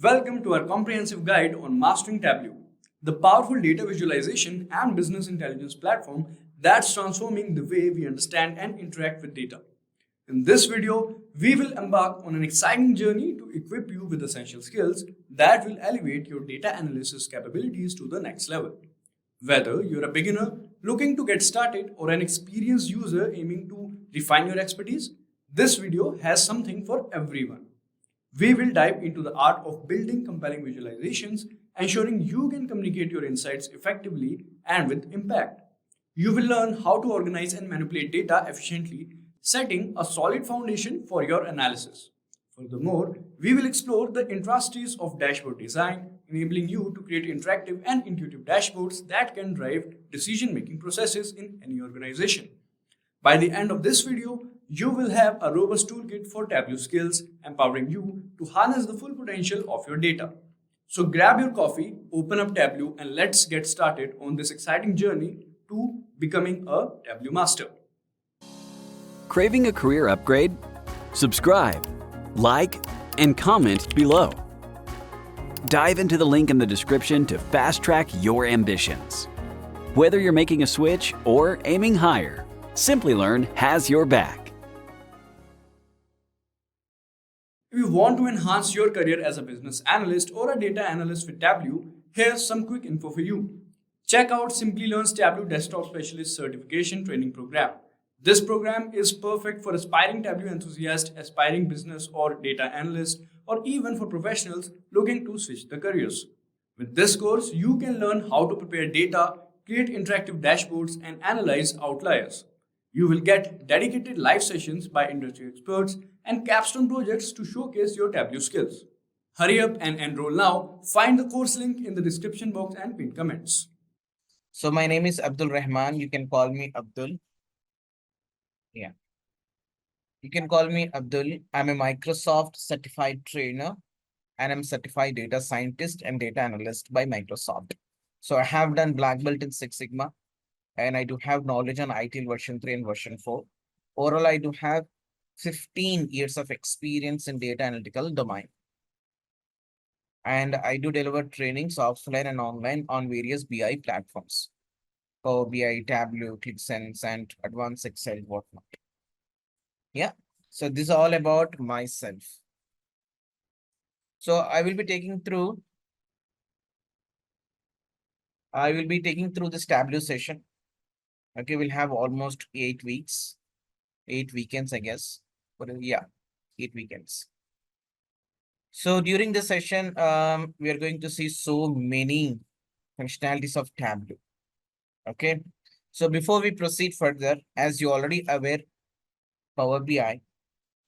Welcome to our comprehensive guide on mastering Tableau, the powerful data visualization and business intelligence platform that's transforming the way we understand and interact with data. In this video, we will embark on an exciting journey to equip you with essential skills that will elevate your data analysis capabilities to the next level. Whether you're a beginner looking to get started or an experienced user aiming to refine your expertise, this video has something for everyone. We will dive into the art of building compelling visualizations, ensuring you can communicate your insights effectively and with impact. You will learn how to organize and manipulate data efficiently, setting a solid foundation for your analysis. Furthermore, we will explore the intricacies of dashboard design, enabling you to create interactive and intuitive dashboards that can drive decision-making processes in any organization. By the end of this video, you will have a robust toolkit for Tableau skills, empowering you to harness the full potential of your data. So grab your coffee, open up Tableau, and let's get started on this exciting journey to becoming a Tableau master. Craving a career upgrade? Subscribe, like, and comment below. Dive into the link in the description to fast-track your ambitions. Whether you're making a switch or aiming higher, Simplilearn has your back. If you want to enhance your career as a business analyst or a data analyst with Tableau, here's some quick info for you. Check out Simplilearn's Tableau Desktop Specialist Certification Training Program. This program is perfect for aspiring Tableau enthusiasts, aspiring business or data analysts, or even for professionals looking to switch their careers. With this course, you can learn how to prepare data, create interactive dashboards, and analyze outliers. You will get dedicated live sessions by industry experts and capstone projects to showcase your Tableau skills. Hurry up and enroll now. Find the course link in the description box and pinned comments. So my name is Abdul Rahman. You can call me Abdul. Yeah. You can call me Abdul. I'm a Microsoft certified trainer and I'm certified data scientist and data analyst by Microsoft. So I have done Black Belt in Six Sigma and I do have knowledge on ITIL version 3 and version 4. Overall, I do have 15 years of experience in data analytical domain. And I do deliver trainings offline and online on various BI platforms. Power BI, Tableau, ClickSense, and Advanced Excel, whatnot. Yeah, so this is all about myself. So I will be taking through this Tableau session. Okay, we'll have almost 8 weeks, 8 weekends, I guess. But yeah, 8 weekends. So during the session, we are going to see so many functionalities of Tableau. Okay, so before we proceed further, as you already aware, Power BI.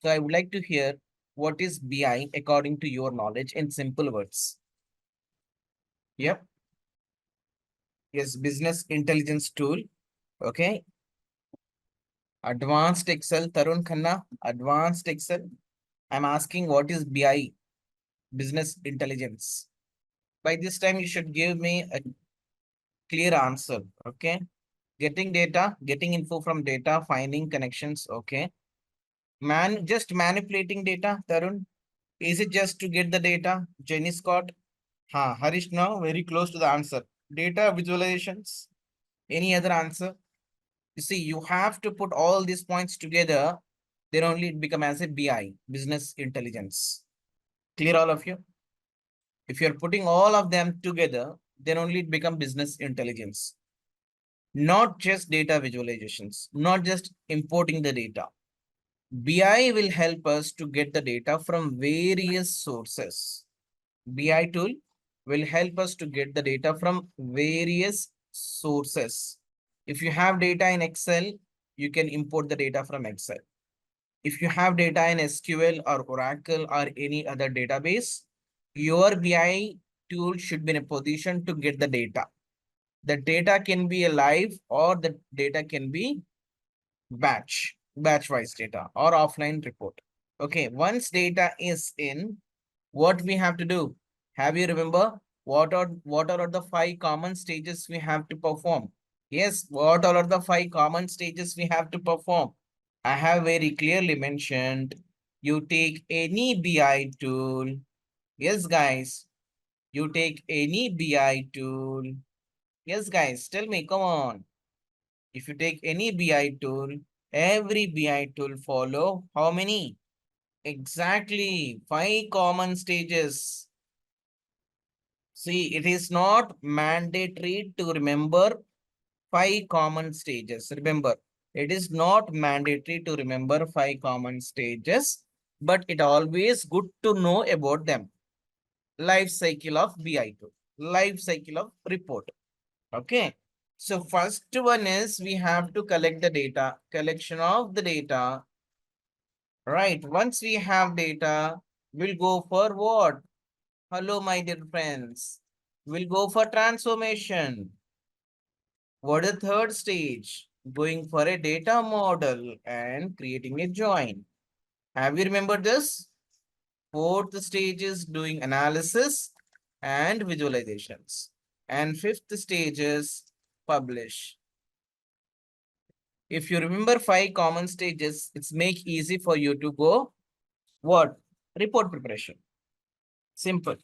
So I would like to hear what is BI according to your knowledge in simple words. Yep. Yes, business intelligence tool. Okay. Advanced Excel, Tarun Khanna, Advanced Excel. I'm asking what is BI, business intelligence. By this time, you should give me a clear answer. Okay. Getting data, getting info from data, finding connections. Okay. Just manipulating data, Tarun. Is it just to get the data? Jenny Scott. Harish now, very close to the answer. Data visualizations. Any other answer? You see, you have to put all these points together, then only it become as a BI, business intelligence. Clear all of you? If you're putting all of them together, then only it become business intelligence. Not just data visualizations, not just importing the data. BI will help us to get the data from various sources. BI tool will help us to get the data from various sources. If you have data in Excel, you can import the data from Excel. If you have data in SQL or Oracle or any other database, your BI tool should be in a position to get the data. The data can be a live or the data can be batch-wise data or offline report. Okay, once data is in, what we have to do? Have you remember what are the 5 common stages we have to perform? Yes, what all are the 5 common stages we have to perform? I have very clearly mentioned, you take any BI tool, Yes, guys. You take any BI tool. Yes, guys, tell me, come on. If you take any BI tool, every BI tool follow how many? Exactly, 5 common stages. See, it is not mandatory to remember 5 common stages. Remember, it is not mandatory to remember 5 common stages, but it always good to know about them. Life cycle of BI tool, life cycle of report. Okay. So first one is we have to collect the data, collection of the data. Right. Once we have data, we'll go for what? Hello, my dear friends. We'll go for transformation. What is the third stage? Going for a data model and creating a join. Have you remembered this? Fourth stage is doing analysis and visualizations. And fifth stage is publish. If you remember 5 common stages, it's make easy for you to go what? Report preparation. Simple.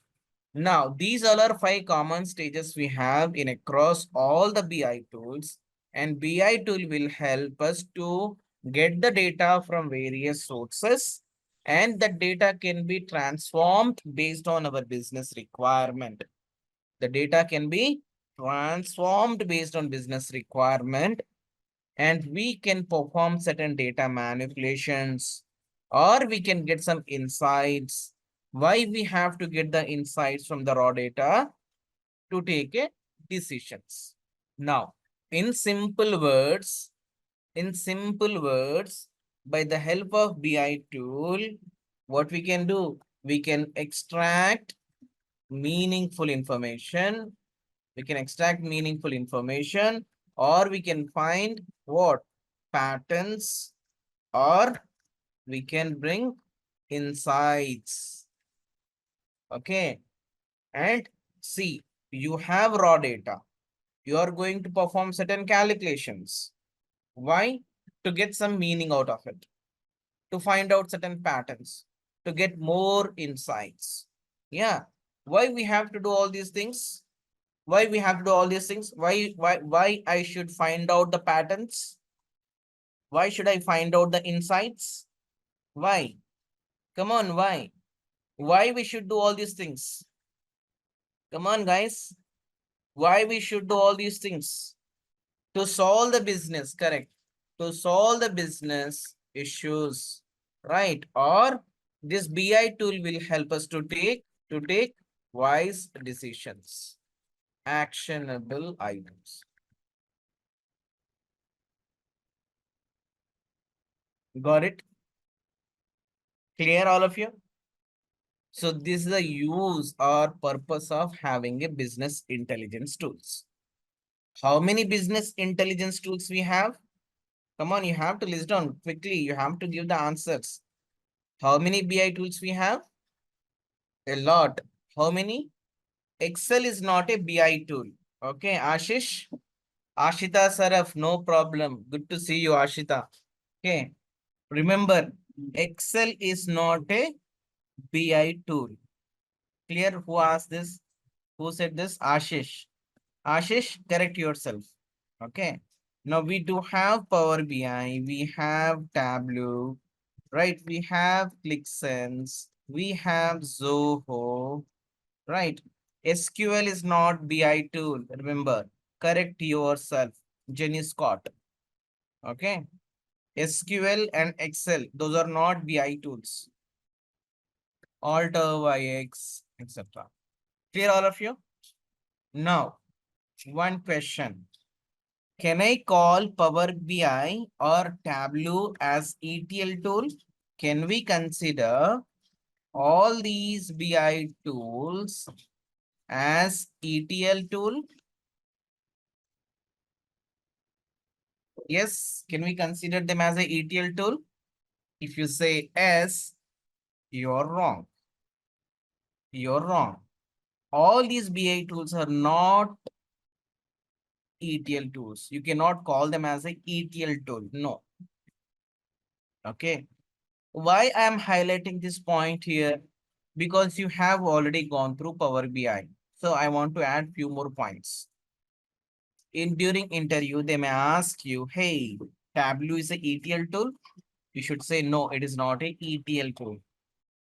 Now, these all are 5 common stages we have in across all the BI tools, and BI tool will help us to get the data from various sources, and that data can be transformed based on our business requirement. The data can be transformed based on business requirement, and we can perform certain data manipulations, or we can get some insights. Why we have to get the insights from the raw data? To take a decisions. Now, in simple words, by the help of BI tool, what we can do? We can extract meaningful information. We can extract meaningful information, or we can find what? Patterns, or we can bring insights. Okay. And see, you have raw data. You are going to perform certain calculations. Why? To get some meaning out of it, to find out certain patterns, to get more insights. Yeah. Why we have to do all these things? Why we have to do all these things? Why I should find out the patterns? Why should I find out the insights? Why? Come on, why? Why we should do all these things? Come on, guys. Why we should do all these things? To solve the business, correct. To solve the business issues, right? Or this BI tool will help us to take wise decisions, actionable items. Got it? Clear, all of you? So this is the use or purpose of having a business intelligence tools. How many business intelligence tools we have? Come on, you have to list down quickly. You have to give the answers. How many BI tools we have? A lot. How many? Excel is not a BI tool. Okay, Ashish? Ashita Saraf, no problem. Good to see you, Ashita. Okay. Remember, Excel is not a BI tool. Clear? Who asked this? Who said this? Ashish. Ashish, correct yourself. Okay. Now we do have Power BI, we have Tableau, right? We have ClickSense, we have Zoho, right? SQL is not BI tool. Remember, correct yourself. Jenny Scott. Okay. SQL and Excel, those are not BI tools. Alt YX, etc. Clear, all of you? Now, one question. Can I call Power BI or Tableau as ETL tool? Can we consider all these BI tools as ETL tool? Yes, can we consider them as a ETL tool? If you say yes, you're wrong. You're wrong. All these BI tools are not ETL tools. You cannot call them as a ETL tool. No. Okay. Why I am highlighting this point here? because you have already gone through Power BI. So I want to add few more points. During interview, they may ask you, hey, Tableau is a ETL tool. You should say, no, it is not a ETL tool.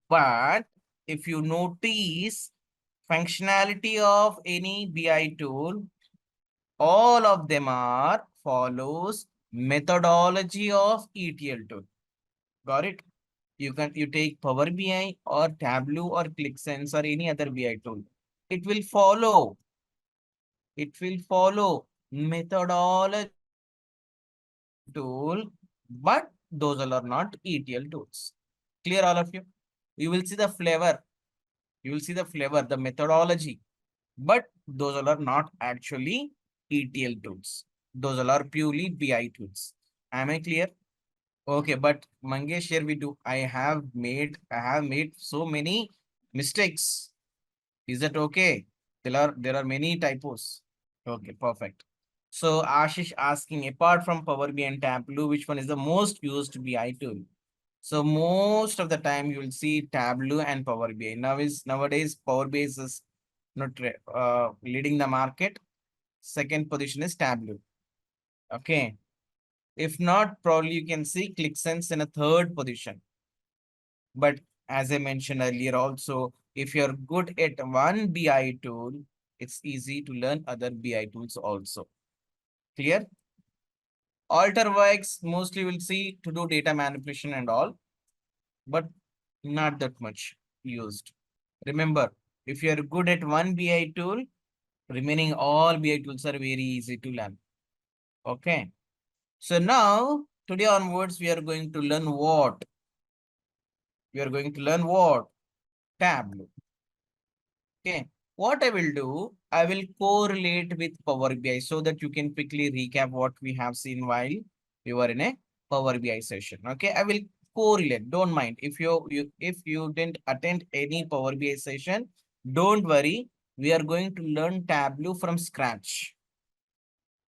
But if you notice functionality of any BI tool, all of them are follows methodology of ETL tool. Got it? You take Power BI or Tableau or ClickSense or any other BI tool. It will follow. It will follow methodology tool, but those all are not ETL tools. Clear all of you? You will see the flavor. You will see the flavor, the methodology, but those all are not actually ETL tools. Those all are purely BI tools. Am I clear? Okay, but Mangesh, here we do. I have made so many mistakes. Is that okay? There are many typos. Okay, perfect. So Ashish asking, apart from Power BI and Tableau, which one is the most used BI tool? So most of the time you will see Tableau and Power BI. Nowadays Power BI is not leading the market. Second position is Tableau. Okay. If not, probably you can see ClickSense in a third position. But as I mentioned earlier also, if you're good at one BI tool, it's easy to learn other BI tools also. Clear? Alterworks mostly will see to do data manipulation and all, but not that much used. Remember, if you're good at one BI tool, remaining all BI tools are very easy to learn. Okay. So now, today onwards, we are going to learn what? We are going to learn what? Tableau. Okay. What I will do, I will correlate with Power BI so that you can quickly recap what we have seen while we were in a Power BI session. Okay. I will correlate. Don't mind. If you didn't attend any Power BI session, don't worry. We are going to learn Tableau from scratch.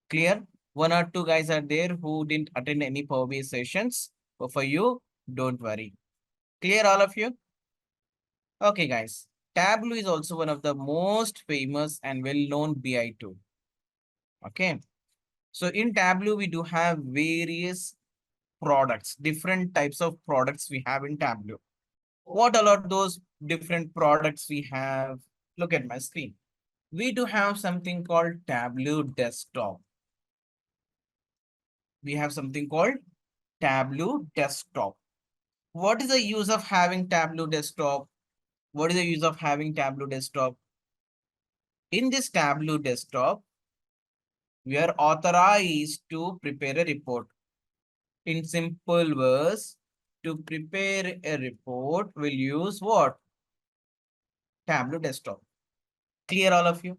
Clear? One or two guys are there who didn't attend any Power BI sessions. But for you, don't worry. Clear all of you? Okay, guys. Tableau is also one of the most famous and well-known BI tool. Okay. So in Tableau, we do have various products, different types of products we have in Tableau. What are those different products we have? Look at my screen. We do have something called Tableau Desktop. We have something called Tableau Desktop. What is the use of having Tableau Desktop? What is the use of having Tableau Desktop? In this Tableau Desktop, we are authorized to prepare a report. In simple words, to prepare a report, we'll use what? Tableau Desktop. Clear all of you?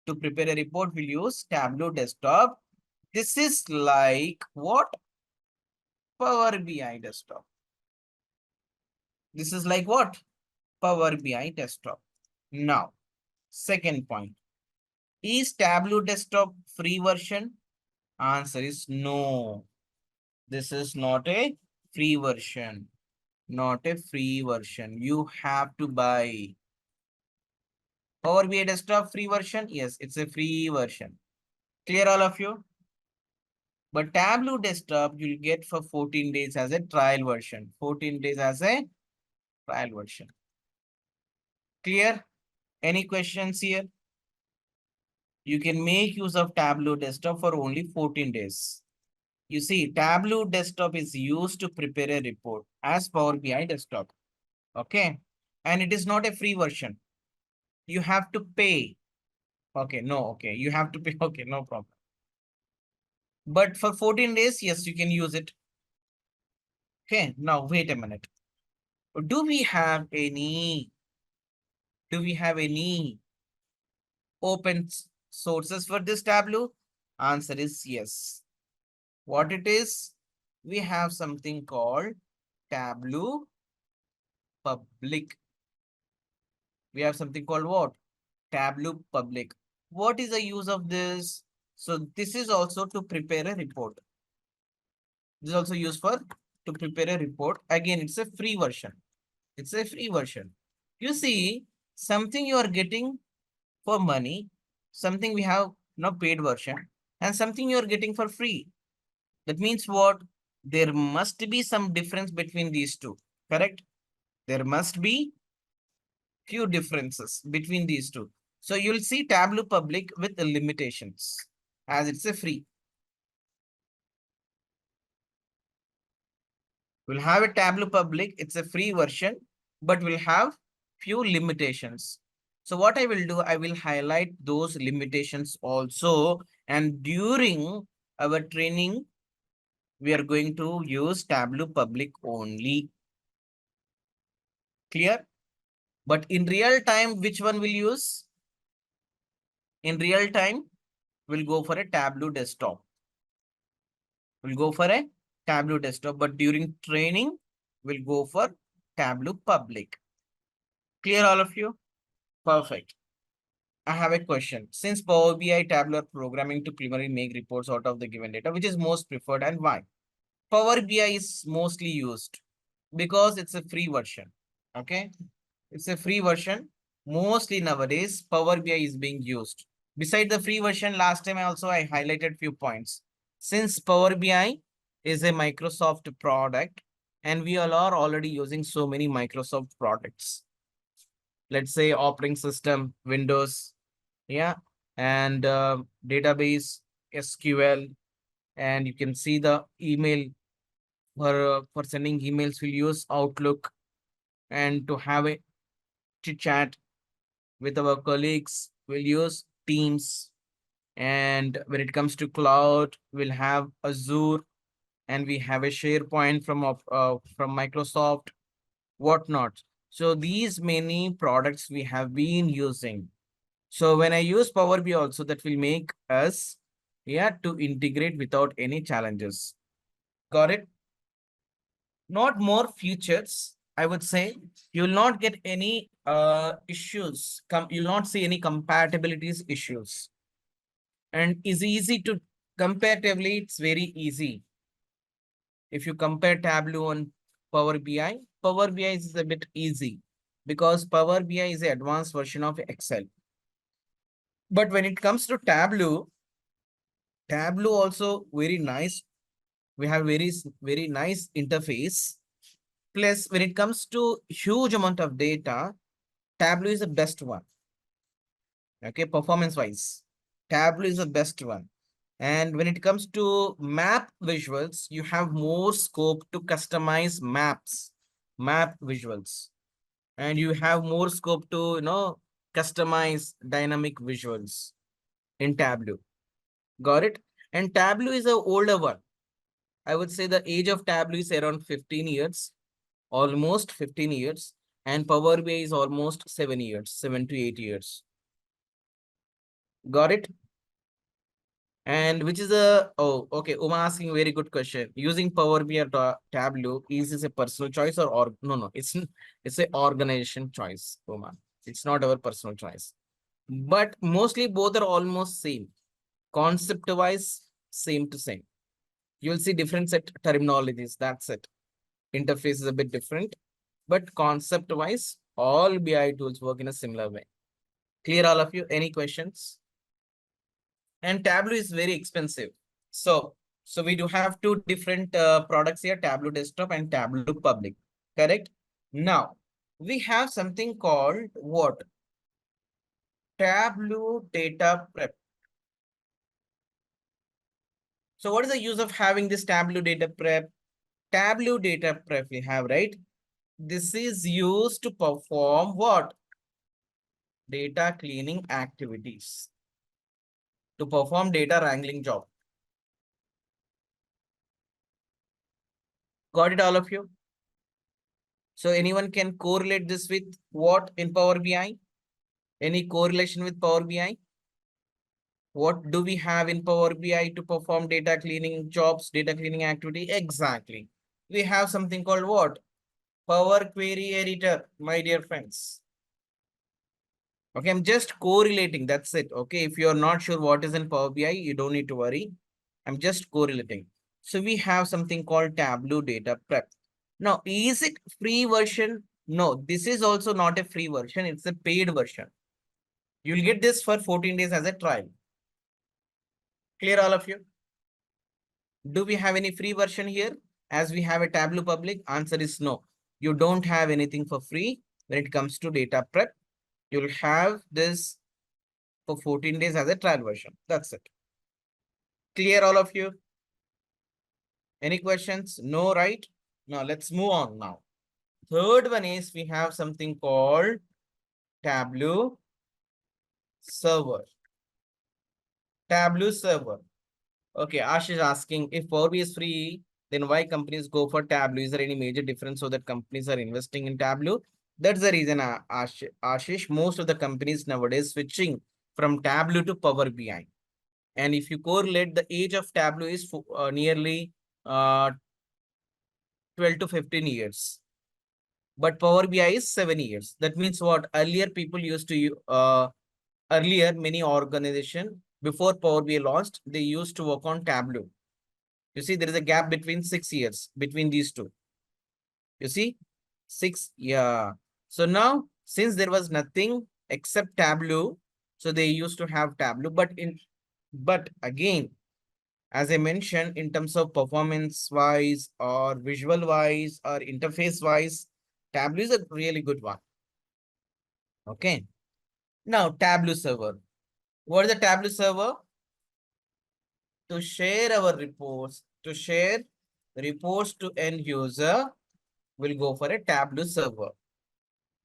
To prepare a report, we'll use Tableau Desktop. This is like what? Power BI Desktop. This is like what? Power BI Desktop. Now, second point. Is Tableau Desktop free version? Answer is no. This is not a free version. Not a free version. You have to buy. Power BI Desktop free version? Yes, it's a free version. Clear all of you? But Tableau Desktop you'll get for 14 days as a trial version. 14 days as a trial version. Clear? Any questions here? You can make use of Tableau Desktop for only 14 days. You see, Tableau Desktop is used to prepare a report as Power BI Desktop. Okay. And it is not a free version. You have to pay. Okay, no, okay. You have to pay. Okay, no problem. But for 14 days, yes, you can use it. Okay, now wait a minute. Do we have any open sources for this Tableau? Answer is yes. What it is? We have something called Tableau Public. We have something called what? Tableau Public. What is the use of this? So this is also to prepare a report. This is also used for to prepare a report. Again, it's a free version. It's a free version. You see, something you are getting for money, something we have no paid version, and something you are getting for free. That means what? There must be some difference between these two, correct? There must be few differences between these two. So you'll see Tableau Public with the limitations as it's a free. We'll have a Tableau Public, it's a free version, but we'll have few limitations. So what I will do, I will highlight those limitations also. And during our training, we are going to use Tableau Public only. Clear? But in real time, which one will use? In real time, we'll go for a Tableau desktop. We'll go for a Tableau desktop, but during training, we'll go for Tableau Public. Clear, all of you? Perfect. I have a question. Since Power BI, Tableau are programming to primarily make reports out of the given data, which is most preferred and why? Power BI is mostly used because it's a free version. Okay. It's a free version. Mostly nowadays, Power BI is being used. Beside the free version, last time I highlighted few points. Since Power BI is a Microsoft product and we all are already using so many Microsoft products. Let's say operating system, Windows, yeah, and database, SQL, and you can see the email for sending emails, we'll use Outlook, and to have a chit chat with our colleagues, we'll use Teams. And when it comes to cloud, we'll have Azure, and we have a SharePoint from Microsoft, whatnot. So these many products we have been using. So when I use Power BI also, that will make us, yeah, to integrate without any challenges. Got it? Not more features. I would say you will not get any issues. You'll not see any compatibilities issues. And is easy to comparatively, it's very easy. If you compare Tableau and Power BI, Power BI is a bit easy because Power BI is an advanced version of Excel. But when it comes to Tableau, Tableau also very nice. We have very nice interface. Plus, when it comes to huge amount of data, Tableau is the best one. Okay, performance wise, Tableau is the best one. And when it comes to map visuals, you have more scope to customize map visuals. And you have more scope to, customize dynamic visuals in Tableau. Got it? And Tableau is an older one. I would say the age of Tableau is around 15 years, almost 15 years. And Power BI is almost 7 years, 7 to 8 years. Got it? And which is okay, Uma asking very good question. Using Power BI or Tableau, is this a personal choice or no, it's a organization choice, Uma. It's not our personal choice. But mostly both are almost same. Concept wise, same to same. You'll see different set terminologies. That's it. Interface is a bit different, but concept wise, all BI tools work in a similar way. Clear, all of you? Any questions? And Tableau is very expensive. So we do have two different products here, Tableau Desktop and Tableau Public, correct? Now, we have something called what? Tableau Data Prep. So what is the use of having this Tableau Data Prep? Tableau Data Prep we have, right? This is used to perform what? Data cleaning activities. To perform data wrangling job. Got it, all of you? So anyone can correlate this with what in Power BI? Any correlation with Power BI? What do we have in Power BI to perform data cleaning jobs, data cleaning activity? Exactly. We have something called what? Power Query Editor, my dear friends. Okay, I'm just correlating. That's it. Okay, if you're not sure what is in Power BI, you don't need to worry. I'm just correlating. So we have something called Tableau Data Prep. Now, is it free version? No, this is also not a free version. It's a paid version. You'll get this for 14 days as a trial. Clear all of you? Do we have any free version here? As we have a Tableau public, answer is no. You don't have anything for free when it comes to data prep. You'll have this for 14 days as a trial version. That's it. Clear all of you? Any questions? No, right? Now let's move on now. Third one is we have something called Tableau server. Tableau server. Okay, Ash is asking if Power BI is free, then why companies go for Tableau? Is there any major difference so that companies are investing in Tableau? That's the reason, Ashish. Most of the companies nowadays switching from Tableau to Power BI. And if you correlate, the age of Tableau is nearly 12 to 15 years. But Power BI is 7 years. That means what? Earlier people used to, earlier many organization before Power BI launched, they used to work on Tableau. You see, there is a gap between 6 years between these two. You see, 6, yeah. So now, since there was nothing except Tableau, so they used to have Tableau. But again, as I mentioned, in terms of performance wise or visual wise or interface wise, Tableau is a really good one. Okay. Now, Tableau server. What is the Tableau server? To share our reports, to share reports to end user, we'll go for a Tableau server.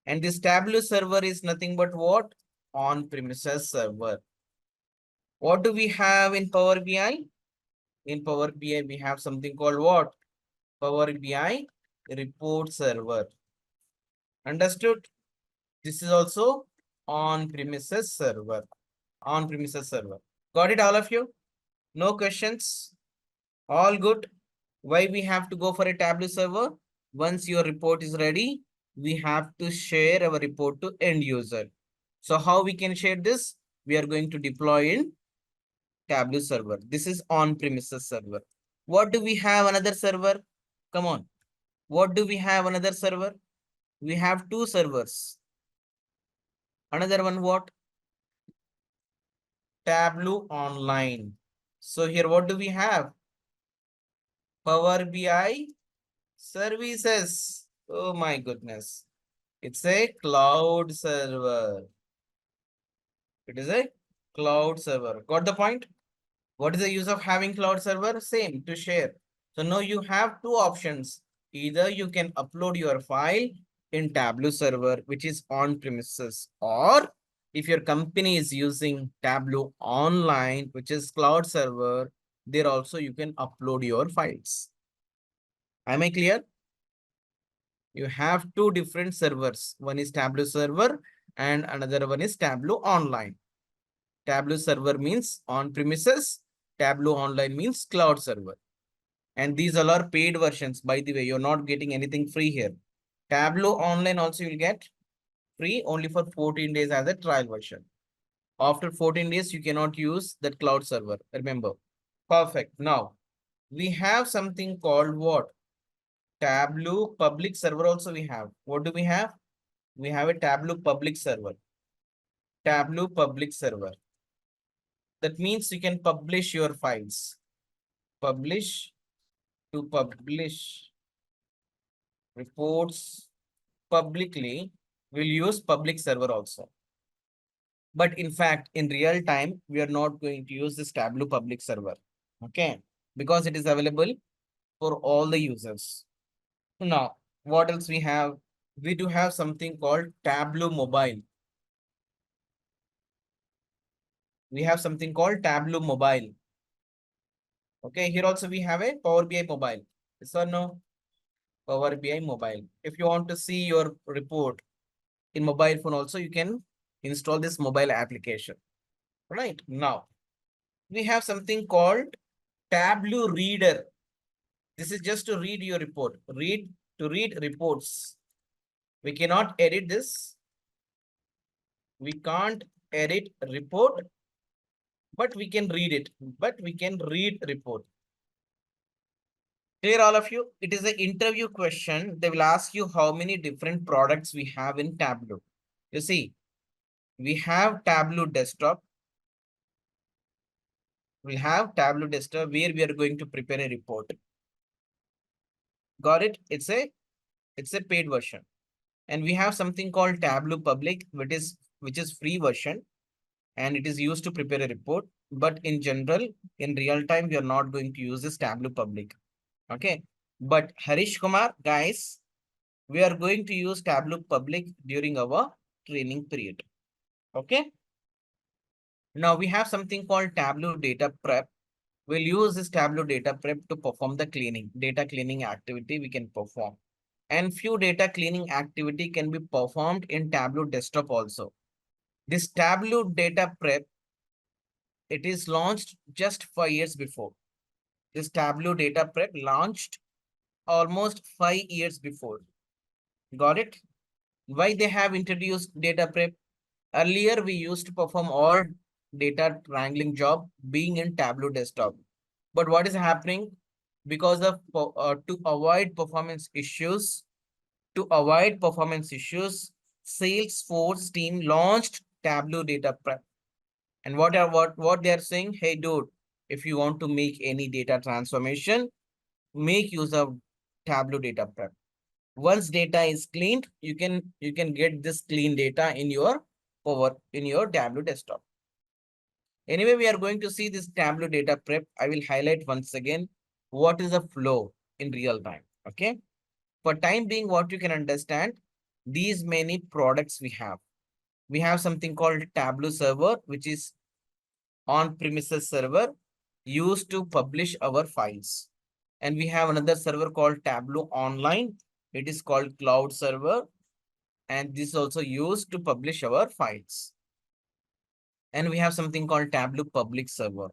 And this Tableau server is nothing but what? On-premises server. What do we have in Power BI? In Power BI, we have something called what? Power BI report server. Understood? This is also on-premises server. On-premises server. Got it, all of you? No questions? All good? Why we have to go for a Tableau server? Once your report is ready, we have to share our report to end user. So how we can share this? We are going to deploy in Tableau server. This is on-premises server. What do we have another server? Come on. What do we have another server? We have two servers. Another one what? Tableau Online. So here what do we have? Power BI services. Oh my goodness. It's a cloud server. It is a cloud server. Got the point? What is the use of having cloud server? Same, to share. So now you have two options. Either you can upload your file in Tableau server, which is on premises, or if your company is using Tableau online, which is cloud server, there also you can upload your files. Am I clear? You have two different servers. One is Tableau server and another one is Tableau online. Tableau server means on premises. Tableau online means cloud server. And these all are paid versions. By the way, you're not getting anything free here. Tableau online also you'll get free only for 14 days as a trial version. After 14 days, you cannot use that cloud server. Remember. Perfect. Now, we have something called what? Tableau public server also we have. What do we have? We have a Tableau public server. Tableau public server. That means you can publish your files. Publish to publish reports publicly. We'll use public server also. But in fact, in real time, we are not going to use this Tableau public server. Okay. Because it is available for all the users. Now, what else we have? We do have something called Tableau mobile. We have something called Tableau mobile. Okay, here also we have a Power BI mobile. Yes or no? Power BI mobile. If you want to see your report in mobile phone also, you can install this mobile application. Right now, we have something called Tableau reader. This is just to read your report. To read reports. We cannot edit this. We can't edit report, but we can read it. But we can read report. Clear all of you? It is an interview question. They will ask you how many different products we have in Tableau. You see, we have Tableau desktop. We have Tableau desktop where we are going to prepare a report. Got it? It's a paid version. And we have something called Tableau public, which is free version, and it is used to prepare a report. But in general, in real time, we are not going to use this Tableau public. Okay. But Harish Kumar, guys, we are going to use Tableau public during our training period. Okay. Now we have something called Tableau data prep. We'll use this Tableau data prep to perform the data cleaning activity we can perform. And few data cleaning activity can be performed in Tableau desktop also. This Tableau data prep, it is launched just 5 years before. This Tableau data prep launched almost 5 years before. Got it? Why they have introduced data prep? Earlier, we used to perform all data wrangling job being in Tableau desktop. But what is happening? Because of to avoid performance issues, Salesforce team launched Tableau data prep. And what they are saying? Hey, dude, if you want to make any data transformation, make use of Tableau data prep. Once data is cleaned, you can get this clean data in your Tableau desktop. Anyway, we are going to see this Tableau data prep. I will highlight once again what is the flow in real time. Okay. For time being, what you can understand, these many products we have. We have something called Tableau server, which is on-premises server used to publish our files. And we have another server called Tableau Online. It is called cloud server. And this is also used to publish our files. And we have something called Tableau public server.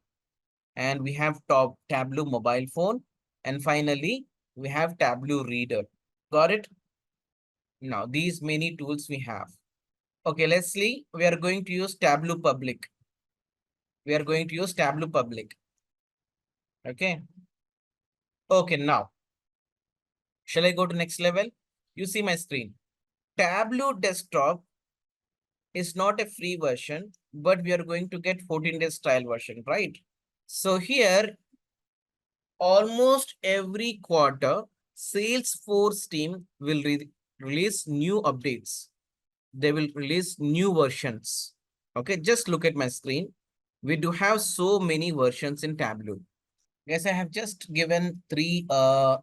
And we have Tableau mobile phone. And finally, we have Tableau reader. Got it? Now, these many tools we have. Okay, let's see. We are going to use Tableau public. Okay. Okay, now. Shall I go to next level? You see my screen. Tableau desktop is not a free version, but we are going to get 14 days trial version, right? So here, almost every quarter, Salesforce team will release new updates. They will release new versions. Okay, just look at my screen. We do have so many versions in Tableau. Guys, I have just given 3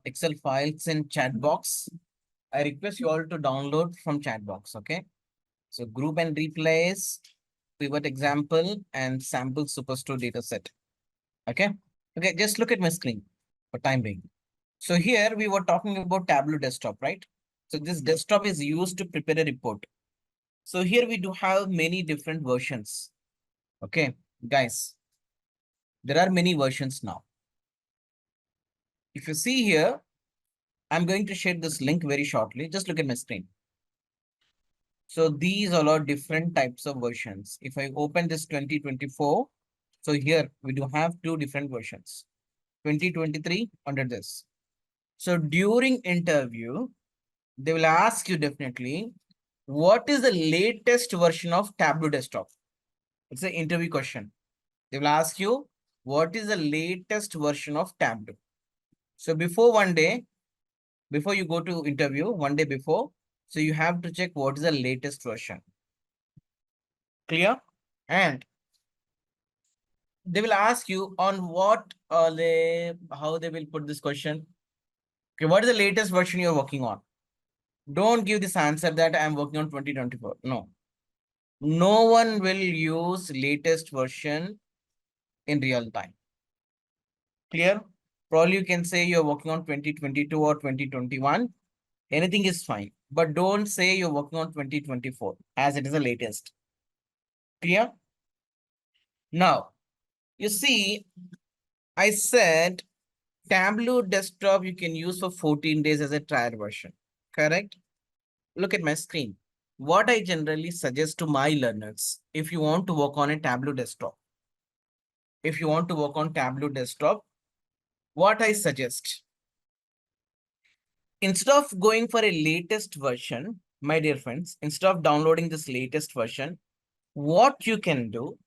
Excel files in chat box. I request you all to download from chat box. Okay. So group and replace, pivot example, and sample Superstore data set. Okay. Okay, just look at my screen for time being. So here we were talking about Tableau desktop, right? So this desktop is used to prepare a report. So here we do have many different versions. Okay, guys, there are many versions now. If you see here, I'm going to share this link very shortly. Just look at my screen. So these all are different types of versions. If I open this 2024, so here we do have 2 different versions. 2023 under this. So during interview, they will ask you definitely, what is the latest version of Tableau desktop? It's an interview question. They will ask you, what is the latest version of Tableau? So before you go to interview, one day before, so you have to check what is the latest version. Clear? And they will ask you on what how they will put this question. Okay, what is the latest version you're working on? Don't give this answer that I'm working on 2024. No. No one will use latest version in real time. Clear? Probably you can say you're working on 2022 or 2021. Anything is fine. But don't say you're working on 2024 as it is the latest. Clear? Now, you see, I said Tableau desktop you can use for 14 days as a trial version. Correct? Look at my screen. What I generally suggest to my learners, if you want to work on a Tableau desktop, what I suggest, Instead of going for a latest version, my dear friends, instead of downloading this latest version, what you can do,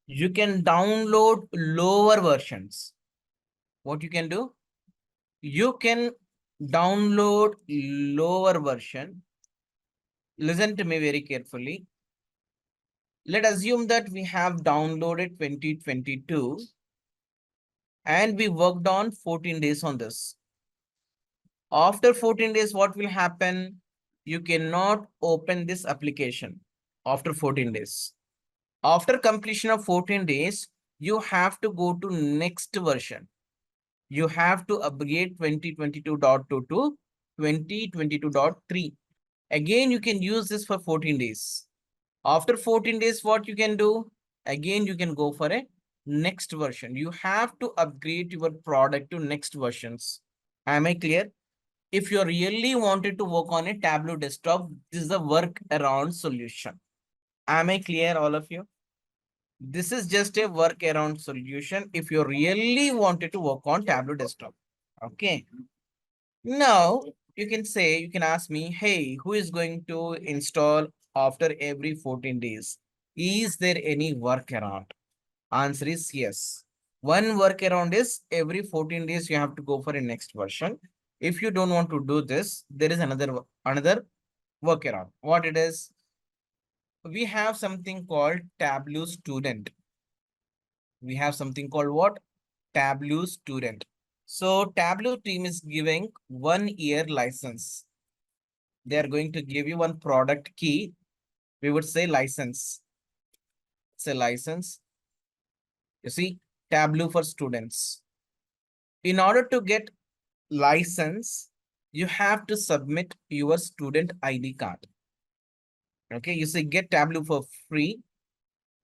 you can download lower versions. What you can do? You can download lower version. Listen to me very carefully. Let's assume that we have downloaded 2022 and we worked on 14 days on this. After 14 days, what will happen? You cannot open this application after 14 days. After completion of 14 days, you have to go to next version. You have to upgrade 2022.2 to 2022.3. Again, you can use this for 14 days. After 14 days, what you can do? Again, you can go for a next version. You have to upgrade your product to next versions. Am I clear? If you really wanted to work on a Tableau desktop, this is a workaround solution. Am I clear, all of you? This is just a workaround solution if you really wanted to work on Tableau desktop. Okay. Now, you can say, you can ask me, hey, who is going to install after every 14 days? Is there any workaround? Answer is yes. One workaround is every 14 days you have to go for a next version. If you don't want to do this, there is another workaround. What it is? We have something called Tableau Student. We have something called what? Tableau Student. So Tableau team is giving 1 year license. They are going to give you one product key. We would say license. It's a license. You see, Tableau for students. In order to get license, you have to submit your student ID card. Okay, you say get Tableau for free.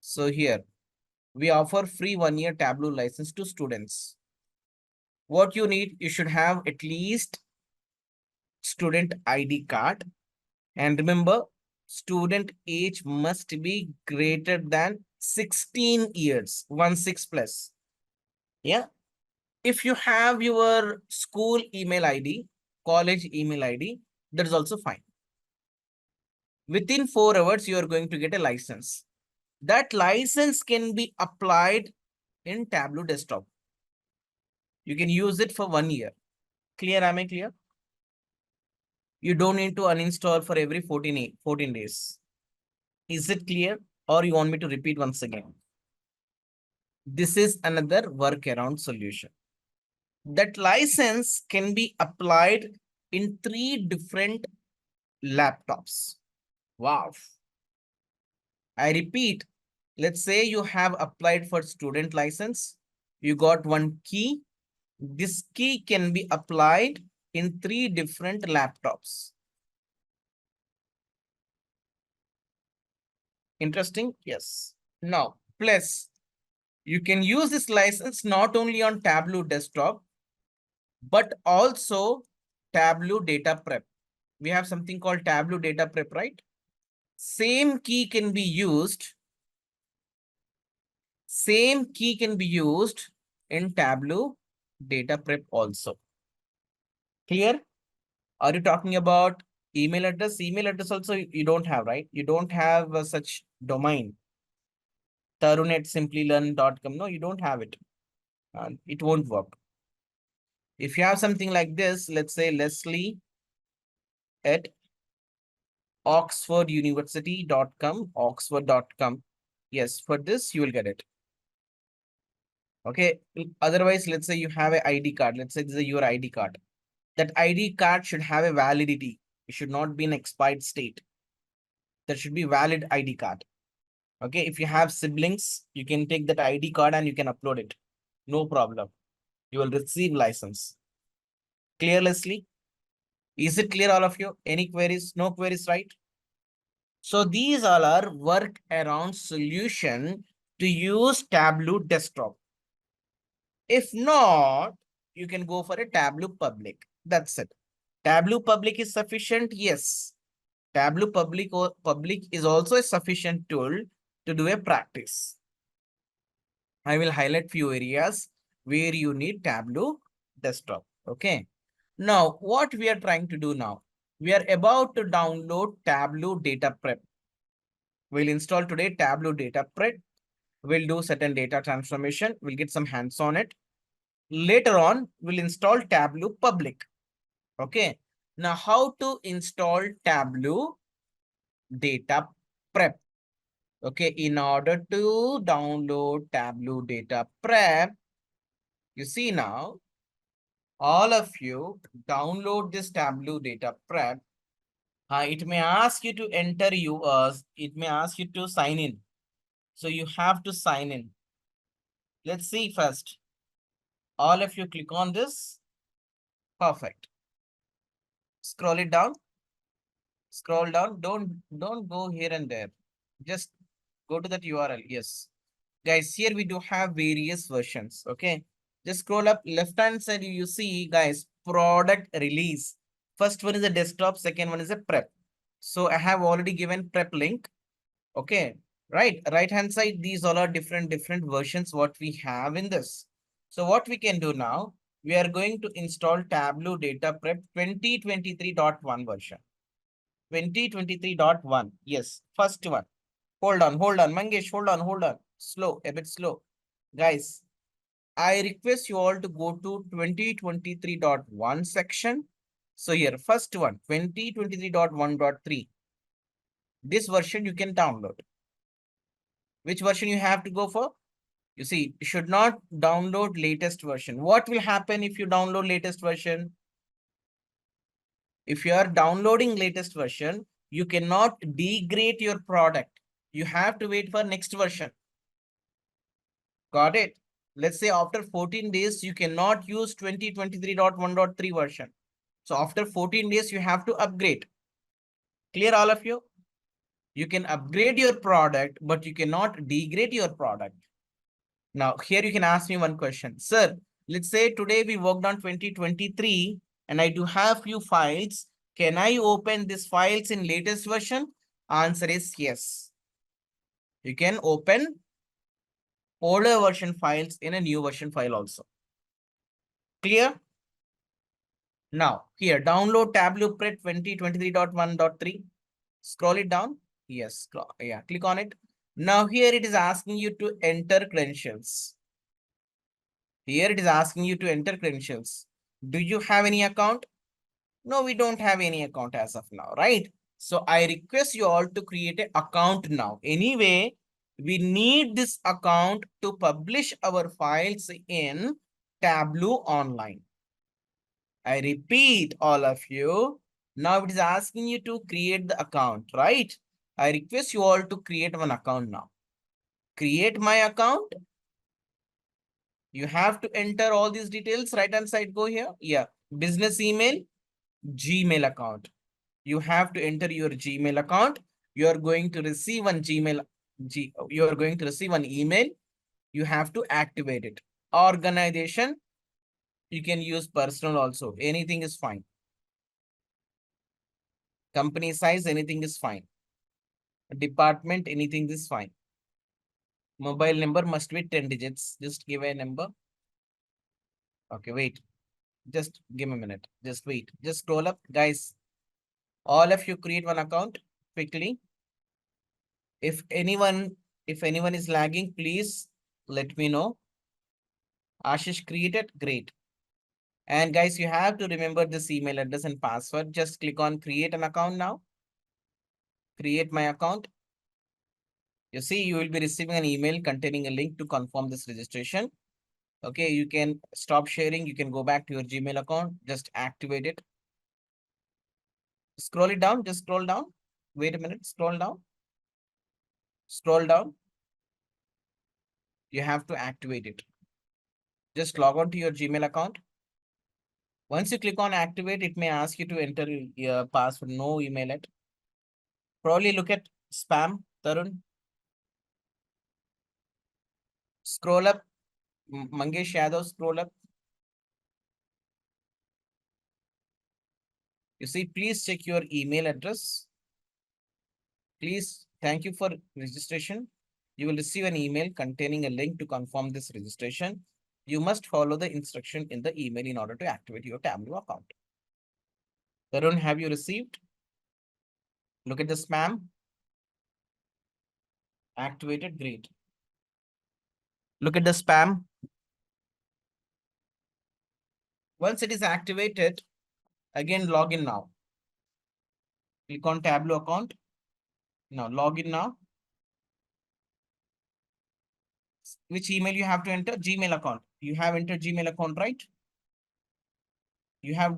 So here, we offer free 1 year Tableau license to students. What you need, you should have at least student ID card. And remember, student age must be greater than 16 years, 16 plus. Yeah. If you have your school email ID, college email ID, that is also fine. Within 4 hours, you are going to get a license. That license can be applied in Tableau desktop. You can use it for 1 year. Clear? Am I clear? You don't need to uninstall for every 14 days. Is it clear? Or you want me to repeat once again? This is another workaround solution. That license can be applied in 3 different laptops. Wow. I repeat, let's say you have applied for student license. You got one key. This key can be applied in 3 different laptops. Interesting? Yes. Now, plus, you can use this license not only on Tableau desktop, but also Tableau Data Prep. We have something called Tableau Data Prep, right? Same key can be used. Same key can be used in Tableau Data Prep also. Clear? Are you talking about email address? Email address also you don't have, right? You don't have such domain. Tarun@simplilearn.com. No, you don't have it. It won't work. If you have something like this, let's say Leslie at oxforduniversity.com, oxford.com. Yes, for this, you will get it. Okay. Otherwise, let's say you have an ID card. Let's say this is your ID card. That ID card should have a validity. It should not be an expired state. There should be valid ID card. Okay. If you have siblings, you can take that ID card and you can upload it. No problem. You will receive license. Clear, Leslie? Is it clear, all of you? Any queries? No queries, right? So these all are workaround solution to use Tableau desktop. If not, you can go for a Tableau public. That's it. Tableau public is sufficient. Yes. Tableau public is also a sufficient tool to do a practice. I will highlight few areas where you need Tableau desktop. Okay. Now, what we are trying to do now? We are about to download Tableau Data Prep. We'll install today Tableau Data Prep. We'll do certain data transformation. We'll get some hands on it. Later on, we'll install Tableau Public. Okay. Now, how to install Tableau Data Prep? Okay. In order to download Tableau Data Prep, you see now, all of you download this Tableau Data Prep. It may ask you to enter it may ask you to sign in. So you have to sign in. Let's see first. All of you click on this. Perfect. Scroll it down. Scroll down. Don't go here and there. Just go to that URL. Yes. Guys, here we do have various versions. Okay. Just scroll up left hand side. You see, guys, product release. First one is a desktop, second one is a prep. So I have already given prep link. Okay, right hand side, these all are different versions what we have in this. So what we can do now, we are going to install Tableau Data Prep 2023.1 version. 2023.1. Yes, first one. Hold on, Mangesh, hold on. Slow, a bit slow. Guys, I request you all to go to 2023.1 section. So here, first one, 2023.1.3. This version you can download. Which version you have to go for? You see, you should not download latest version. What will happen if you download latest version? If you are downloading latest version, you cannot degrade your product. You have to wait for next version. Got it? Let's say after 14 days, you cannot use 2023.1.3 version. So after 14 days, you have to upgrade. Clear all of you? You can upgrade your product, but you cannot degrade your product. Now, here you can ask me one question. Sir, let's say today we worked on 2023 and I do have few files. Can I open these files in latest version? Answer is yes. You can open older version files in a new version file also. Clear? Now, here, download Tableau Prep 2023.1.3. Scroll it down. Yes, click on it. Now, here it is asking you to enter credentials. Here it is asking you to enter credentials. Do you have any account? No, we don't have any account as of now, right? So I request you all to create an account now. Anyway, we need this account to publish our files in Tableau Online. I repeat, all of you. Now it is asking you to create the account, right? I request you all to create one account now. Create my account. You have to enter all these details. Right hand side, go here. Yeah. Business email, Gmail account. You have to enter your Gmail account. You are going to receive one you are going to receive an email. You have to activate it. Organization, you can use personal also. Anything is fine. Company size, anything is fine. Department, anything is fine. Mobile number must be 10 digits. Just give a number. Okay, wait. Just give me a minute. Just wait. Just scroll up. Guys, all of you create one account quickly. If anyone is lagging, please let me know. Ashish created, great. And guys, you have to remember this email address and password. Just click on create an account now. Create my account. You see, you will be receiving an email containing a link to confirm this registration. Okay, you can stop sharing. You can go back to your Gmail account. Just activate it. Scroll it down. Just scroll down. Wait a minute. Scroll down. Scroll down. You have to activate it. Just log on to your Gmail account. Once you click on activate, it may ask you to enter your password. No email it. Probably look at spam, Tarun. Scroll up. Mangesh Yadav, scroll up. You see, please check your email address. Please, thank you for registration. You will receive an email containing a link to confirm this registration. You must follow the instruction in the email in order to activate your Tableau account. Tarun, have you received? Look at the spam. Activated, great. Look at the spam. Once it is activated, again log in now. Click on Tableau account. Now log in now. Which email you have to enter? Gmail account. You have entered Gmail account, right? You have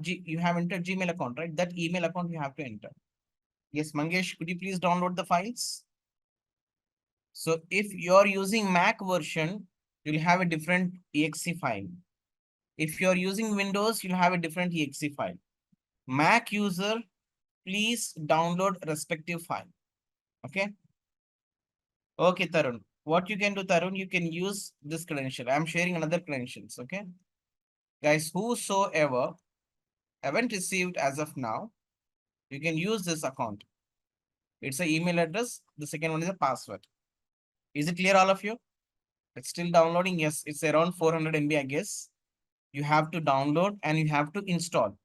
entered Gmail account, right? That email account you have to enter. Yes, Mangesh, could you please download the files? So if you're using Mac version, you'll have a different exe file. If you're using Windows, you'll have a different exe file. Mac user, please download respective file. Okay. Okay, Tarun. What you can do, Tarun, you can use this credential. I'm sharing another credentials. Okay. Guys, whosoever haven't received as of now, you can use this account. It's an email address. The second one is a password. Is it clear, all of you? It's still downloading. Yes, it's around 400 MB, I guess. You have to download and you have to install.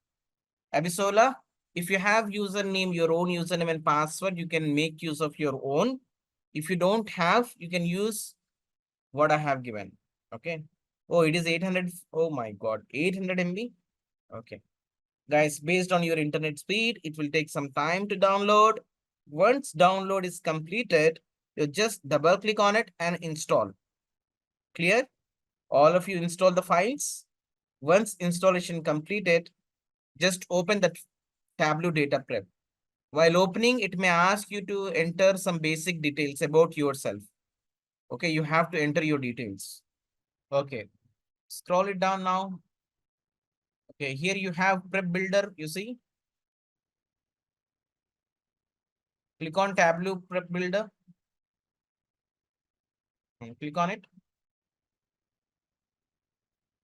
Abisola, if you have username, your own username and password, you can make use of your own. If you don't have, you can use what I have given. Okay. Oh, it is 800. Oh my God, 800 MB. Okay. Guys, based on your internet speed, it will take some time to download. Once download is completed, you just double click on it and install. Clear? All of you install the files. Once installation completed, just open the Tableau data prep. While opening, it may ask you to enter some basic details about yourself. Okay, you have to enter your details. Okay, scroll it down now. Okay, here you have prep builder, you see. Click on Tableau prep builder. Click on it.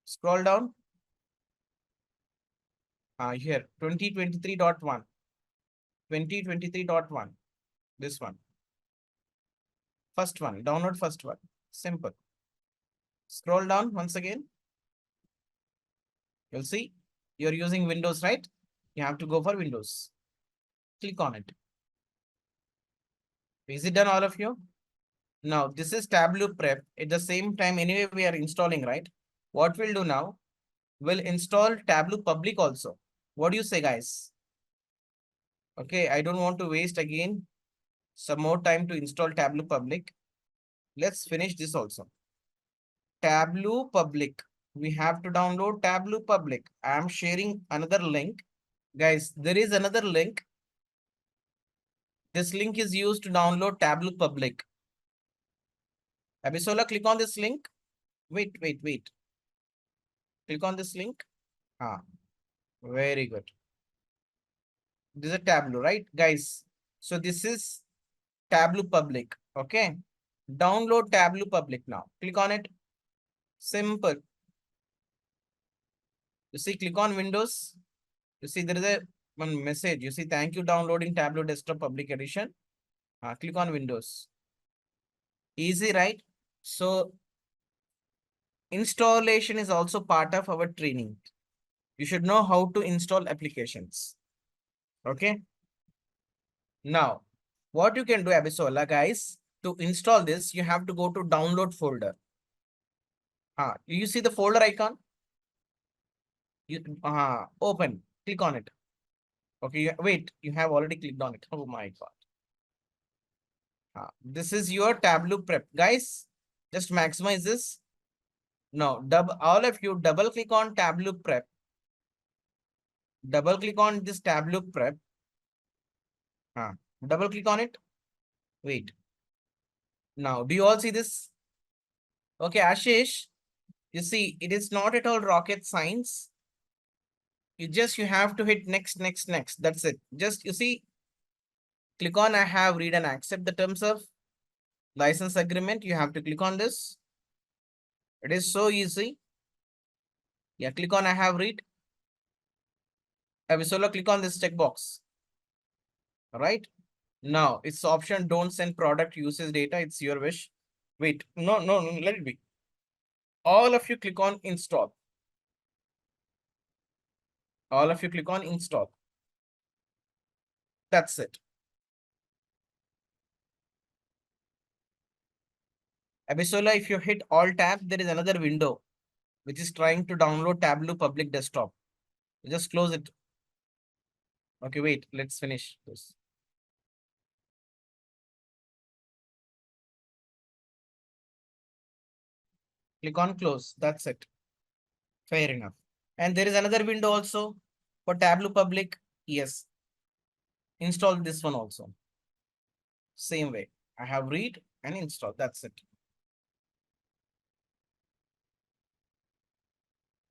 Scroll down. Here, 2023.1. 2023.1. This one. First one, download first one. Simple. Scroll down once again. You'll see you're using Windows, right? You have to go for Windows. Click on it. Is it done, all of you? Now, this is Tableau prep. At the same time, anyway, we are installing, right? What we'll do now, we'll install Tableau public also. What do you say, guys? Okay, I don't want to waste again some more time to install Tableau public. Let's finish this also. Tableau public. We have to download Tableau public. I am sharing another link. Guys, there is another link. This link is used to download Tableau public. Abisola, click on this link. Wait. Click on this link. Very good. This is a Tableau, right, guys? So this is Tableau public. Okay. Download Tableau public now. Click on it. Simple. You see, click on Windows. You see, there is a one message. You see, thank you downloading Tableau Desktop Public Edition. Click on Windows. Easy, right? So installation is also part of our training. You should know how to install applications. Okay. Now, what you can do, Abisola, guys, to install this, you have to go to download folder. You see the folder icon? You open, click on it. Okay, wait, you have already clicked on it. Oh my God. This is your Tableau prep. Guys, just maximize this. Now, all of you double click on Tableau prep. Double click on this Tableau prep. Double click on it. Wait. Now, do you all see this? Okay, Ashish, you see, it is not at all rocket science. You have to hit next. That's it. Just, you see, click on I have read and accept the terms of license agreement. You have to click on this. It is so easy. Yeah, click on I have read. Abisola, click on this checkbox. All right. Now, it's option don't send product usage data. It's your wish. Wait, no, let it be. All of you click on install. All of you click on install. That's it. Abisola, if you hit Alt tab, there is another window which is trying to download Tableau public desktop. Just close it. Okay, wait, let's finish this. Click on close. That's it. Fair enough. And there is another window also for Tableau public. Yes. Install this one also. Same way. I have read and install. That's it.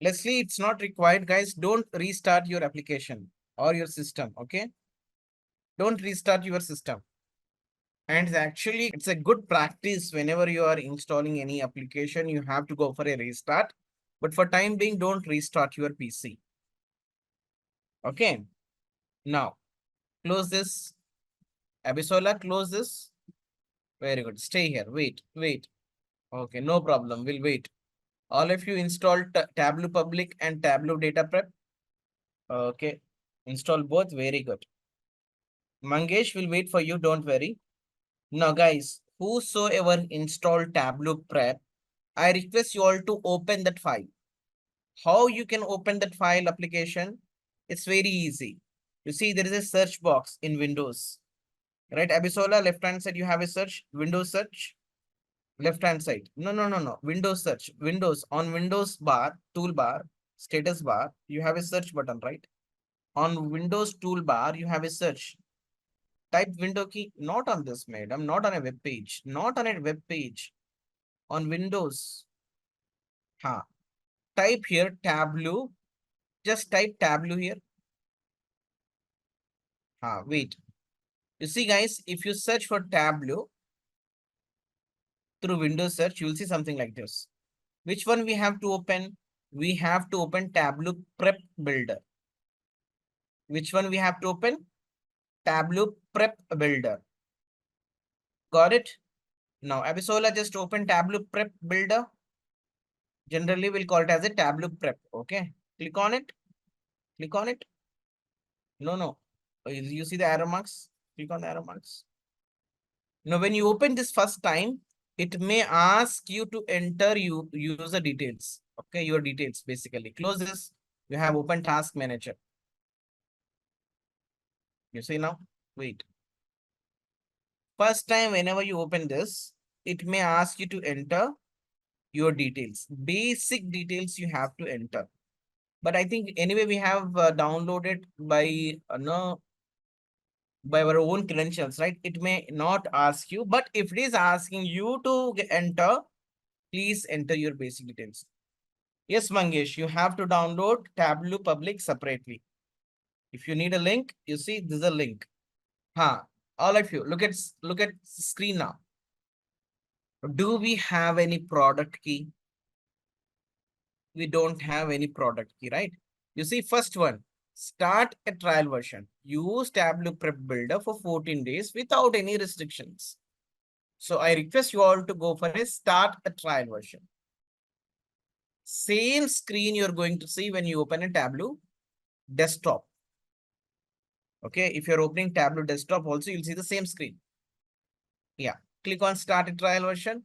Leslie, it's not required, guys. Don't restart your application or your system. Okay. Don't restart your system. And actually, it's a good practice whenever you are installing any application, you have to go for a restart. But for time being, don't restart your PC. Okay. Now, close this. Abisola, close this. Very good. Stay here. Wait, wait. Okay, no problem. We'll wait. All of you install Tableau Public and Tableau Data Prep. Okay. Install both. Very good. Mangesh will wait for you. Don't worry. Now, guys, whosoever install Tableau Prep, I request you all to open that file. How you can open that file application? It's very easy. You see, there is a search box in Windows. Right, Abisola, left hand side, you have a search, Windows search. Left hand side. No. Windows search. Windows on Windows bar, toolbar, status bar, you have a search button, right? On Windows toolbar, you have a search. Type window key, not on this, madam, not on a web page, not on a web page. On Windows. Type here Tableau. Just type Tableau here. Wait. You see, guys, if you search for Tableau through Windows search, you will see something like this. Which one we have to open? We have to open Tableau Prep Builder. Which one we have to open? Tableau Prep Builder. Got it? Now, Abisola, just open Tableau Prep Builder. Generally, we'll call it as a Tableau Prep. Okay. Click on it. Click on it. No. You see the arrow marks? Click on the arrow marks. Now, when you open this first time, it may ask you to enter user details. Okay, your details basically. Close this. You have open Task Manager. You see now? Wait. First time, whenever you open this, it may ask you to enter your details. Basic details you have to enter. But I think anyway, we have downloaded by by our own credentials, right? It may not ask you, but if it is asking you to enter, please enter your basic details. Yes, Mangesh, you have to download Tableau Public separately. If you need a link, you see this is a link. All of you, look at screen now. Do we have any product key? We don't have any product key, right? You see, first one, start a trial version. Use Tableau Prep Builder for 14 days without any restrictions. So I request you all to go for a start a trial version. Same screen you're going to see when you open a Tableau desktop. Okay, if you're opening Tableau desktop also, you'll see the same screen. Yeah, click on start a trial version.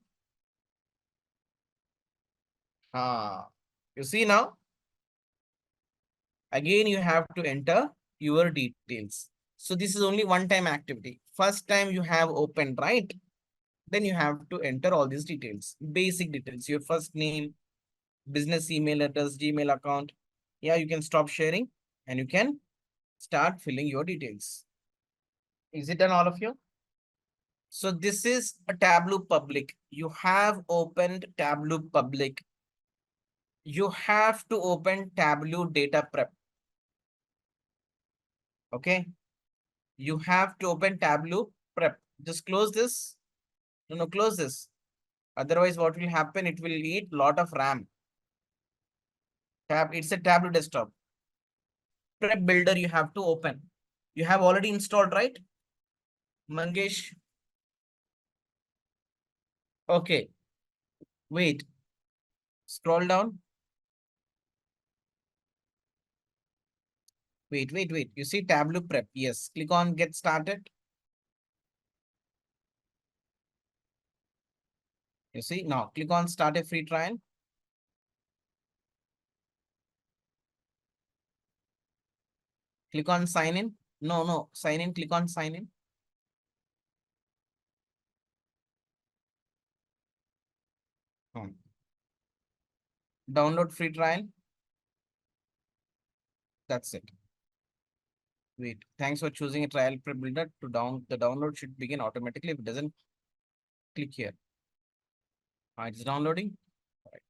You see now? Again, you have to enter your details. So this is only one-time activity. First time you have opened, right? Then you have to enter all these details, basic details, your first name, business email address, Gmail account. Yeah, you can stop sharing and you can start filling your details. Is it done, all of you? So this is a Tableau Public. You have opened Tableau Public. You have to open Tableau Data Prep. Okay. You have to open Tableau Prep. Just close this. No, close this. Otherwise, what will happen? It will eat lot of RAM. It's a Tableau desktop. Prep Builder you have to open. You have already installed, right? Mangesh. Okay. Wait. Scroll down. Wait. You see Tableau prep. Yes. Click on get started. You see now click on start a free trial. Click on sign in. No, sign in. Click on sign in. Download free trial. That's it. Wait. Thanks for choosing a trial prep builder to the download should begin automatically. If it doesn't, click here. It's downloading. Right.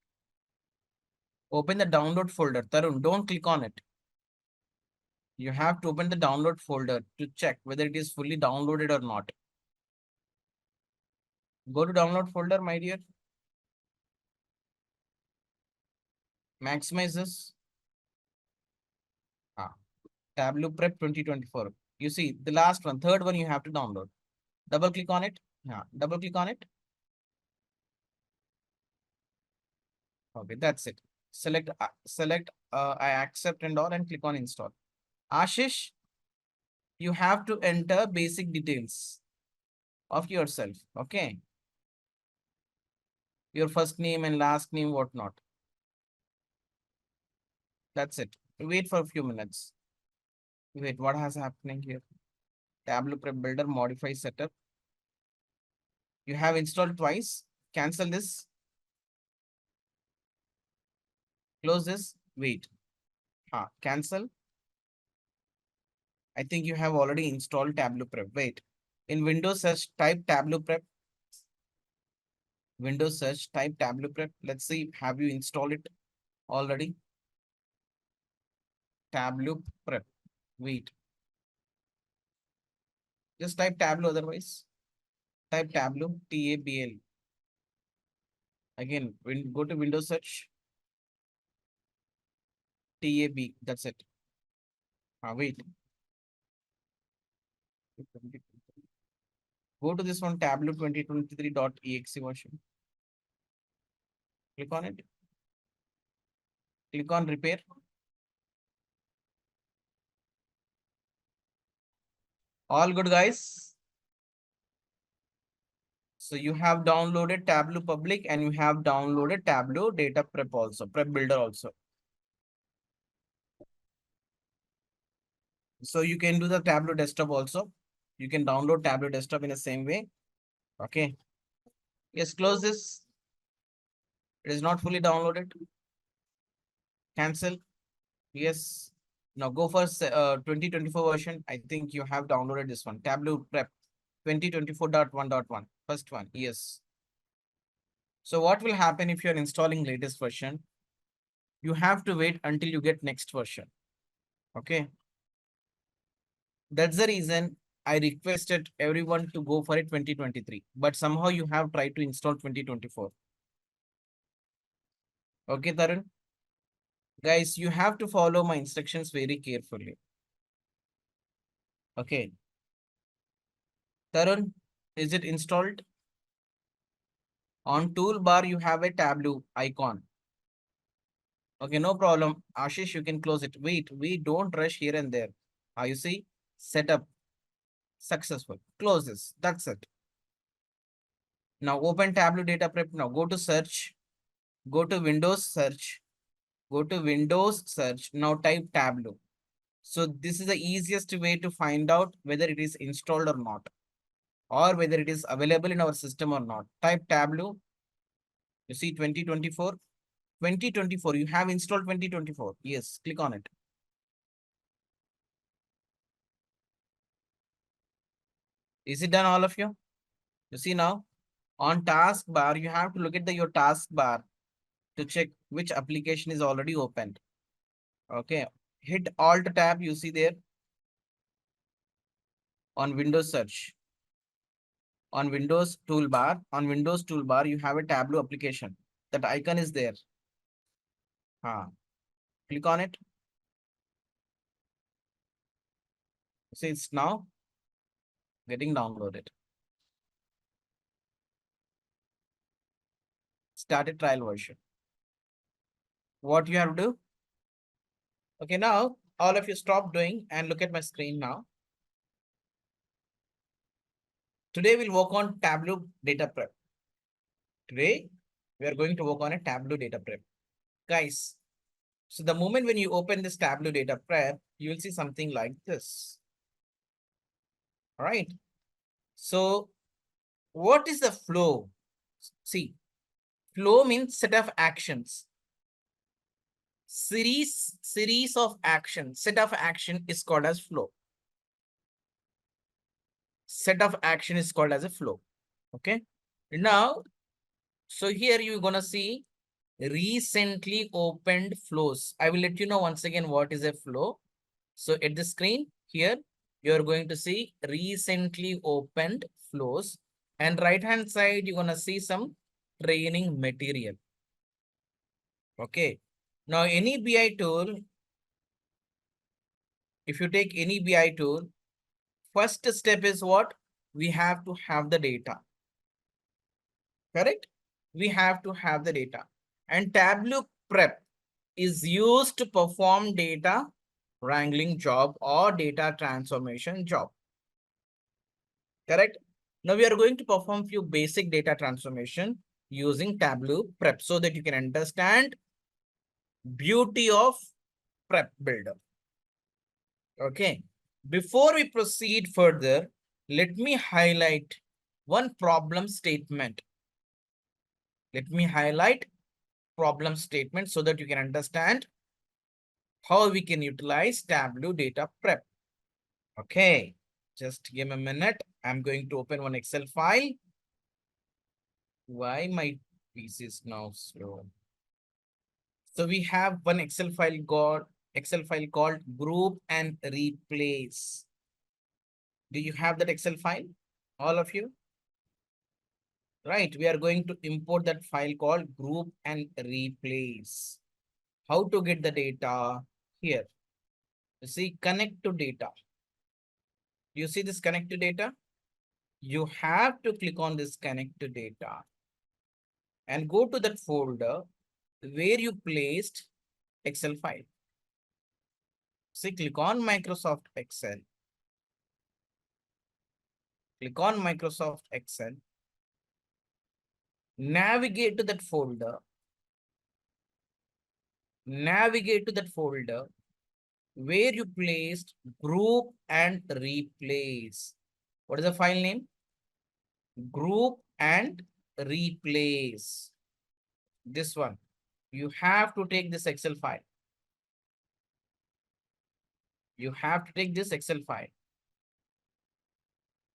Open the download folder. Tarun, don't click on it. You have to open the download folder to check whether it is fully downloaded or not. Go to download folder, my dear. Maximize this. Tableau Prep 2024. You see the last one, third one you have to download. Double click on it. Double click on it. Okay, that's it. Select I accept and all and click on install. Ashish, you have to enter basic details of yourself. Okay. Your first name and last name, whatnot. That's it. Wait for a few minutes. Wait, what has happening here? Tableau Prep Builder modify setup. You have installed twice. Cancel this. Close this. Wait. Cancel. I think you have already installed Tableau Prep. Wait. In Windows search, type Tableau Prep. Windows search, type Tableau Prep. Let's see, have you installed it already? Tableau Prep. Wait. Just type Tableau otherwise. Type Tableau, T-A-B-L. Again, go to Windows search. T-A-B, that's it. Wait. Go to this one, Tableau 2023.exe version. Click on it. Click on repair. All good, guys. So you have downloaded Tableau Public and you have downloaded Tableau Data Prep also, Prep Builder also. So you can do the Tableau Desktop also. You can download Tableau Desktop in the same way. Okay. Yes, close this. It is not fully downloaded. Cancel. Yes. Now go for 2024 version. I think you have downloaded this one. Tableau Prep 2024.1.1. First one. Yes. So what will happen if you're installing latest version? You have to wait until you get next version. Okay. That's the reason I requested everyone to go for it 2023. But somehow you have tried to install 2024. Okay, Tarun? Guys, you have to follow my instructions very carefully. Okay. Tarun, is it installed? On toolbar, you have a Tableau icon. Okay, no problem. Ashish, you can close it. Wait, we don't rush here and there. You see? Setup. Successful. Close this. That's it. Now open Tableau Data Prep. Now go to search. Go to Windows search. Go to Windows search. Now type Tableau. So this is the easiest way to find out whether it is installed or not, or whether it is available in our system or not. Type Tableau. You see 2024. 2024. You have installed 2024. Yes, click on it. Is it done, all of you? You see now, on taskbar, you have to look at your taskbar to check which application is already opened. Okay, hit Alt tab, you see there on Windows search. On Windows toolbar, you have a Tableau application. That icon is there. Click on it. See, it's now getting downloaded. Start a trial version. What you have to do? Okay, now all of you stop doing and look at my screen now. Today we'll work on Tableau data prep. Today we are going to work on a Tableau data prep. Guys, so the moment when you open this Tableau data prep, you will see something like this. All right. So what is the flow? See, flow means set of actions. Series of actions. Set of action is called as flow. Set of action is called as a flow. Okay. Now, so here you're gonna see recently opened flows. I will let you know once again what is a flow. So at the screen here, you're going to see recently opened flows, and right hand side, you're gonna see some training material. Okay. Now any BI tool, if you take any BI tool, first step is what? We have to have the data. Correct? We have to have the data. And Tableau prep is used to perform data wrangling job or data transformation job. Correct? Now we are going to perform few basic data transformation using Tableau prep so that you can understand beauty of prep builder. Okay. Before we proceed further, let me highlight one problem statement. Let me highlight problem statement so that you can understand how we can utilize Tableau data prep. Okay, just give me a minute. I'm going to open one Excel file. Why my PC is now slow? So we have one Excel file called group and replace. Do you have that Excel file? All of you? Right, we are going to import that file called group and replace. How to get the data? Here. You see, connect to data. You see this connect to data? You have to click on this connect to data and go to that folder where you placed Excel file. See, click on Microsoft Excel. Click on Microsoft Excel. Navigate to that folder. Navigate to that folder where you placed group and replace. What is the file name? Group and replace. This one. You have to take this Excel file. You have to take this Excel file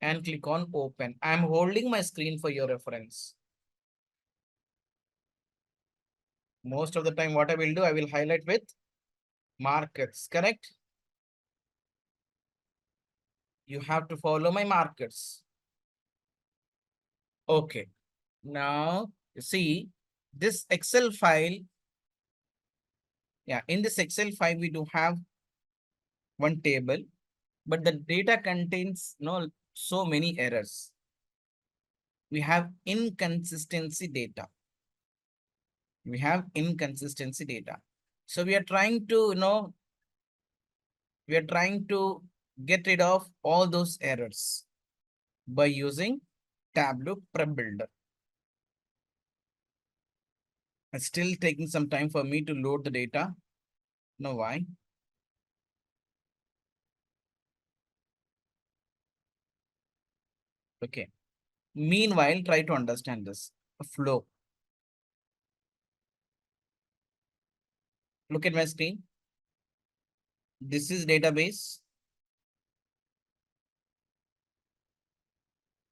and click on open. I'm holding my screen for your reference. Most of the time, what I will do, I will highlight with markers, correct? You have to follow my markers. Okay. Now, you see this Excel file. Yeah, in this Excel file, we do have one table, but the data contains so many errors. We have inconsistency data. We have inconsistency data. So we are trying to, we are trying to get rid of all those errors by using Tableau Prep Builder. It's still taking some time for me to load the data. Know why? Okay. Meanwhile, try to understand this flow. Look at my screen. This is database.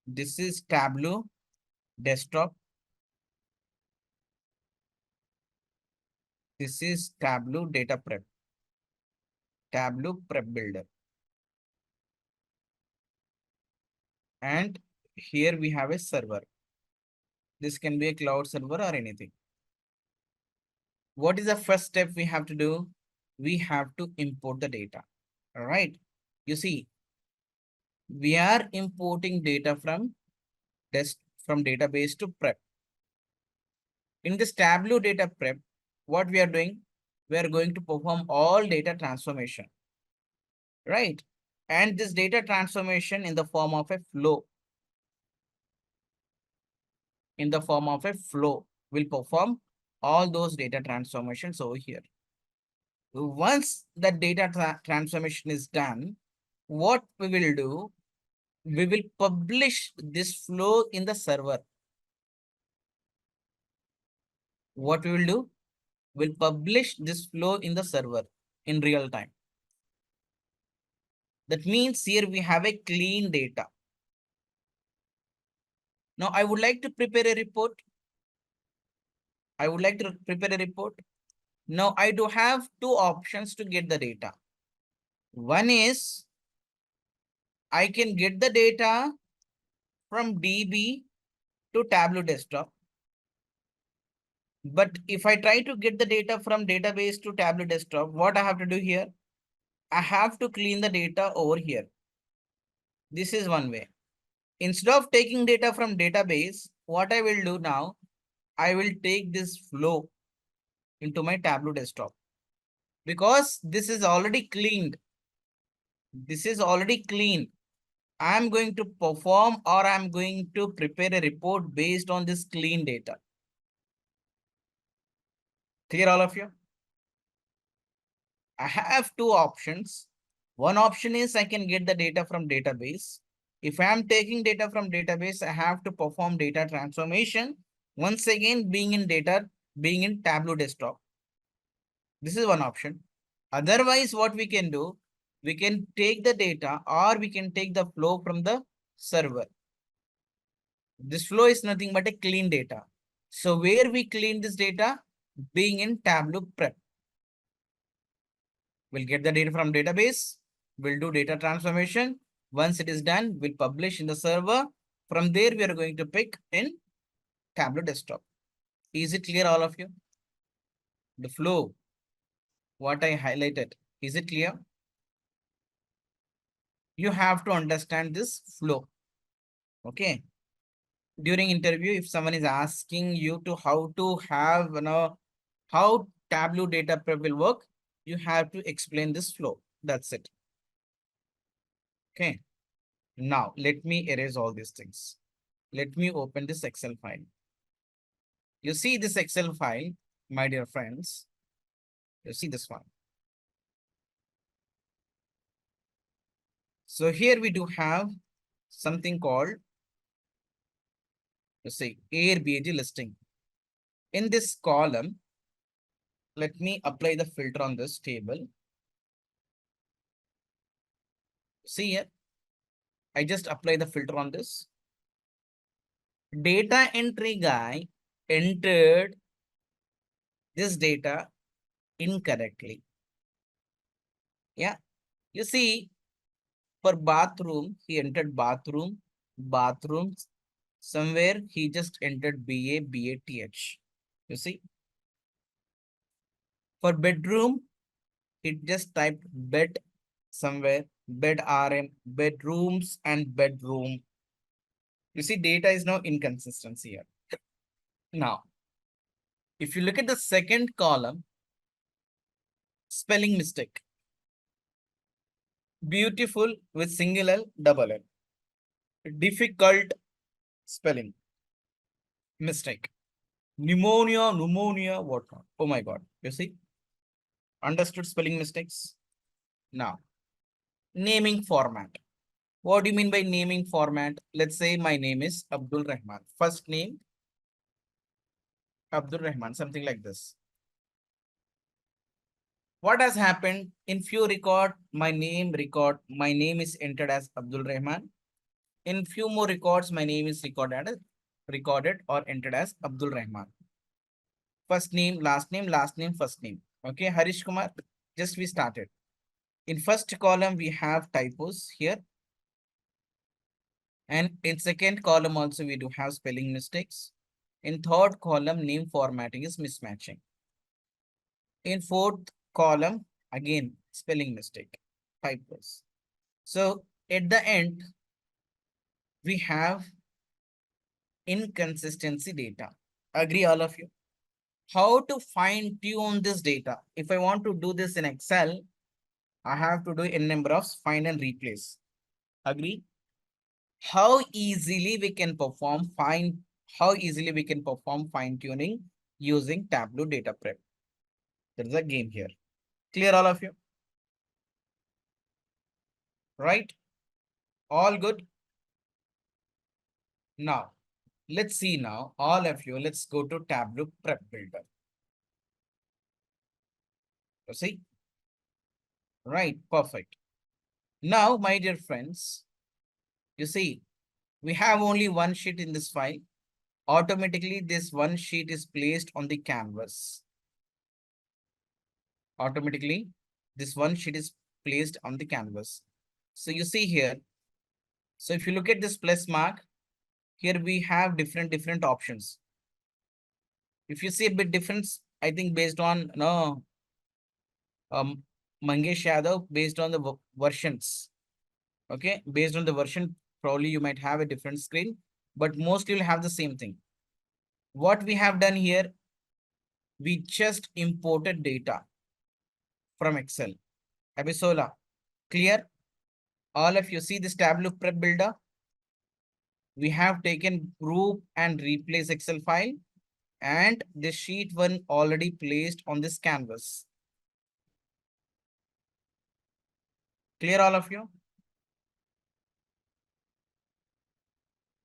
This is Tableau desktop. This is Tableau data prep. Tableau prep builder. And here we have a server. This can be a cloud server or anything. What is the first step we have to do? We have to import the data. All right. You see, we are importing data from database to prep. In this Tableau data prep, what we are doing? We are going to perform all data transformation. right? And this data transformation in the form of a flow, will perform all those data transformations over here. Once the data transformation is done, what we will do, we will publish this flow in the server. What we will do, we'll publish this flow in the server in real time. That means here we have a clean data. Now I would like to prepare a report. Now I do have two options to get the data. One is I can get the data from DB to Tableau desktop. But if I try to get the data from database to Tableau desktop, what I have to do here? I have to clean the data over here. This is one way. Instead of taking data from database, what I will do now, I will take this flow into my Tableau desktop. Because this is already cleaned. I'm going to perform, or I'm going to prepare a report based on this clean data. Clear, all of you? I have two options. One option is I can get the data from database. If I am taking data from database, I have to perform data transformation. Once again, being in Tableau desktop. This is one option. Otherwise, what we can do, we can take the data, or we can take the flow from the server. This flow is nothing but a clean data. So where we clean this data? Being in Tableau prep. We'll get the data from database. We'll do data transformation. Once it is done, we'll publish in the server. From there, we are going to pick in Tableau desktop. Is it clear, all of you? The flow, what I highlighted, is it clear? You have to understand this flow. Okay. During interview, if someone is asking you to how to have, how Tableau data prep will work, you have to explain this flow. That's it. Okay. Now, let me erase all these things. Let me open this Excel file. You see this Excel file, my dear friends. You see this one. So here we do have something called, let's say, Airbnb listing. In this column, let me apply the filter on this table. See here, I just apply the filter on this. Data entry guy entered this data incorrectly. Yeah, you see, for bathroom, he entered bathrooms. Somewhere he just entered BATH. You see, for bedroom, he just typed bed somewhere, bed RM, bedrooms and bedroom. You see, data is now inconsistency here. Now, if you look at the second column, spelling mistake. Beautiful with single L, double L. Difficult spelling mistake. Pneumonia, whatnot. Oh my God. You see? Understood spelling mistakes? Now, naming format. What do you mean by naming format? Let's say my name is Abdul Rahman. First name, Abdul Rahman, something like this. What has happened in few record, my name is entered as Abdul Rahman. In few more records, my name is recorded or entered as Abdul Rahman. First name, last name, first name. Okay, Harish Kumar, just we started. In first column, we have typos here. And in second column also, we do have spelling mistakes. In third column, name formatting is mismatching. In fourth column, again, spelling mistake, typos. So at the end, we have inconsistency data. Agree, all of you? How to fine tune this data? If I want to do this in Excel, I have to do n number of find and replace. Agree? How easily we can perform fine tuning using Tableau data prep. There is a game here. Clear all of you? Right? All good? Now, let's see now, all of you, let's go to Tableau Prep Builder. You see? Right, perfect. Now, my dear friends, you see, we have only one sheet in this file. Automatically, this one sheet is placed on the canvas. Automatically, this one sheet is placed on the canvas. So you see here, so if you look at this plus mark, here we have different options. If you see a bit difference, I think based on Mangesh Yadav, based on the versions. Okay, based on the version, probably you might have a different screen, but mostly you'll have the same thing. What we have done here, we just imported data from Excel. Abisola, clear? All of you see this Tableau Prep Builder? We have taken group and replace Excel file, and the sheet one already placed on this canvas. Clear all of you?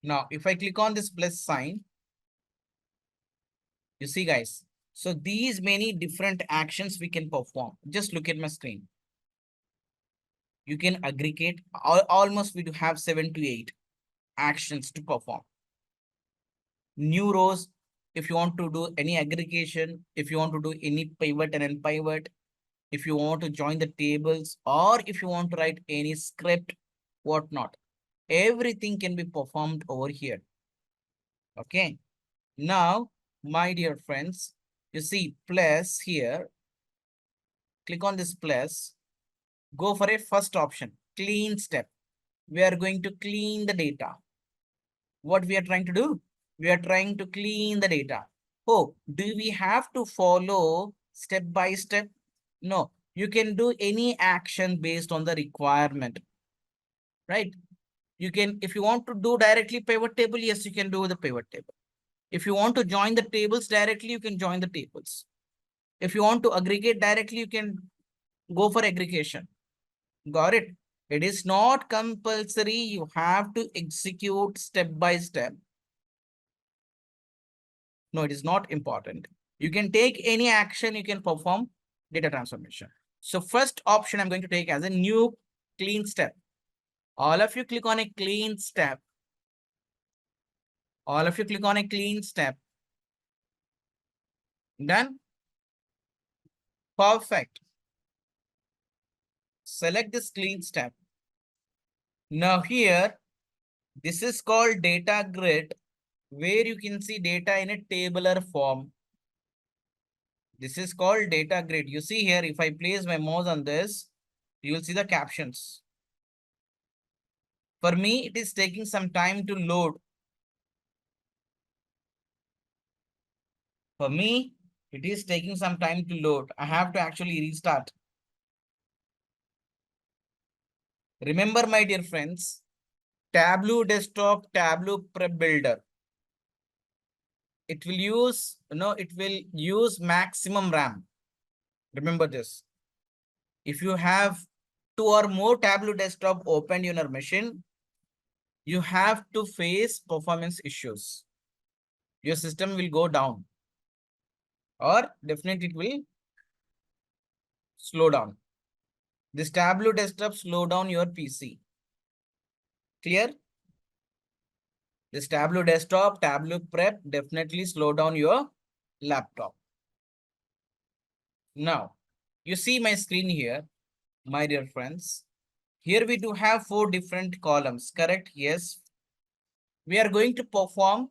Now, if I click on this plus sign, you see guys, so these many different actions we can perform. Just look at my screen. You can aggregate, almost we do have 7 to 8 actions to perform. New rows, if you want to do any aggregation, if you want to do any pivot and unpivot, if you want to join the tables, or if you want to write any script, whatnot, everything can be performed over here. Okay. Now, my dear friends, you see plus here, click on this plus, go for a first option, clean step. We are going to clean the data. What we are trying to do? We are trying to clean the data. Oh, do we have to follow step by step? No, you can do any action based on the requirement, right? You can, if you want to do directly pivot table, yes, you can do the pivot table. If you want to join the tables directly, you can join the tables. If you want to aggregate directly, you can go for aggregation. Got it? It is not compulsory. You have to execute step by step. No, it is not important. You can take any action, you can perform data transformation. So first option I'm going to take as a new clean step. All of you click on a clean step. All of you click on a clean step. Done? Perfect. Select this clean step. Now here, this is called data grid, where you can see data in a tabular form. This is called data grid. You see here, if I place my mouse on this, you will see the captions. For me, it is taking some time to load. For me, it is taking some time to load. I have to actually restart. Remember, my dear friends, Tableau Desktop, Tableau Prep Builder. It will use maximum RAM. Remember this. If you have 2 or more Tableau Desktop opened in your machine, you have to face performance issues. Your system will go down, or definitely it will slow down. This Tableau Desktop slow down your PC. Clear? This Tableau Desktop, Tableau Prep definitely slow down your laptop. Now, you see my screen here, my dear friends. Here we do have 4 different columns, correct? Yes. We are going to perform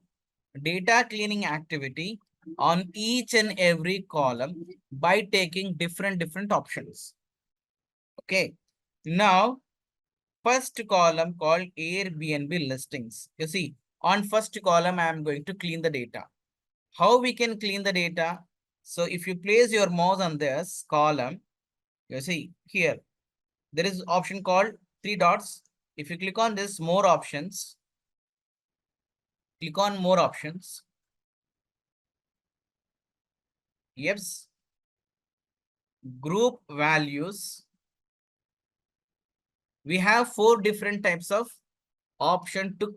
data cleaning activity on each and every column by taking different options. Okay. Now, first column called Airbnb listings. You see, on first column, I am going to clean the data. How we can clean the data? So if you place your mouse on this column, you see here, there is option called three dots. If you click on this, more options, click on more options. Yes. Group values. We have 4 different types of option to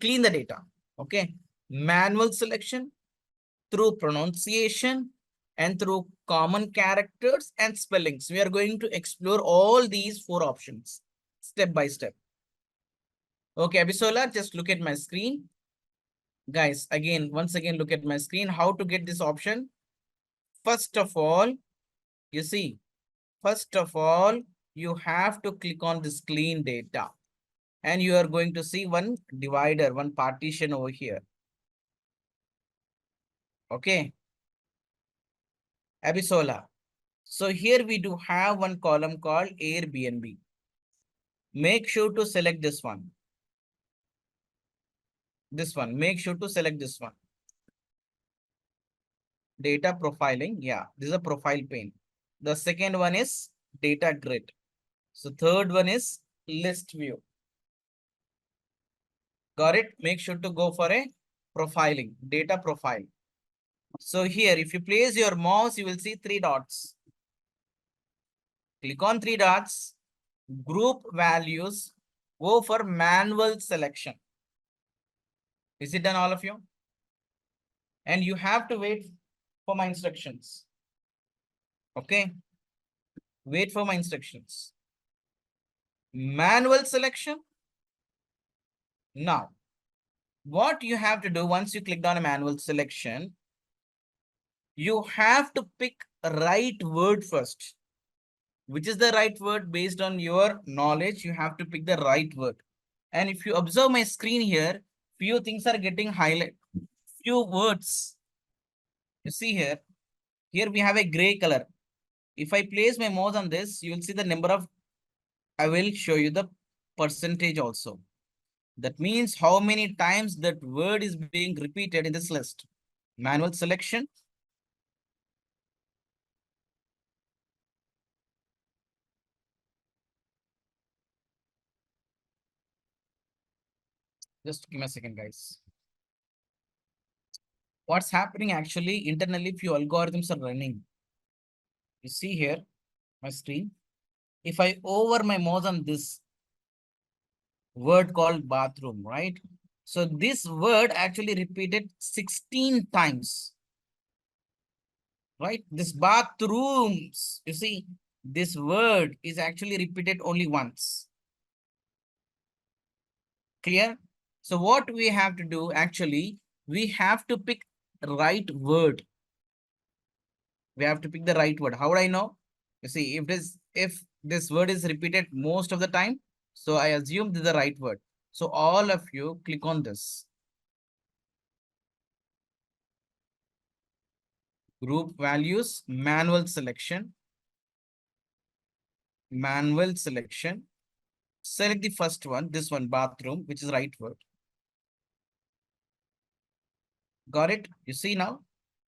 clean the data. Okay. Manual selection, through pronunciation, and through common characters and spellings. We are going to explore all these 4 options step by step. Okay, Abisola, just look at my screen. Guys, again, once again, look at my screen. How to get this option? First of all, you see, first of all, you have to click on this clean data. And you are going to see one divider, one partition over here. Okay. Abisola. So here we do have one column called Airbnb. Make sure to select this one. This one. Make sure to select this one. Data profiling. Yeah, this is a profile pane. The second one is data grid. So third one is list view. Got it? Make sure to go for a profiling, data profile. So here, if you place your mouse, you will see 3 dots. Click on 3 dots, group values, go for manual selection. Is it done, all of you? And you have to wait for my instructions. Okay. Wait for my instructions. Manual selection. Now, what you have to do once you clicked on a manual selection, you have to pick a right word first. Which is the right word? Based on your knowledge, you have to pick the right word. And if you observe my screen here, few things are getting highlighted. Few words. You see here, here we have a gray color. If I place my mouse on this, you will see the number of, I will show you the percentage also. That means how many times that word is being repeated in this list. Manual selection. Just give me a second, guys. What's happening actually internally, few algorithms are running. You see here, my screen. If I over my mouse on this word called bathroom, right? So this word actually repeated 16 times. Right? This bathrooms, you see, this word is actually repeated only once. Clear? So what we have to do actually, we have to pick right word. We have to pick the right word. How would I know? You see, if this word is repeated most of the time, so I assume this is the right word. So all of you click on this. Group values, manual selection. Manual selection. Select the first one, this one, bathroom, which is right word. Got it? You see now?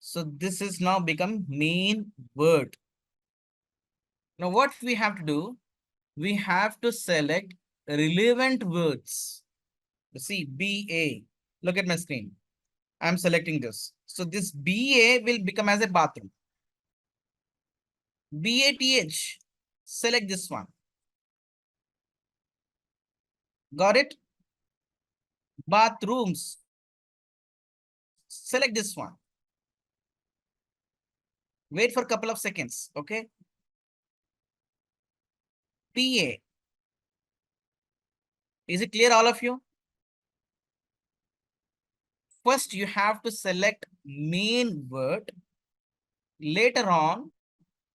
So this is now become main word. Now what we have to do? We have to select relevant words. You see, BA. Look at my screen. I'm selecting this. So this BA will become as a bathroom. BATH. Select this one. Got it? Bathrooms. Select this one. Wait for a couple of seconds. Okay. PA. Is it clear, all of you? First, you have to select main word. Later on,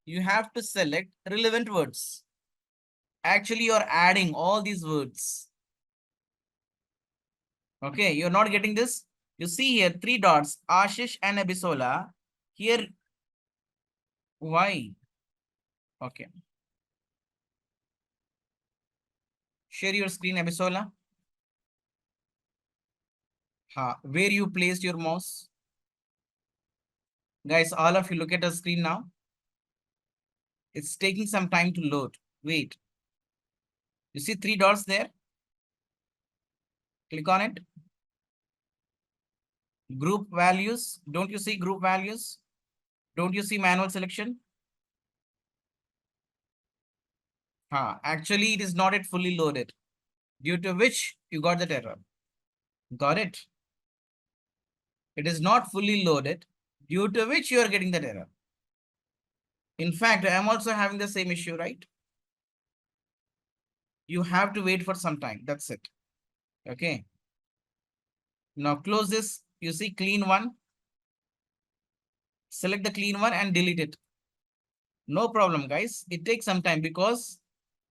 you have to select relevant words. Actually, you're adding all these words. Okay, you're not getting this? You see here, 3 dots, Ashish and Abisola. Here, why? Okay. Share your screen, Abisola. Where you placed your mouse? Guys, all of you look at the screen now. It's taking some time to load. Wait. You see 3 dots there? Click on it. Group values. Don't you see group values? Don't you see manual selection? Actually, it is not yet fully loaded, due to which you got that error. Got it? It is not fully loaded, due to which you are getting that error. In fact, I am also having the same issue, right? You have to wait for some time. That's it. Okay. Now close this. You see clean one. Select the clean one and delete it. No problem, guys. It takes some time because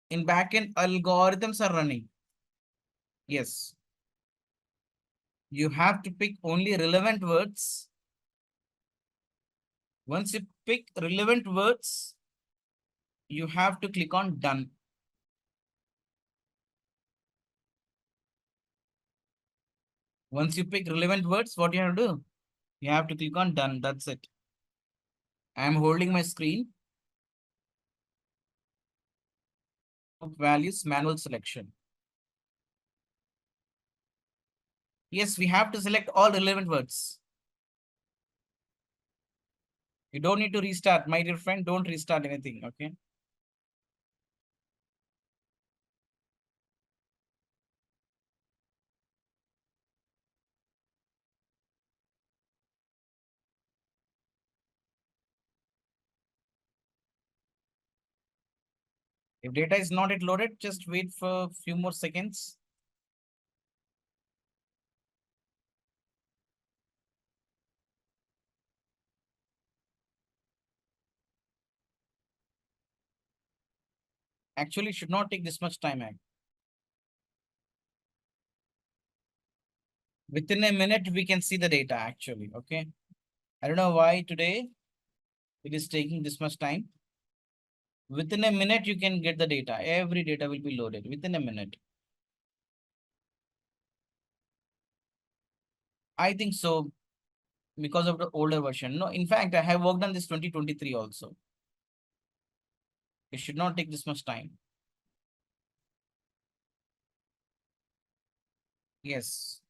in backend algorithms are running. Yes. You have to pick only relevant words. Once you pick relevant words, you have to click on done. Once you pick relevant words, what you have to do? You have to click on done. That's it. I am holding my screen. Values, manual selection. Yes, we have to select all relevant words. You don't need to restart. My dear friend, don't restart anything, okay? If data is not yet loaded, just wait for a few more seconds. Actually, it should not take this much time. Within a minute, we can see the data actually, okay? I don't know why today it is taking this much time. Within a minute, you can get the data. Every data will be loaded within a minute. I think so because of the older version. No, in fact, I have worked on this 2023 also. It should not take this much time. Yes.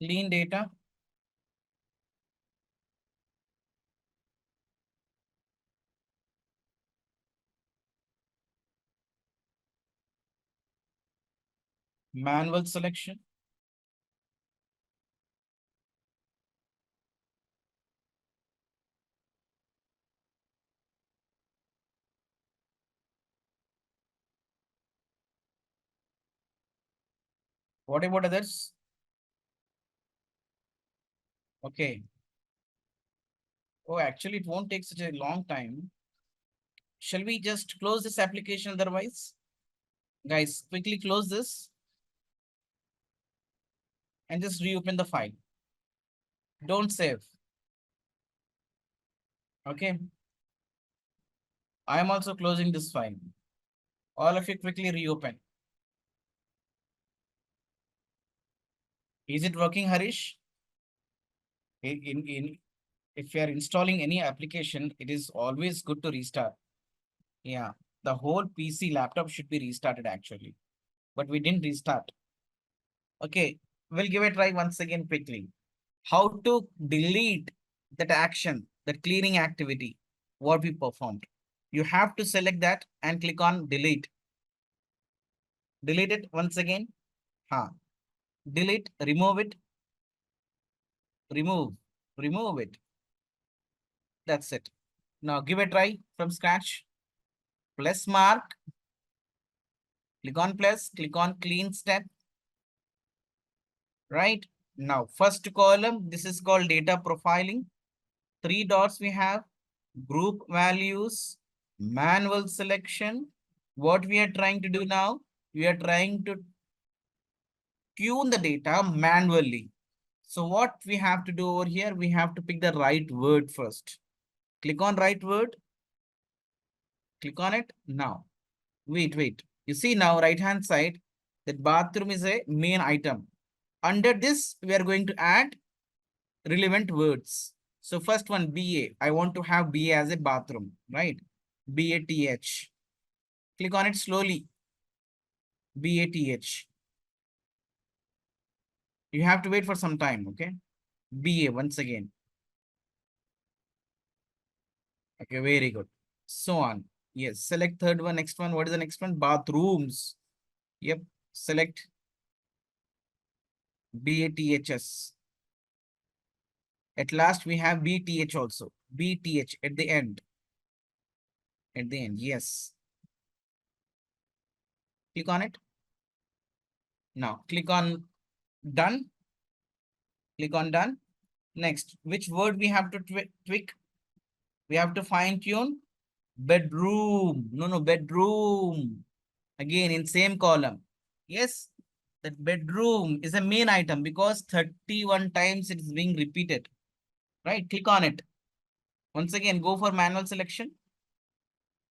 Clean data. Manual selection. What about others? Okay. Oh, actually, it won't take such a long time. Shall we just close this application otherwise? Guys, quickly close this and just reopen the file. Don't save. Okay. I am also closing this file. All of you quickly reopen. Is it working, Harish? If you are installing any application, it is always good to restart. Yeah, the whole PC laptop should be restarted actually, but we didn't restart. Okay, we'll give it a try once again quickly. How to delete that action, that cleaning activity, what we performed. You have to select that and click on delete. Delete it once again. Delete, remove it, remove it. That's it. Now give a try from scratch. Plus mark. Click on plus, click on clean step. Right? Now, first column, this is called data profiling. 3 dots we have, group values, manual selection. What we are trying to do now, we are trying to tune the data manually. So what we have to do over here, we have to pick the right word first. Click on right word. Click on it now. Wait. You see now right hand side, that bathroom is a main item. Under this, we are going to add relevant words. So first one, BA. I want to have BA as a bathroom, right? BATH. Click on it slowly. BATH. You have to wait for some time, okay? BA once again. Okay, very good. So on. Yes, select third one, next one. What is the next one? Bathrooms. Yep, select BATHS. At last, we have BTH also. BTH at the end. At the end, yes. Click on it. Now, click on done. Click on done. Next, which word we have to tweak? We have to fine tune bedroom. No, bedroom. Again, in same column. Yes, that bedroom is a main item because 31 times it is being repeated. Right, click on it. Once again, go for manual selection.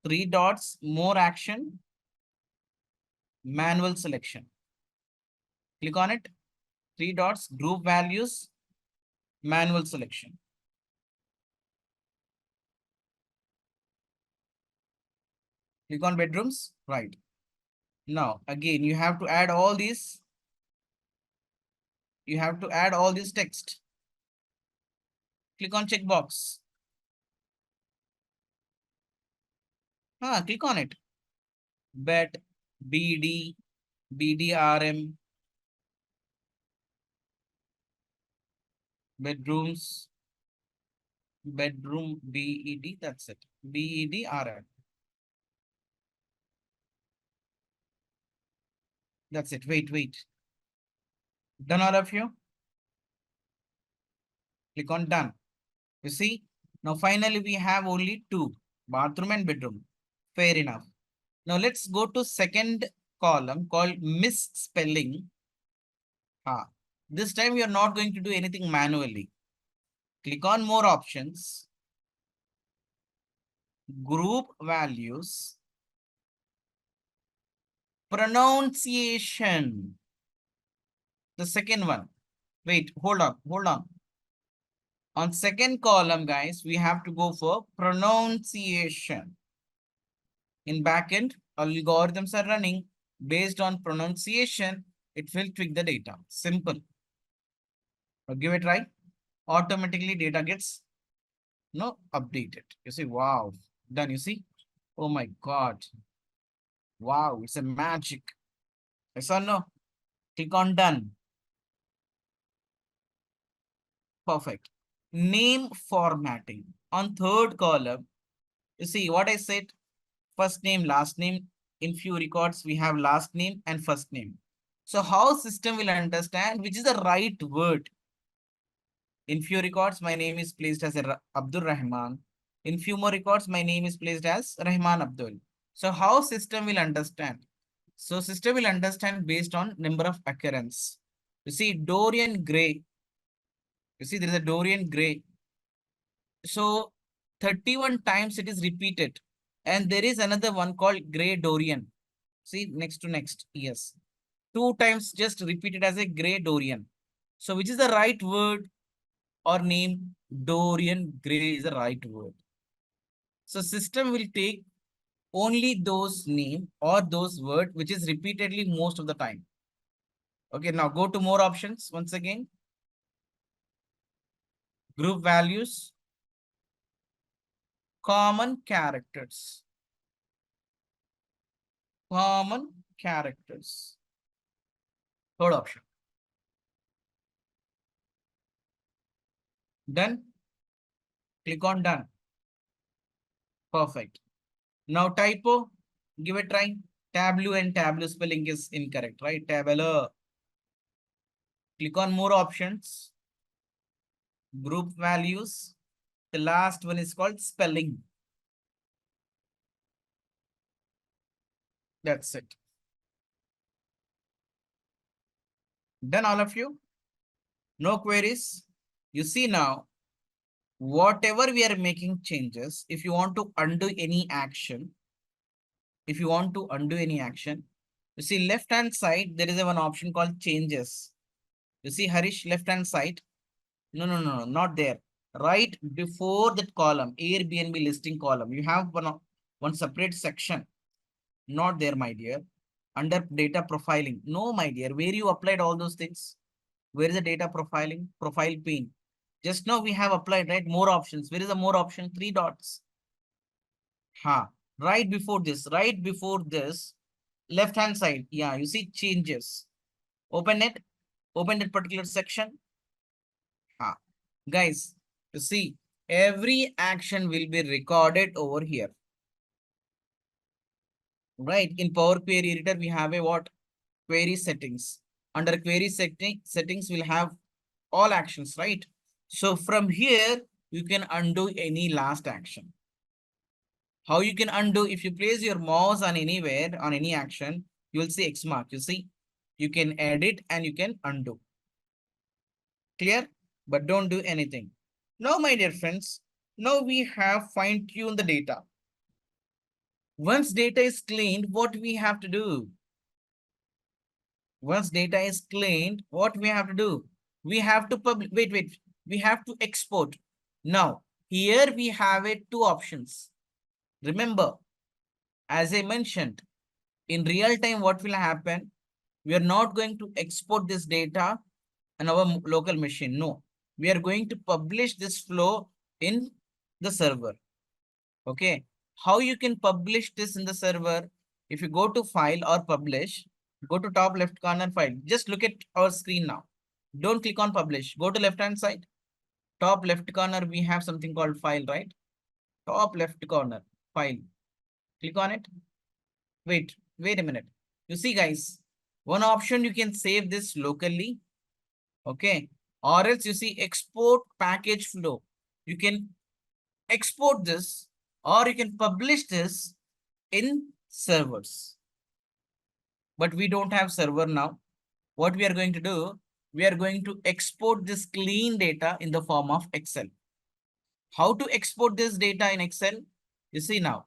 3 dots, more action, manual selection. Click on it. 3 dots, group values, manual selection. Click on bedrooms. Right. Now, again, you have to add all these. You have to add all this text. Click on checkbox. Click on it. Bed, BD, BDRM, bedrooms, bedroom, BED, that's it. BEDRM. That's it. Wait. Done all of you? Click on done. You see, now finally we have only 2, bathroom and bedroom. Fair enough. Now let's go to second column called misspelling. This time we are not going to do anything manually. Click on more options, group values, pronunciation. The second one. Wait, hold on. On second column, guys, we have to go for pronunciation. In backend, algorithms are running based on pronunciation. It will tweak the data. Simple. Now give it right. Automatically data gets updated. You see, wow, done. You see, oh my God, wow, it's a magic. Yes or no? Click on done. Perfect. Name formatting. On third column, you see what I said, first name, last name. In few records, we have last name and first name. So how system will understand which is the right word? In few records, my name is placed as Abdul Rahman. In few more records, my name is placed as Rahman Abdul. So how system will understand? So system will understand based on number of occurrence. You see Dorian Gray. You see there is a Dorian Gray. So 31 times it is repeated. And there is another one called Gray Dorian. See next to next. Yes. 2 times just repeated as a Gray Dorian. So which is the right word or name? Dorian Gray is the right word. So system will take only those name or those word which is repeatedly most of the time. Okay, now go to more options once again. Group values, common characters. Common characters. Third option. Done. Click on done. Perfect. Now typo, give a try. Tableau and Tableau spelling is incorrect, right? Tableau. Click on more options. Group values. The last one is called spelling. That's it. Done all of you? No queries? You see now, whatever we are making changes, if you want to undo any action, you see left hand side, there is one option called changes. You see Harish, left hand side. No, not there. Right before that column, Airbnb listing column, you have one separate section. Not there, my dear. Under data profiling. No, my dear. Where you applied all those things? Where is the data profiling? Profile pane. Just now we have applied, right? More options. Where is the more option? 3 dots. Right before this, left hand side. Yeah, you see changes. Open it. Open that particular section. Guys, you see, every action will be recorded over here. Right? In Power Query Editor, we have a what? Query settings. Under query settings, we'll have all actions, right? So from here, you can undo any last action. How you can undo? If you place your mouse on anywhere, on any action, you will see X mark. You see, you can edit and you can undo. Clear? But don't do anything. Now, my dear friends, now we have fine-tuned the data. Once data is cleaned, what we have to do? Once data is cleaned, what we have to do? We have to wait. We have to export. Now, here we have two options. Remember, as I mentioned, in real time, what will happen? We are not going to export this data on our local machine. No, we are going to publish this flow in the server. Okay. How you can publish this in the server? If you go to file or publish, go to top left corner file. Just look at our screen now. Don't click on publish. Go to left hand side. Top left corner, we have something called file, right? Top left corner, file. Click on it. Wait a minute. You see, guys, one option you can save this locally. Okay. Or else you see export package flow. You can export this or you can publish this in servers. But we don't have server now. What we are going to do, we are going to export this clean data in the form of Excel. How to export this data in Excel? You see now,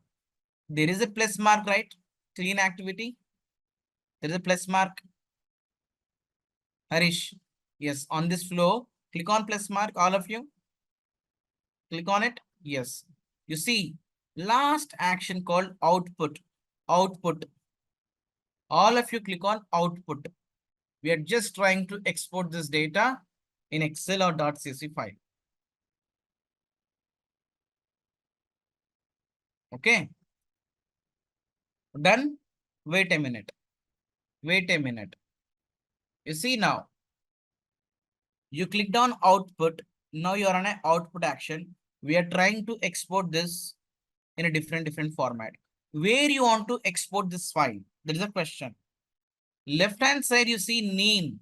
there is a plus mark, right? Clean activity. There is a plus mark. Harish, yes, on this flow, click on plus mark, all of you. Click on it. Yes. You see, last action called output. Output. All of you click on output. We are just trying to export this data in Excel or .csv file. Okay. Done. Wait a minute. Wait a minute. You see now, you clicked on output. Now you are on an output action. We are trying to export this in a different format. Where you want to export this file? There is a question. Left hand side, you see name.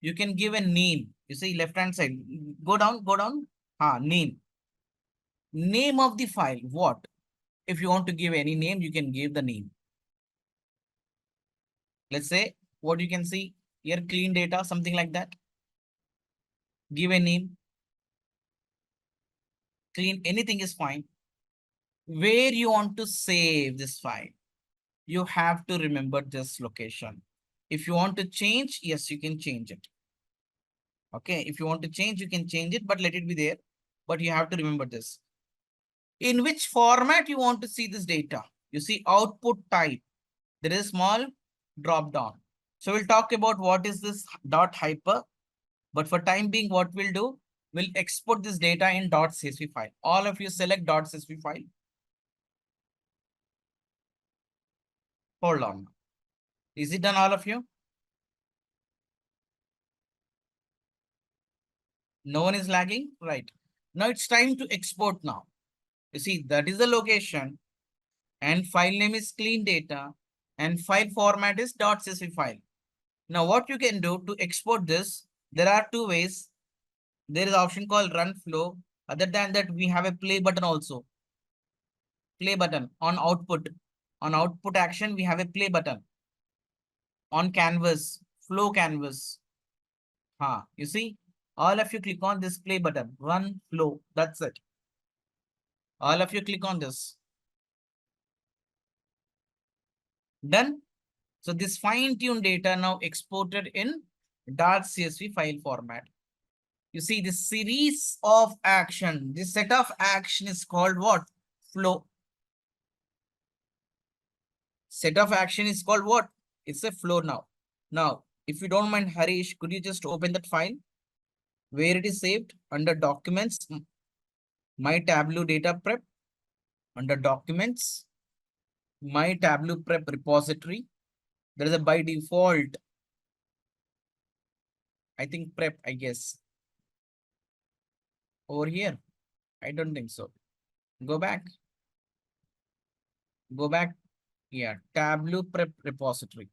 You can give a name. You see left hand side. Go down. Name. Name of the file. What? If you want to give any name, you can give the name. Let's say what you can see here, clean data, something like that. Give a name. Clean, anything is fine. Where you want to save this file, you have to remember this location. If you want to change, yes, you can change it. Okay, if you want to change, you can change it, but let it be there. But you have to remember this. In which format you want to see this data? You see output type. There is a small drop down. So we'll talk about what is this dot hyper. But for time being, what we'll do, we'll export this data in .csv file. All of you select .csv file. Hold on. Is it done, all of you? No one is lagging? Right. Now it's time to export now. You see, that is the location and file name is clean data and file format is .csv file. Now what you can do to export this, there are two ways. There is an option called run flow. Other than that, we have a play button also. Play button on output. On output action, we have a play button. On canvas, flow canvas. You see, all of you click on this play button, run flow. That's it. All of you click on this. Done. So this fine-tuned data now exported in .csv file format. You see this series of action, this set of action is called what? Flow. Set of action is called what? It's a flow now. Now, if you don't mind, Harish, could you just open that file where it is saved under documents, my Tableau data prep, under documents, my Tableau prep repository. There is a by default, I think prep, I guess. Over here, I don't think so. Go back. Go back. Yeah, Tableau prep repository.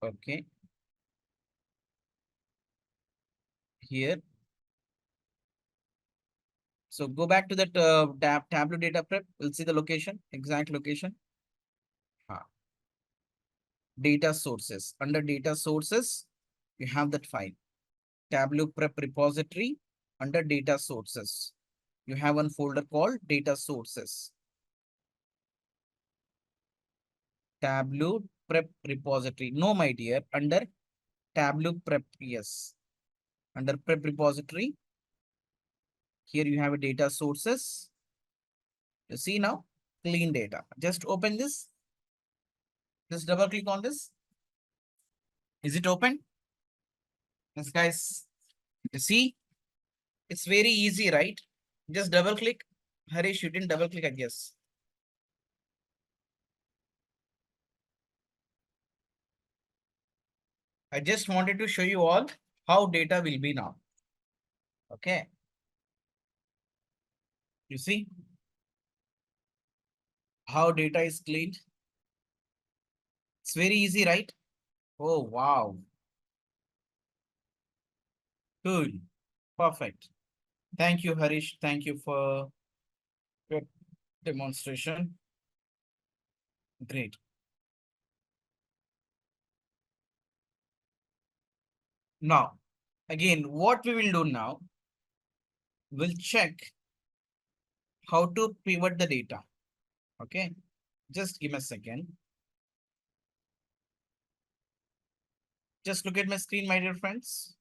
Okay. Here. So go back to that Tableau data prep. We'll see the location, exact location. Data sources. Under data sources, you have that file. Tableau prep repository. Under data sources, you have one folder called data sources. Tableau prep repository. No, my dear, under Tableau prep, yes. Under prep repository, here you have a data sources. You see now, clean data. Just open this. Just double click on this. Is it open? Yes, guys. You see, it's very easy, right? Just double click. Harish, you didn't double click, I guess. I just wanted to show you all how data will be now. Okay. You see how data is cleaned. It's very easy, right? Oh, wow. Good. Perfect. Thank you, Harish. Thank you for your demonstration. Great. Now, again, what we will do now, we'll check how to pivot the data. Okay. Just give me a second. Just look at my screen, my dear friends.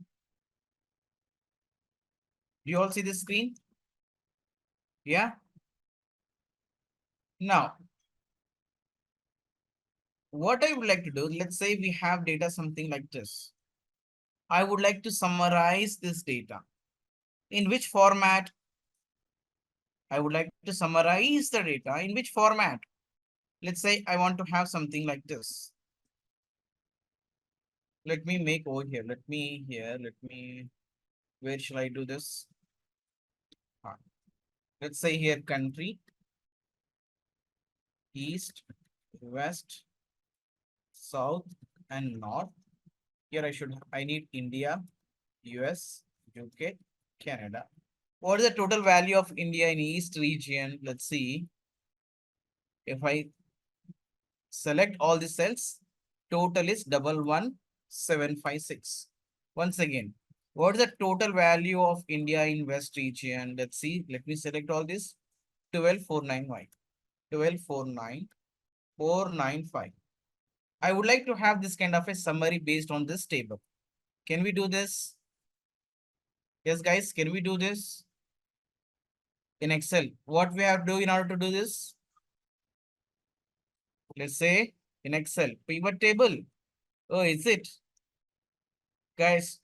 Do you all see the screen? Yeah. Now, what I would like to do, let's say we have data something like this. I would like to summarize this data. In which format? I would like to summarize the data. In which format? Let's say I want to have something like this. Let me make over here. Where shall I do this? Let's say here country, east, west, south, and north. Here I need India, US, UK, Canada. What is the total value of India in East region? Let's see. If I select all the cells, total is 11756. Once again, what is the total value of India in West region? Let's see. Let me select all this. 12495. 1249495. I would like to have this kind of a summary based on this table. Can we do this? Yes, guys, can we do this? In Excel, what we have to do in order to do this? Let's say in Excel, pivot table. Oh, is it? Guys,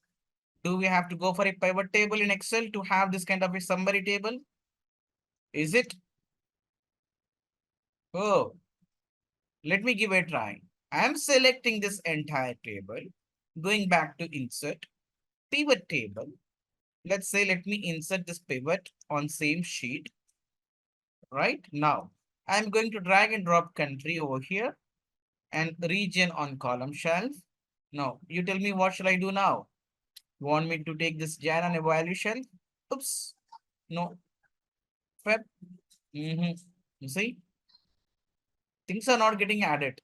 do we have to go for a pivot table in Excel to have this kind of a summary table? Is it? Oh, let me give it a try. I'm selecting this entire table, going back to insert, pivot table. Let's say, let me insert this pivot on same sheet. Right now, I'm going to drag and drop country over here and region on column shelf. Now, you tell me what shall I do now? You want me to take this Jan and evaluation? Oops, no. Feb. You see, things are not getting added.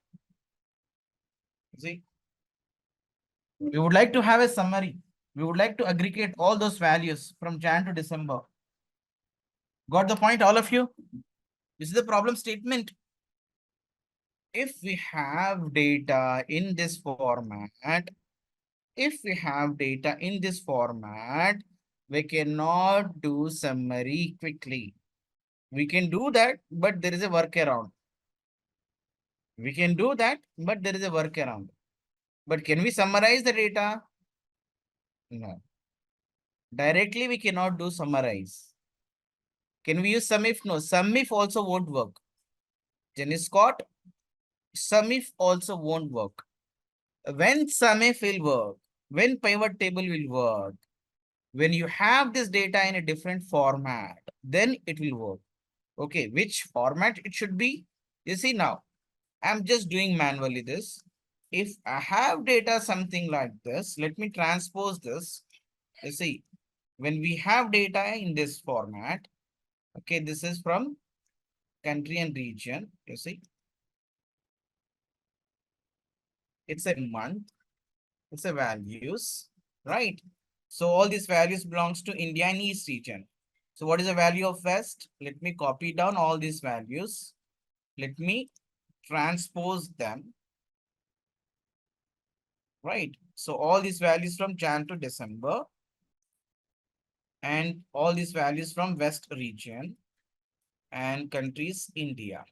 You see, we would like to have a summary. We would like to aggregate all those values from Jan to December. Got the point, all of you? This is the problem statement. if we have data in this format, we cannot do summary quickly. We can do that, but there is a workaround. We can do that, but there is a workaround. But can we summarize the data? No. Directly, we cannot do summarize. Can we use SUMIF? No, SUMIF also won't work. Jenny Scott, SUMIF also won't work. When SUMIF will work, when pivot table will work, when you have this data in a different format, then it will work. Okay, which format it should be? You see now, I'm just doing manually this. If I have data something like this, let me transpose this. You see, when we have data in this format, okay, this is from country and region, you see. It's a month, it's a values, right? So all these values belongs to India and East region. So what is the value of West? Let me copy down all these values. Let me transpose them, right? So all these values from Jan to December and all these values from West region and countries India.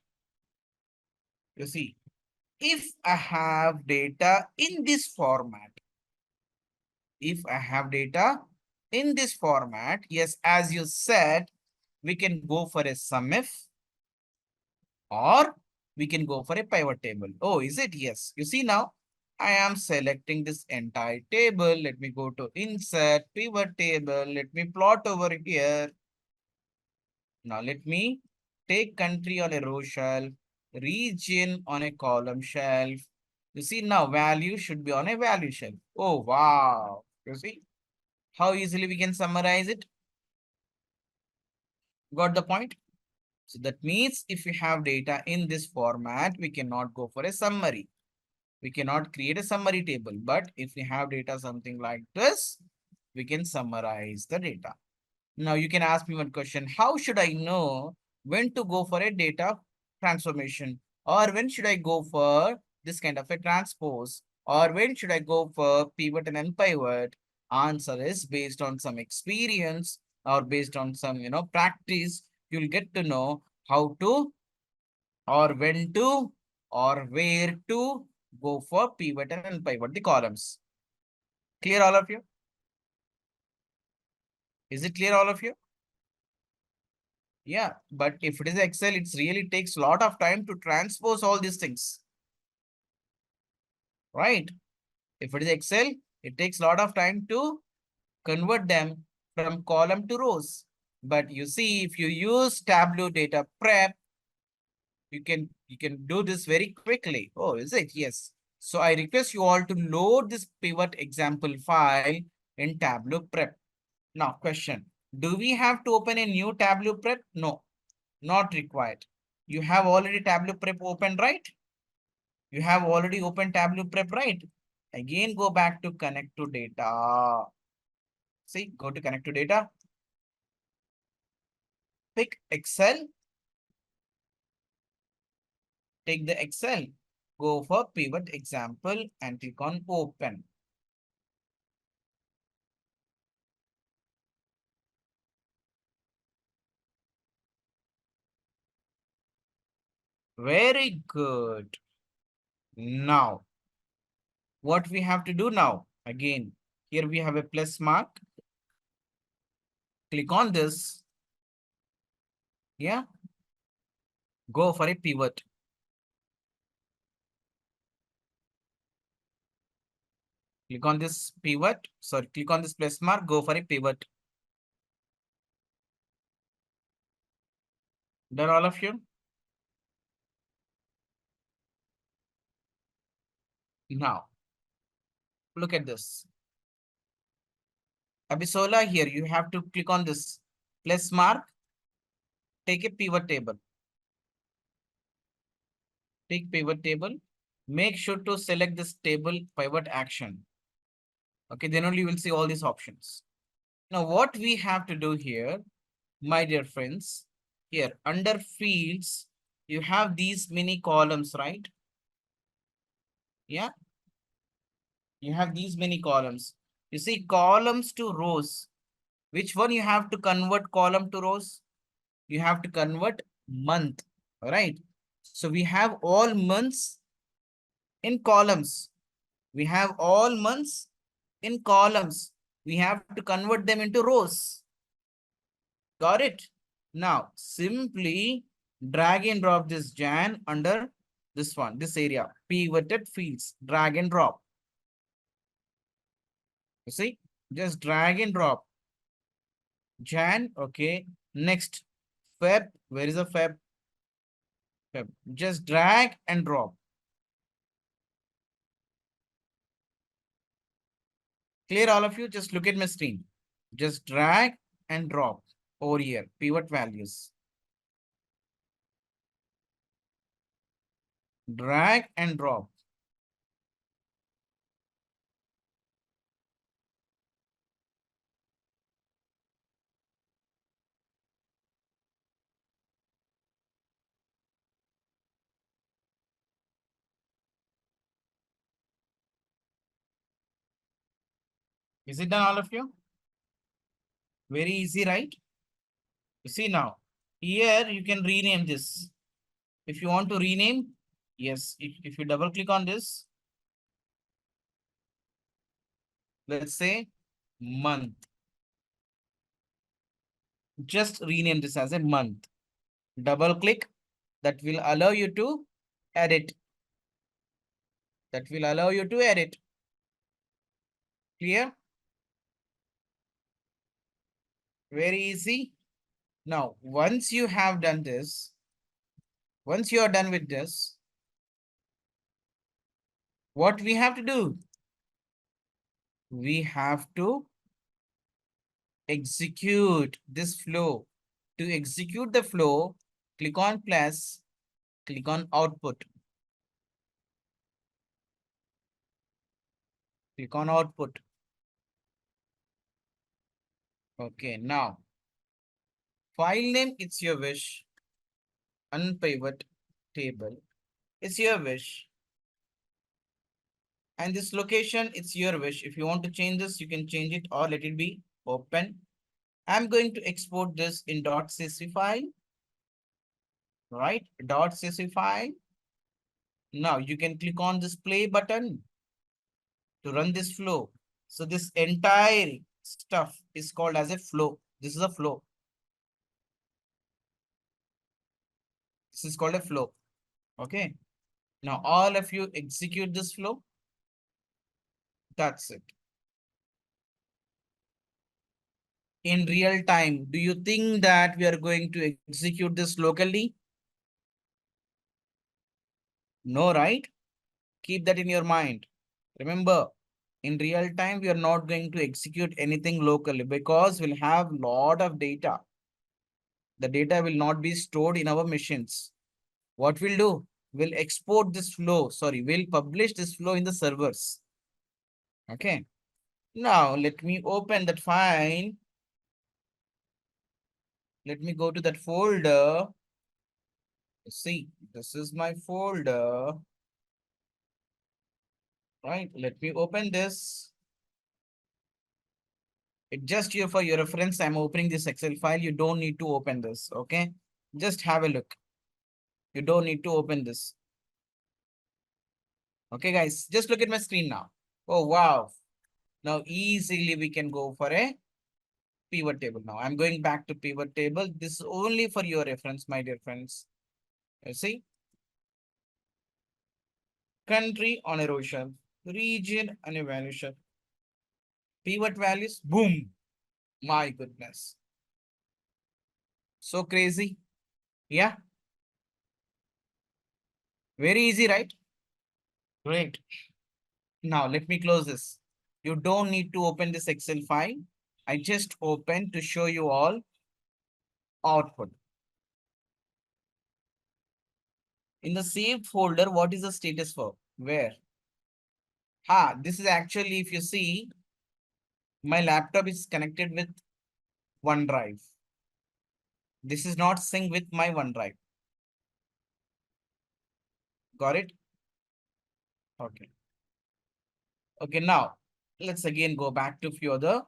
You see, if I have data in this format, if I have data in this format, yes, as you said, we can go for a SUMIF or we can go for a pivot table. Oh, is it? Yes. You see now, I am selecting this entire table. Let me go to insert, pivot table. Let me plot over here. Now let me take country on a row shelf, region on a column shelf. You see now value should be on a value shelf. Oh, wow. You see how easily we can summarize it? Got the point? So that means if we have data in this format, we cannot go for a summary. We cannot create a summary table. But if we have data something like this, we can summarize the data. Now you can ask me one question. How should I know when to go for a data transformation? Or when should I go for this kind of a transpose? Or when should I go for pivot and unpivot? Answer is based on some experience or based on some practice. You'll get to know how to or when to or where to go for pivot and unpivot the columns. Clear all of you? Is it clear all of you? Yeah, but if it is Excel, it really takes a lot of time to transpose all these things, right? If it is Excel, it takes a lot of time to convert them from column to rows. But you see, if you use Tableau Data Prep, you can do this very quickly. Oh, is it? Yes. So I request you all to load this pivot example file in Tableau Prep. Now, question. Do we have to open a new Tableau Prep? No. Not required. You have already Tableau Prep open, right? You have already opened Tableau Prep, right? Again, go back to connect to data. See, go to connect to data. Pick Excel. Take the Excel. Go for pivot example and click on open. Very good. Now, what we have to do now? Again, here we have a plus mark. Click on this. Yeah. Go for a pivot. Click on this pivot. Sorry, click on this plus mark. Go for a pivot. Done all of you? Now, look at this. Abisola, here you have to click on this plus mark. Take a pivot table. Take pivot table. Make sure to select this table pivot action. Okay, then only you will see all these options. Now, what we have to do here, my dear friends, here under fields, you have these many columns, right? Yeah. You have these many columns. You see columns to rows. Which one you have to convert column to rows? You have to convert month. All right. So we have all months in columns. We have all months in columns. We have to convert them into rows. Got it? Now, simply drag and drop this Jan under this one, this area, pivoted fields, drag and drop. You see, just drag and drop. Jan, okay. Next, Feb, where is the Feb? Feb. Just drag and drop. Clear all of you? Just look at my screen. Just drag and drop over here, pivot values. Drag and drop. Is it done, all of you? Very easy, right? You see now, here you can rename this. If you want to rename, yes, if you double click on this, let's say month. Just rename this as a month. Double click, that will allow you to edit. That will allow you to edit. Clear? Very easy. Now, once you have done this, once you are done with this, what we have to do? We have to execute this flow. To execute the flow, click on plus, click on output. Click on output. Okay, now file name, it's your wish. Unpivot table, it's your wish. And this location, it's your wish. If you want to change this, you can change it or let it be open. I'm going to export this in .csv file, right? .csv file. Now you can click on this play button to run this flow. So this entire stuff is called as a flow. This is a flow. This is called a flow. Okay. Now all of you execute this flow. That's it. In real time, do you think that we are going to execute this locally? No, right? Keep that in your mind. Remember, in real time, we are not going to execute anything locally because we'll have lot of data. The data will not be stored in our machines. What we'll do? We'll export this flow. Sorry, we'll publish this flow in the servers. Okay. Now, let me open that file. Let me go to that folder. See, this is my folder. Right, let me open this. It just here for your reference, I'm opening this Excel file. You don't need to open this, okay? Just have a look. You don't need to open this. Okay, guys, just look at my screen now. Oh, wow. Now, easily we can go for a pivot table now. I'm going back to pivot table. This is only for your reference, my dear friends. You see? Country on erosion, region on evaluation. Pivot values, boom. My goodness. So crazy. Yeah. Very easy, right? Great. Now let me close this. You don't need to open this Excel file. I just opened to show you all output. In the saved folder, what is the status for? Where? This is actually, if you see, my laptop is connected with OneDrive. This is not synced with my OneDrive. Got it? Okay. Okay, now let's again go back to few other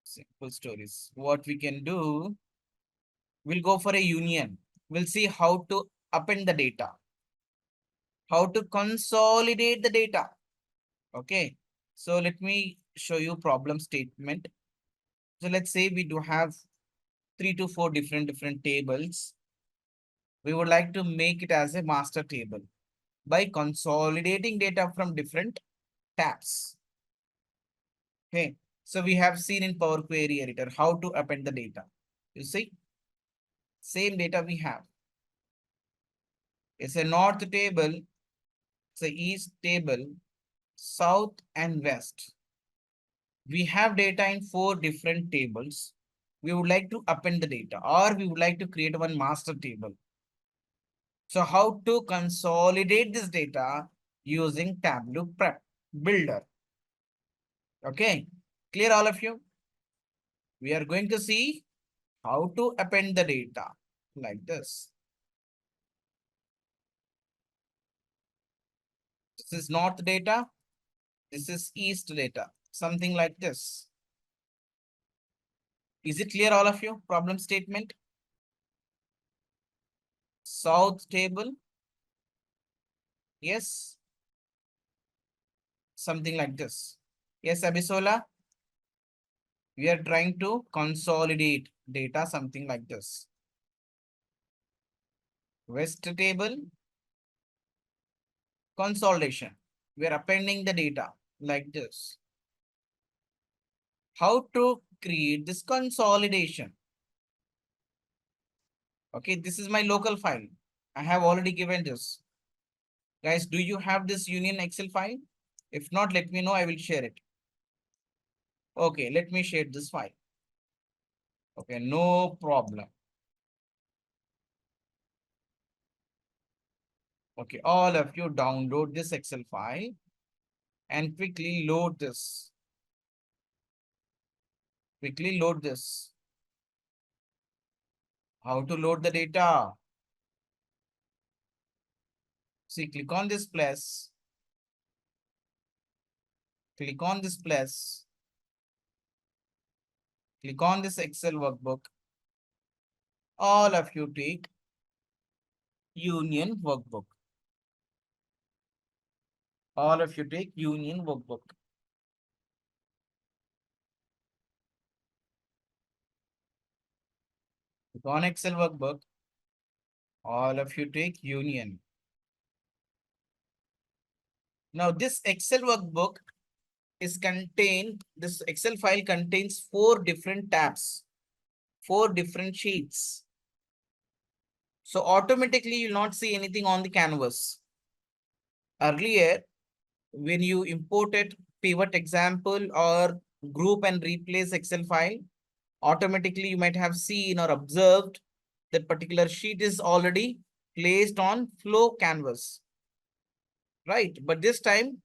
simple stories. What we can do, we'll go for a union. We'll see how to append the data, how to consolidate the data. Okay, so let me show you problem statement. So let's say we do have 3 to 4 different tables. We would like to make it as a master table by consolidating data from different tabs. Okay, so we have seen in Power Query Editor how to append the data. You see, same data we have. It's a north table, it's a east table, south and west. We have data in 4 different tables. We would like to append the data, or we would like to create one master table. So how to consolidate this data using Tableau Prep Builder. Okay, clear all of you? We are going to see how to append the data like this. This is north data. This is east data. Something like this. Is it clear all of you? Problem statement. South table. Yes. Something like this. Yes, Abisola. We are trying to consolidate data, something like this. West table. Consolidation. We are appending the data like this. How to create this consolidation? Okay, this is my local file. I have already given this. Guys, do you have this Union Excel file? If not, let me know. I will share it. Okay, let me share this file. Okay, no problem. Okay, all of you download this Excel file and quickly load this. Quickly load this. How to load the data? See, click on this plus. Click on this plus. Click on this Excel workbook. All of you take Union workbook. All of you take Union workbook. Click on Excel workbook. All of you take Union. Now this Excel workbook is contained, this Excel file contains 4 different tabs, 4 different sheets. So automatically you'll not see anything on the canvas. Earlier, when you imported pivot example or group and replace Excel file, automatically you might have seen or observed that particular sheet is already placed on flow canvas. Right, but this time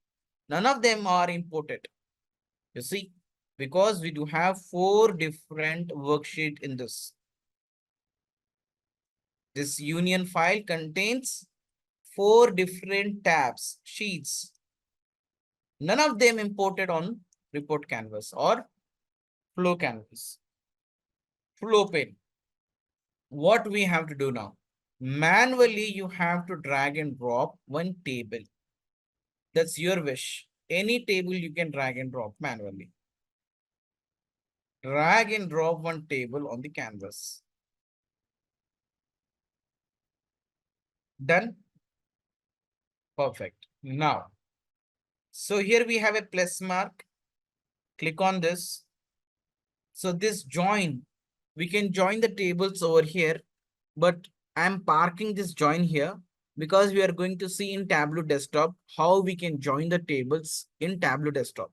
none of them are imported. You see, because we do have 4 different worksheet in this. This union file contains 4 different tabs, sheets. None of them imported on report canvas or flow canvas. Flow pane. What we have to do now? Manually, you have to drag and drop one table. That's your wish. Any table you can drag and drop manually. Drag and drop one table on the canvas. Done? Perfect. Now, so here we have a plus mark. Click on this. So this join, we can join the tables over here, but I'm parking this join here because we are going to see in Tableau Desktop how we can join the tables in Tableau Desktop.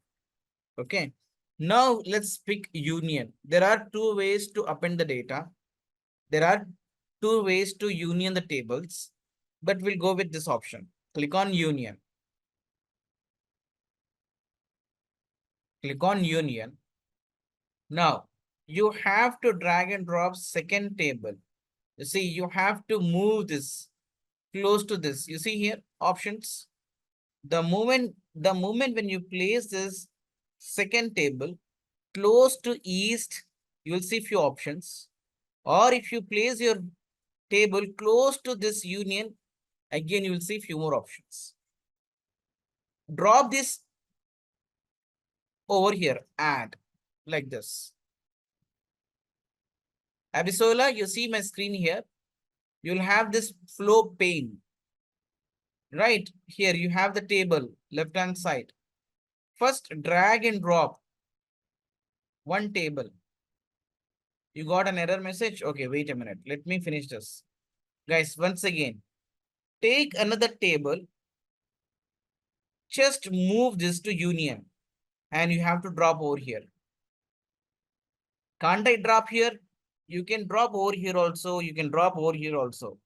Okay. Now let's pick union. There are 2 ways to append the data. There are 2 ways to union the tables, but we'll go with this option. Click on union. Click on union. Now you have to drag and drop second table. You see, you have to move this close to this. You see here options. The moment the moment when you place this second table close to east, you will see few options. Or if you place your table close to this union, again you will see few more options. Drop this over here, add, like this. Abisola, you see my screen here. You'll have this flow pane. Right here, you have the table, left hand side. First, drag and drop one table. You got an error message? Okay, wait a minute. Let me finish this. Guys, once again, take another table. Just move this to union and you have to drop over here. Can't I drop here? You can drop over here also. You can drop over here also.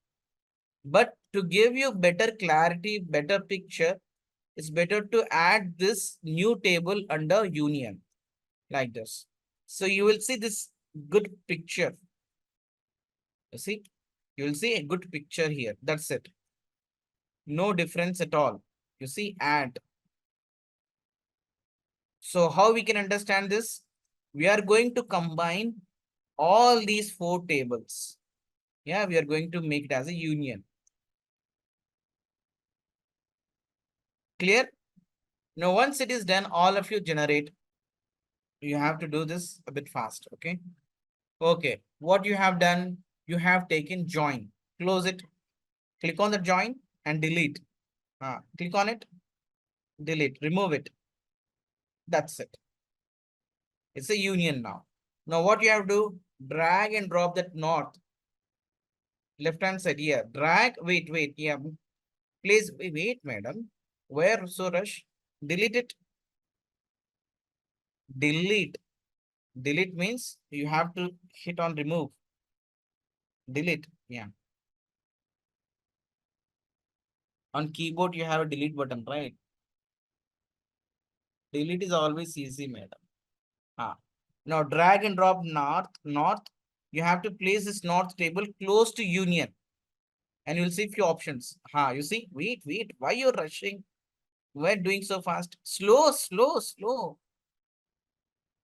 But to give you better clarity, better picture, it's better to add this new table under union like this. So you will see this good picture. You see, you will see a good picture here. That's it. No difference at all. You see, add. So how we can understand this? We are going to combine all these four tables. Yeah, we are going to make it as a union. Clear? Now, once it is done, all of you generate. You have to do this a bit fast, okay? Okay, what you have done, you have taken join. Close it. Click on the join and delete. Click on it, delete, remove it. That's it. It's a union now. Now what you have to do, drag and drop that north. Left hand side here. Drag, wait, yeah. Please, wait, madam. Where so rush? Delete it. Delete. Delete means you have to hit on remove. Delete. Yeah. On keyboard, you have a delete button, right? Delete is always easy, madam. Now drag and drop north. You have to place this north table close to union. And you'll see few options. You see, wait, why you're rushing? Why doing so fast? Slow.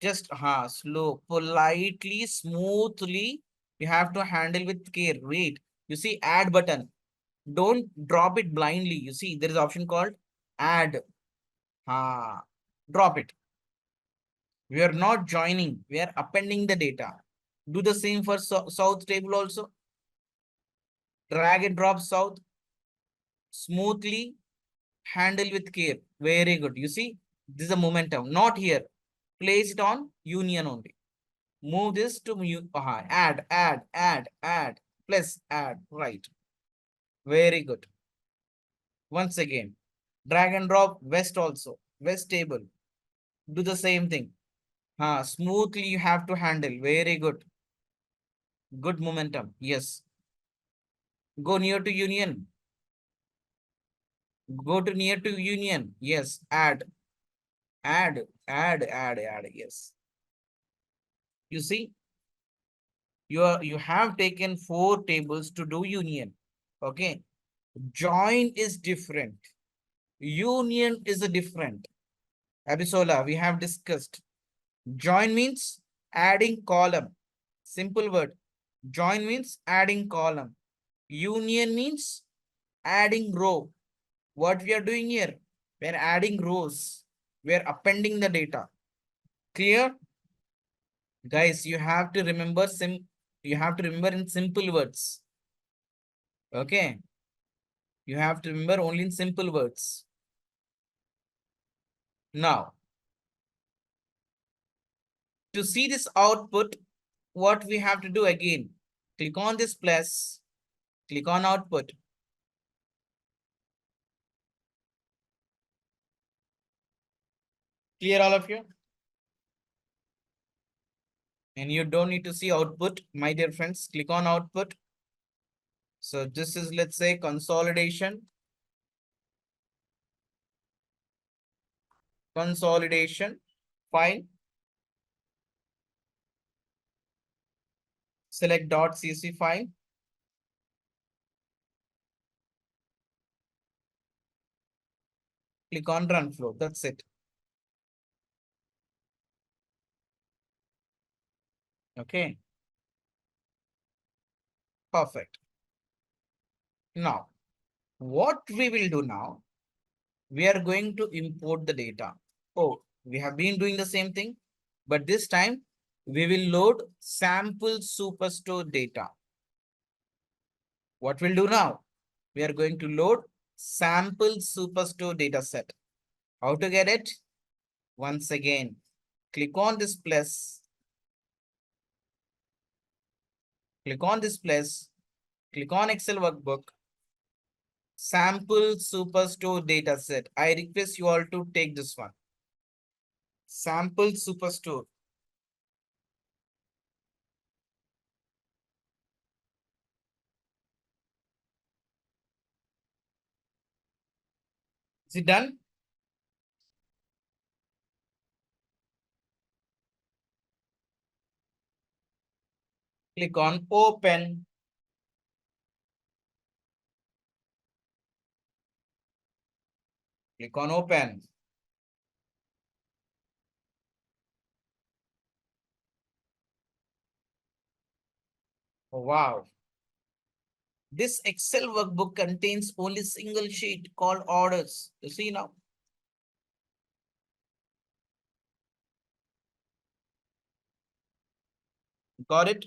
Just slow, politely, smoothly. You have to handle with care. Wait, you see add button. Don't drop it blindly. You see, there is option called add. Drop it. We are not joining. We are appending the data. Do the same for south table also. Drag and drop south. Smoothly, handle with care. Very good. You see, this is a momentum. Not here. Place it on union only. Move this to add, plus add, right. Very good. Once again, drag and drop west also, west table. Do the same thing. Smoothly you have to handle. Very good. Good momentum. Yes. Go near to union. Go to near to union. Yes. Add. Yes. You see, you have taken 4 tables to do union. Okay. Join is different. Union is a different. Abisola, we have discussed. Join means adding column. Simple word. Join means adding column. Union means adding row. What we are doing here? We are adding rows. We are appending the data. Clear? Guys, you have to remember in simple words. Okay. You have to remember only in simple words. Now, to see this output, what we have to do again? Click on this plus, click on output. Clear all of you? And you don't need to see output, my dear friends. Click on output. So this is, let's say, consolidation. Consolidation file. Select .cc file. Click on run flow. That's it. Okay. Perfect. Now, what we will do now, we are going to import the data. Oh, we have been doing the same thing, but this time we will load sample superstore data. What we'll do now? We are going to load sample superstore data set. How to get it? Once again, click on this plus. Click on this plus. Click on Excel workbook. Sample superstore data set. I request you all to take this one. Sample superstore. Is it done? Click on open. Click on open. Oh, wow. This Excel workbook contains only single sheet called orders. You see now? Got it?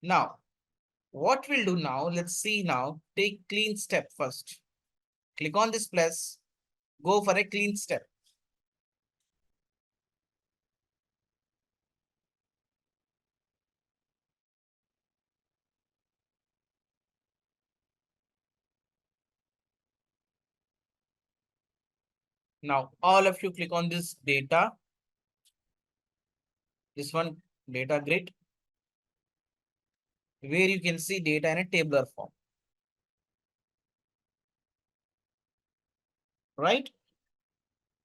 Now, what we'll do now, let's see now. Take clean step first. Click on this plus. Go for a clean step. Now, all of you click on this data. This one, data grid, where you can see data in a tabular form. Right?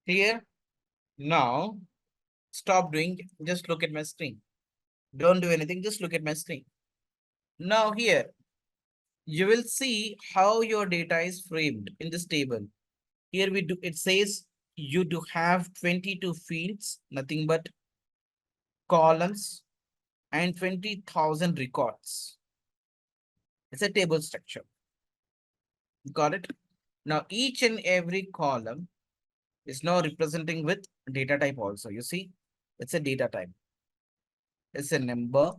Here. Now, stop doing, just look at my screen. Don't do anything, just look at my screen. Now here, you will see how your data is framed in this table. Here we do, it says you do have 22 fields, nothing but columns and 20,000 records. It's a table structure. Got it? Now each and every column is now representing with data type also. You see, it's a data type. It's a number.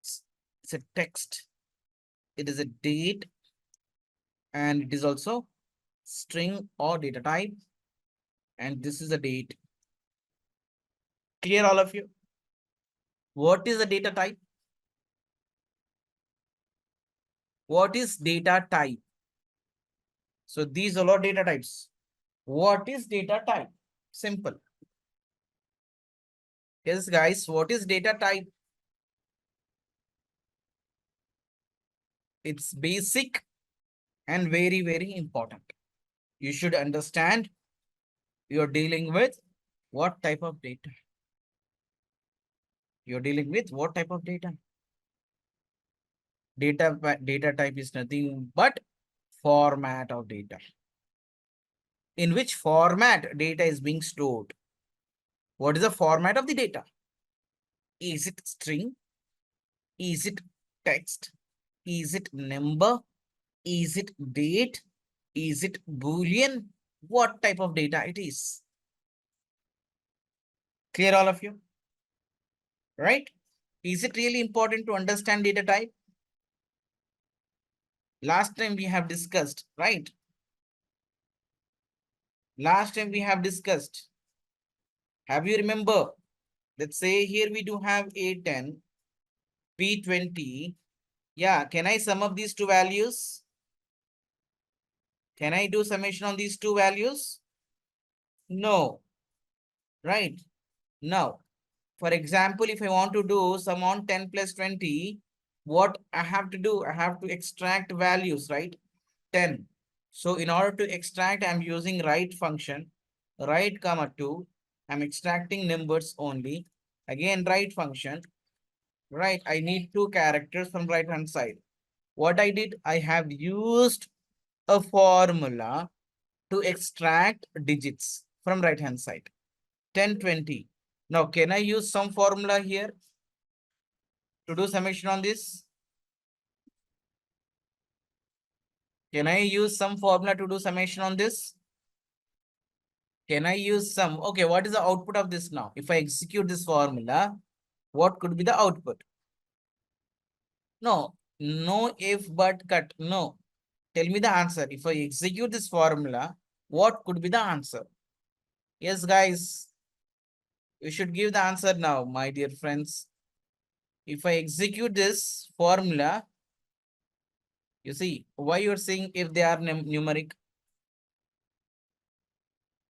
It's a text. It is a date. And it is also string or data type. And this is a date. Clear all of you? What is the data type? What is data type? So these are all data types. What is data type? Simple. Yes, guys, what is data type? It's basic and very, very important. You should understand you're dealing with what type of data. You're dealing with what type of data? Data type is nothing but format of data. In which format data is being stored? What is the format of the data? Is it string? Is it text? Is it number? Is it date? Is it Boolean? What type of data it is? Clear all of you? Right? Is it really important to understand data type? Last time we have discussed, right? Last time we have discussed. Have you remember? Let's say here we do have A10, P20. Yeah, can I sum up these two values? Can I do summation on these two values? No. Right? Now, for example, if I want to do sum on 10 plus 20, what I have to do? I have to extract values, right? 10. So in order to extract, I'm using write function, write comma 2. I'm extracting numbers only. Again, write function, right? I need two characters from right hand side. What I did, I have used a formula to extract digits from right hand side. 10, 20. Now, can I use some formula here to do summation on this? Can I use some formula to do summation on this? Can I use some? Okay, what is the output of this now? If I execute this formula, what could be the output? No, no if but cut. No. Tell me the answer. If I execute this formula, what could be the answer? Yes, guys. You should give the answer now, my dear friends. If I execute this formula, you see, why you're saying if they are numeric?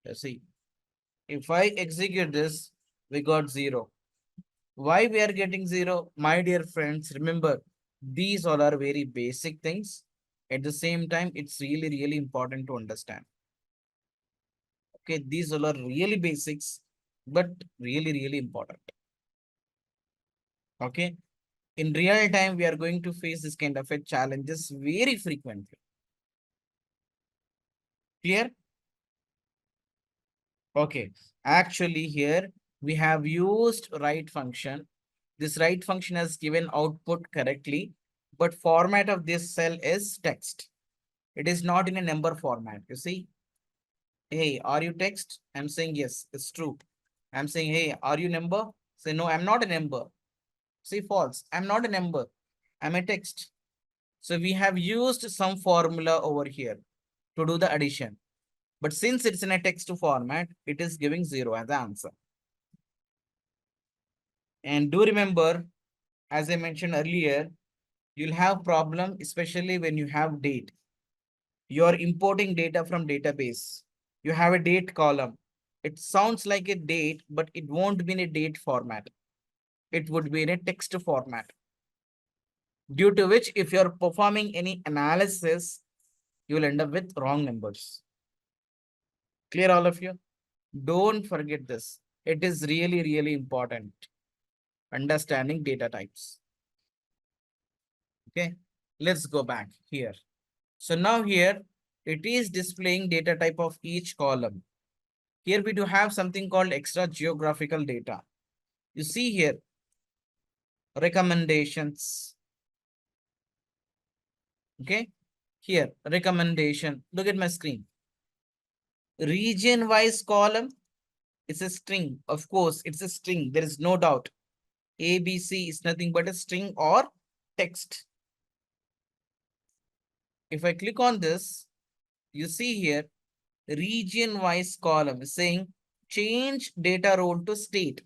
You see, if I execute this, we got 0. Why we are getting 0? My dear friends, remember, these all are very basic things. At the same time, it's really, really important to understand. Okay, these all are really basics, but really, really important. Okay, in real time, we are going to face this kind of a challenges very frequently. Clear? Okay, actually here we have used write function. This write function has given output correctly, but format of this cell is text. It is not in a number format. You see, hey, are you text? I'm saying yes, it's true. I'm saying, hey, are you number? Say, no, I'm not a number. Say false, I'm not a number. I'm a text. So we have used some formula over here to do the addition. But since it's in a text format, it is giving 0 as the answer. And do remember, as I mentioned earlier, you'll have problem, especially when you have date. You're importing data from database. You have a date column. It sounds like a date, but it won't be in a date format. It would be in a text format. Due to which, if you're performing any analysis, you will end up with wrong numbers. Clear, all of you? Don't forget this. It is really, really important. Understanding data types. Okay, let's go back here. So now here, it is displaying data type of each column. Here we do have something called extra geographical data. You see here, recommendations. Okay, here, recommendation. Look at my screen. Region-wise column, it's a string. Of course, it's a string. There is no doubt. ABC is nothing but a string or text. If I click on this, you see here, region-wise column is saying change data role to state.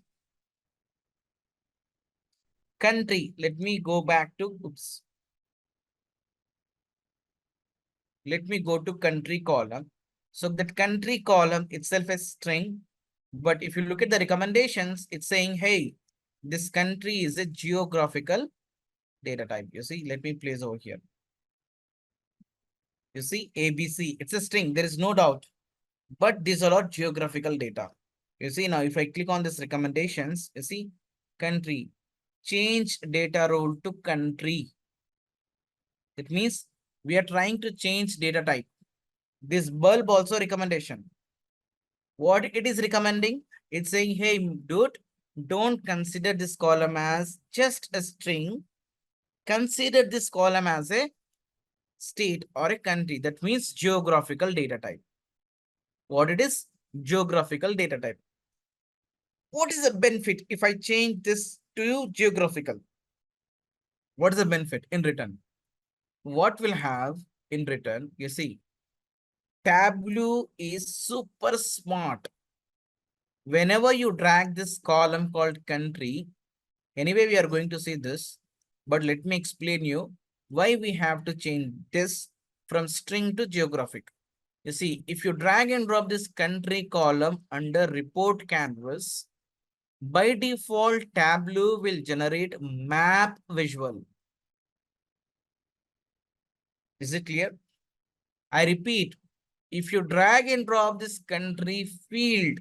Country, let me go back to, oops. Let me go to country column. So that country column itself is string. But if you look at the recommendations, it's saying, hey, this country is a geographical data type. You see, let me place over here. You see, ABC, it's a string. There is no doubt. But these are all geographical data. You see, now if I click on this recommendations, you see, country, change data role to country. It means we are trying to change data type. This bulb also recommendation. What it is recommending? It's saying, hey, dude, don't consider this column as just a string. Consider this column as a state or a country. That means geographical data type. What it is? Geographical data type. What is the benefit if I change this to geographical? What is the benefit in return? What will have in return? You see, Tableau is super smart. Whenever you drag this column called country, anyway, we are going to see this, but let me explain you why we have to change this from string to geographic. You see, if you drag and drop this country column under report canvas, by default, Tableau will generate map visual. Is it clear? I repeat, if you drag and drop this country field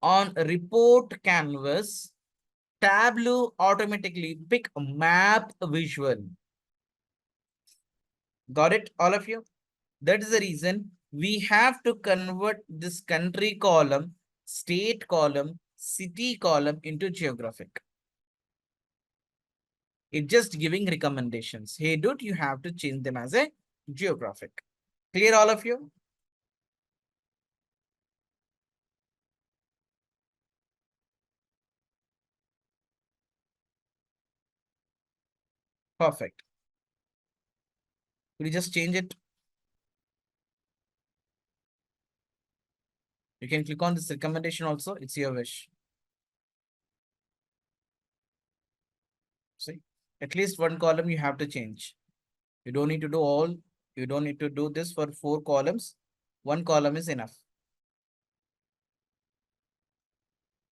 on report canvas, Tableau automatically pick map visual. Got it, all of you? That is the reason We have to convert this country column, state column, city column into geographic. It's just giving recommendations. Hey, dude, you have to change them as a geographic. Clear, all of you? Perfect. Will you just change it? You can click on this recommendation also. It's your wish. See, at least one column you have to change. You don't need to do all. You don't need to do this for 4 columns. One column is enough.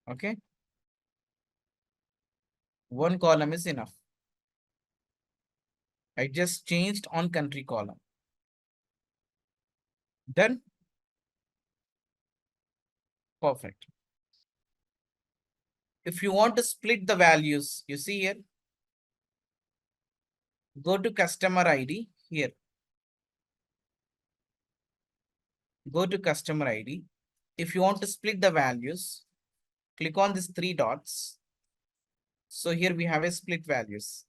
Okay. One column is enough. I just changed on country column. Done. Perfect. If you want to split the values, you see here, go to customer ID here. Go to customer ID. If you want to split the values, click on these 3 dots. So here we have a split values.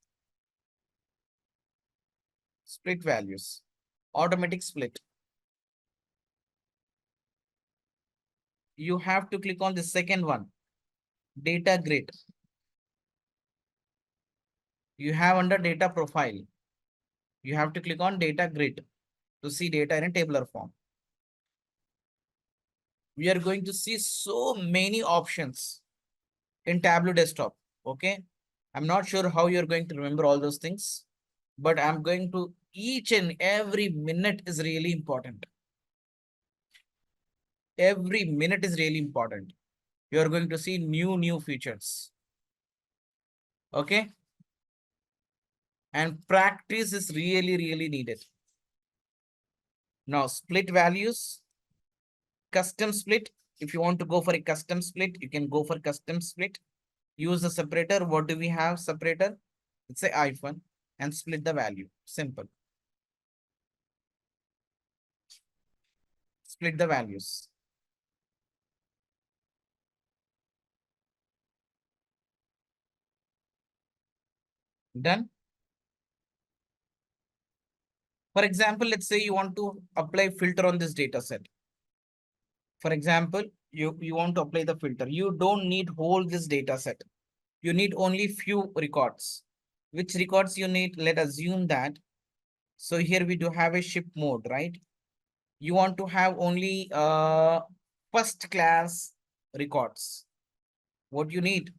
Split values. Automatic split. You have to click on the second one. Data grid. You have under data profile. You have to click on data grid to see data in a tabular form. We are going to see so many options in Tableau desktop. Okay. I'm not sure how you're going to remember all those things, but I'm going to each and every minute is really important. Every minute is really important. You're going to see new features. Okay. And practice is really needed. Now split values, custom split. If you want to go for a custom split, you can go for custom split. Use the separator. What do we have separator? It's a hyphen and split the value. Simple. Split the values. Done. For example, let's say you want to apply filter on this data set. For example, you want to apply the filter. You don't need whole this data set. You need only few records. Which records you need? Let us assume that. So here we do have a ship mode, right? You want to have only first class records. What you need?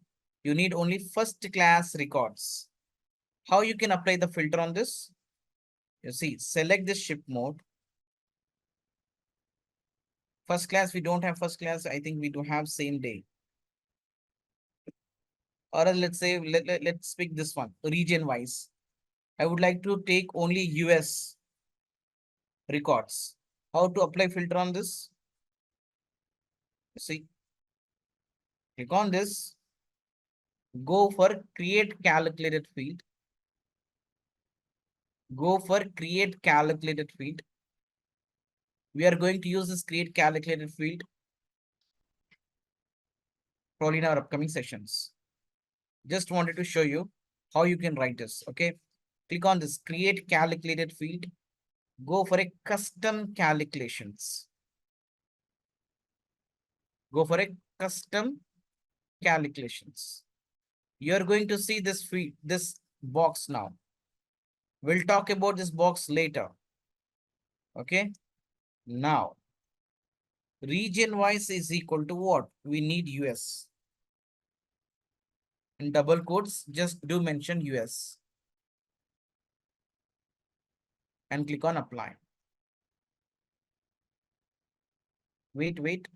You need only first class records. How you can apply the filter on this? You see, select this ship mode. First class, we don't have first class. I think we do have same day. Or let's say, let's pick this one, region wise. I would like to take only US records. How to apply filter on this? See, click on this. Go for create calculated field. Go for create calculated field. We are going to use this create calculated field probably in our upcoming sessions. Just wanted to show you how you can write this. Okay. Click on this create calculated field. Go for a custom calculations. Go for a custom calculations. You're going to see this field, this box now. We'll talk about this box later. Okay. Now, region wise is equal to what? We need US. In double quotes, just do mention US. And click on apply. Wait.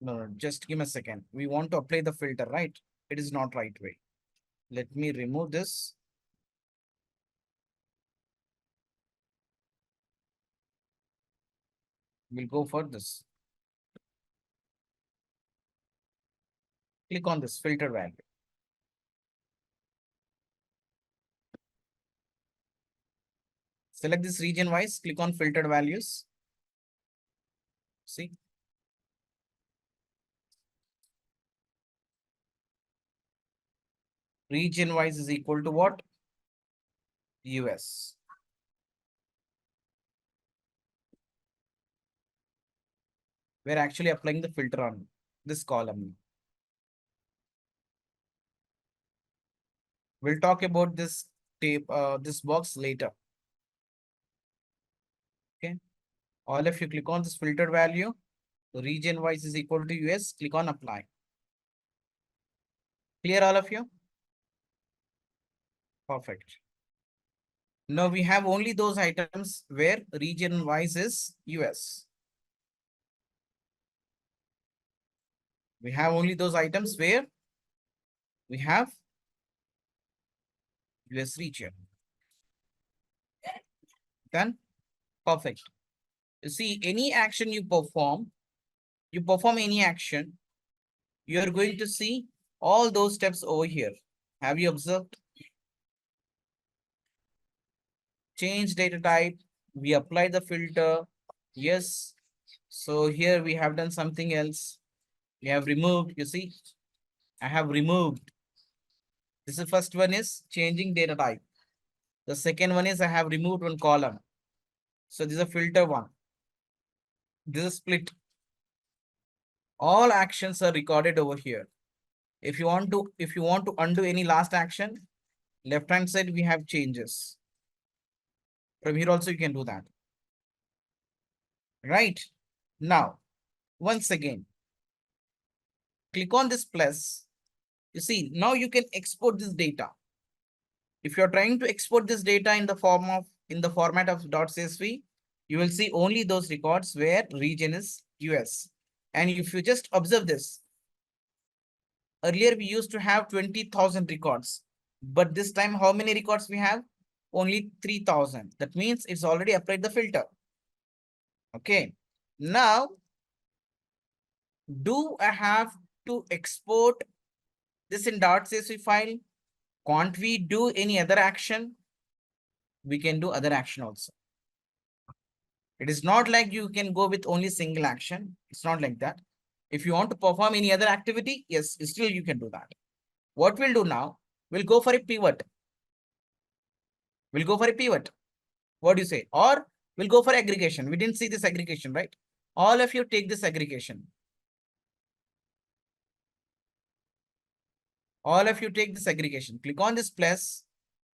No, just give me a second. We want to apply the filter, right? It is not right way. Let me remove this. We'll go for this. Click on this filter value. Select this region wise, click on filtered values. See. Region wise is equal to what? US. We're actually applying the filter on this column. We'll talk about this this box later. Okay. All of you click on this filtered value. Region wise is equal to US. Click on apply. Clear all of you? Perfect. Now we have only those items where region wise is US. We have only those items where we have US region. Then perfect. You see, any action you perform any action, you are going to see all those steps over here. Have you observed? Change data type, we apply the filter. Yes. So here we have done something else. We have removed, you see, I have removed. This is first one is changing data type. The second one is I have removed one column. So this is a filter one. This is split. All actions are recorded over here. If you want to undo any last action, left hand side we have changes. From here also you can do that. Right. Now, once again, click on this plus. You see, now you can export this data. If you're trying to export this data in the format of .csv, you will see only those records where region is US. And if you just observe this, earlier we used to have 20,000 records, but this time how many records we have? Only 3,000. That means it's already applied the filter. Okay. Now, do I have to export this in .csv file? Can't we do any other action? We can do other action also. It is not like you can go with only single action. It's not like that. If you want to perform any other activity, yes, still you can do that. What we'll do now, we'll go for a pivot. We'll go for a pivot. What do you say? Or we'll go for aggregation. We didn't see this aggregation, right? All of you take this aggregation. All of you take this aggregation. Click on this plus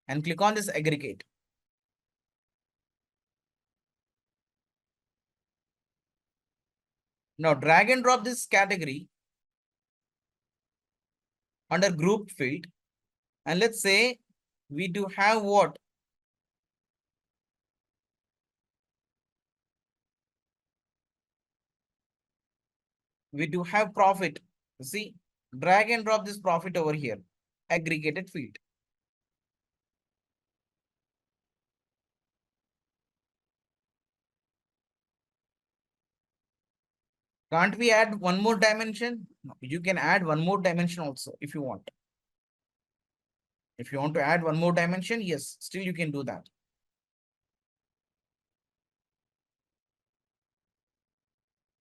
and click on this aggregate. Now drag and drop this category under group field. And let's say we do have what? We do have profit. See, drag and drop this profit over here. Aggregated field. Can't we add one more dimension? No, you can add one more dimension also if you want. If you want to add one more dimension, yes, still you can do that.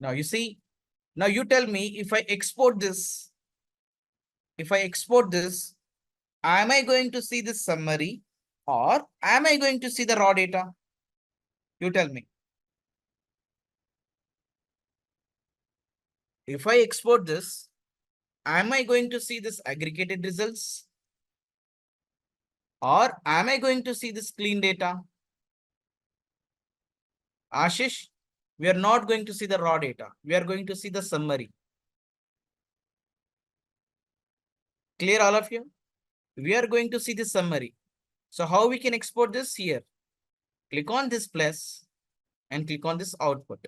Now you see, now you tell me if I export this, am I going to see this summary or am I going to see the raw data? You tell me. If I export this, am I going to see this aggregated results? Or am I going to see this clean data? Ashish, we are not going to see the raw data. We are going to see the summary. Clear all of you? We are going to see the summary. So how we can export this here? Click on this plus and click on this output.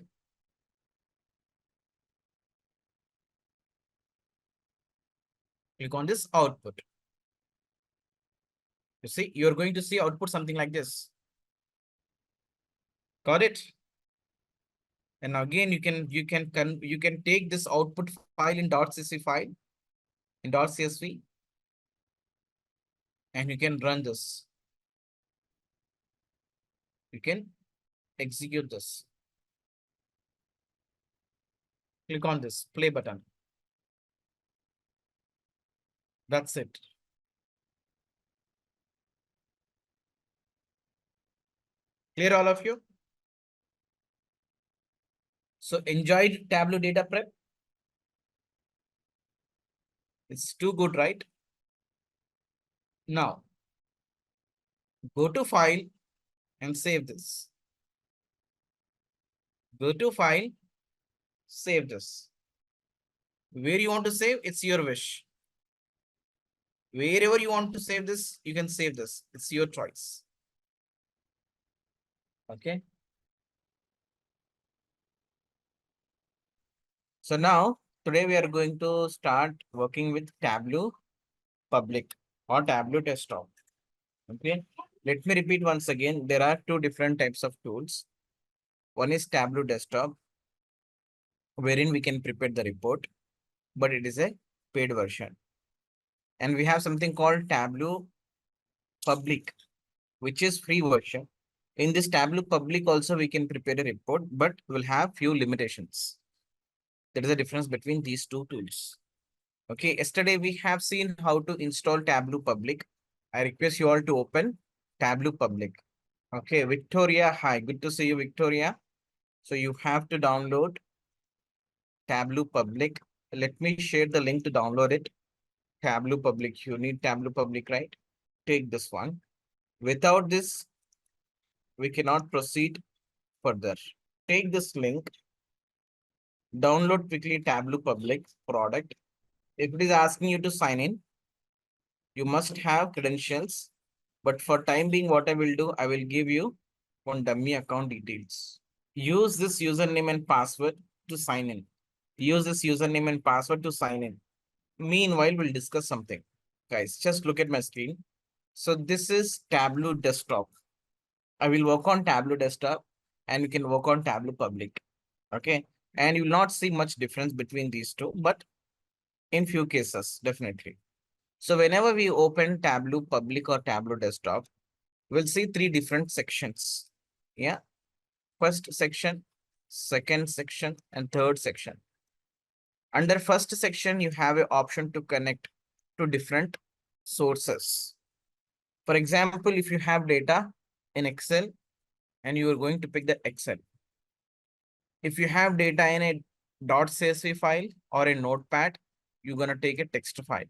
Click on this output. You see, you're going to see output something like this. Got it? And again, you can take this output file in .csv file, in .csv, and you can run this. You can execute this. Click on this play button. That's it. Clear, all of you? So enjoyed Tableau data prep? It's too good, right? Now, go to File and save this. Go to File, save this. Where you want to save, it's your wish. Wherever you want to save this, you can save this. It's your choice. Okay. So now, today we are going to start working with Tableau Public or Tableau Desktop. Okay. Let me repeat once again. There are two different types of tools. One is Tableau Desktop, wherein we can prepare the report, but it is a paid version. And we have something called Tableau Public, which is free version. In this Tableau Public also we can prepare a report, but we'll have few limitations. There is a difference between these two tools. Okay, yesterday we have seen how to install Tableau Public. I request you all to open Tableau Public. Okay, Victoria, hi, good to see you, Victoria. So you have to download Tableau Public. Let me share the link to download it. Tableau Public, you need Tableau Public, right? Take this one. Without this, we cannot proceed further. Take this link, download quickly Tableau Public product. If it is asking you to sign in, you must have credentials. But for time being, what I will do, I will give you one dummy account details. Use this username and password to sign in. Use this username and password to sign in. Meanwhile, we'll discuss something. Guys, just look at my screen. So this is Tableau Desktop. I will work on Tableau Desktop and you can work on Tableau Public. Okay. And you will not see much difference between these two, but in few cases, definitely. So whenever we open Tableau Public or Tableau Desktop, we'll see three different sections. Yeah. First section, second section, and third section. Under first section, you have an option to connect to different sources. For example, if you have data in Excel and you are going to pick the Excel. If you have data in a .csv file or a notepad, you're going to take a text file.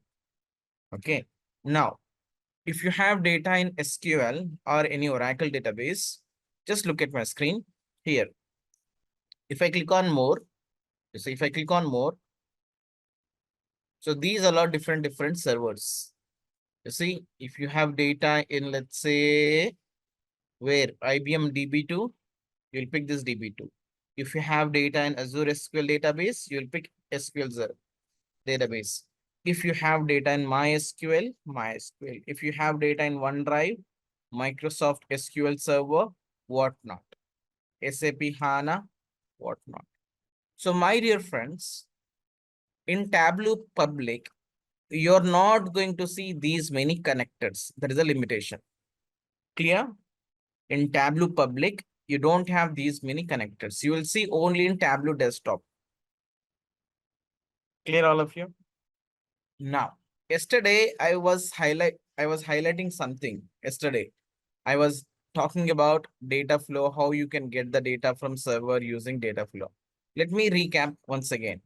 Okay. Now, if you have data in SQL or any Oracle database, just look at my screen here. If I click on more, so if I click on more, so these are all different servers. You see, if you have data in, let's say, where IBM DB2, you'll pick this DB2. If you have data in Azure SQL database, you'll pick SQL database. If you have data in MySQL, MySQL. If you have data in OneDrive, Microsoft SQL Server, whatnot. SAP HANA, whatnot. So my dear friends, in Tableau Public, you're not going to see these many connectors. There is a limitation. Clear? In Tableau Public, you don't have these many connectors. You will see only in Tableau Desktop. Clear, all of you? Now, yesterday I was highlighting something. Yesterday, I was talking about data flow, how you can get the data from server using data flow. Let me recap once again.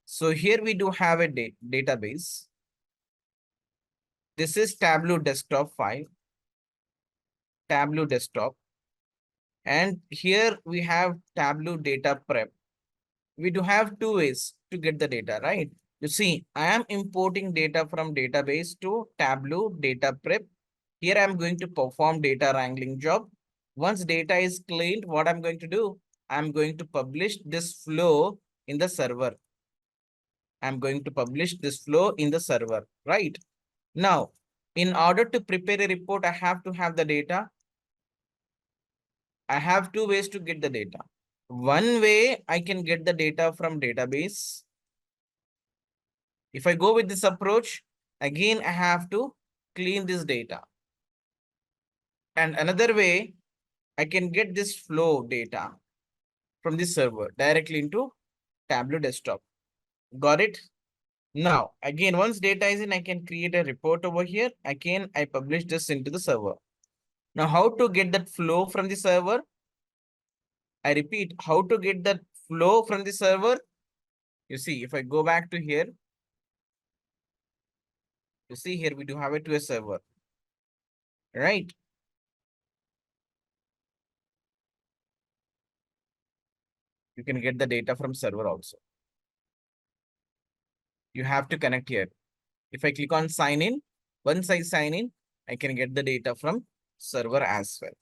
So here we do have a database. This is Tableau Desktop file. Tableau Desktop. And here we have Tableau Data Prep. We do have two ways to get the data, right? You see, I am importing data from database to Tableau Data Prep. Here I'm going to perform data wrangling job. Once data is cleaned, what I'm going to do? I'm going to publish this flow in the server. I'm going to publish this flow in the server, right? Now, in order to prepare a report, I have to have the data. I have two ways to get the data. One way I can get the data from database. If I go with this approach, again, I have to clean this data. And another way, I can get this flow data from this server directly into Tableau desktop. Got it? Now, again, once data is in, I can create a report over here. Again, I publish this into the server. Now, how to get that flow from the server? I repeat, how to get that flow from the server? You see, if I go back to here, you see here we do have it to a server, right? You can get the data from server also. You have to connect here. If I click on sign in, once I sign in, I can get the data from server as well.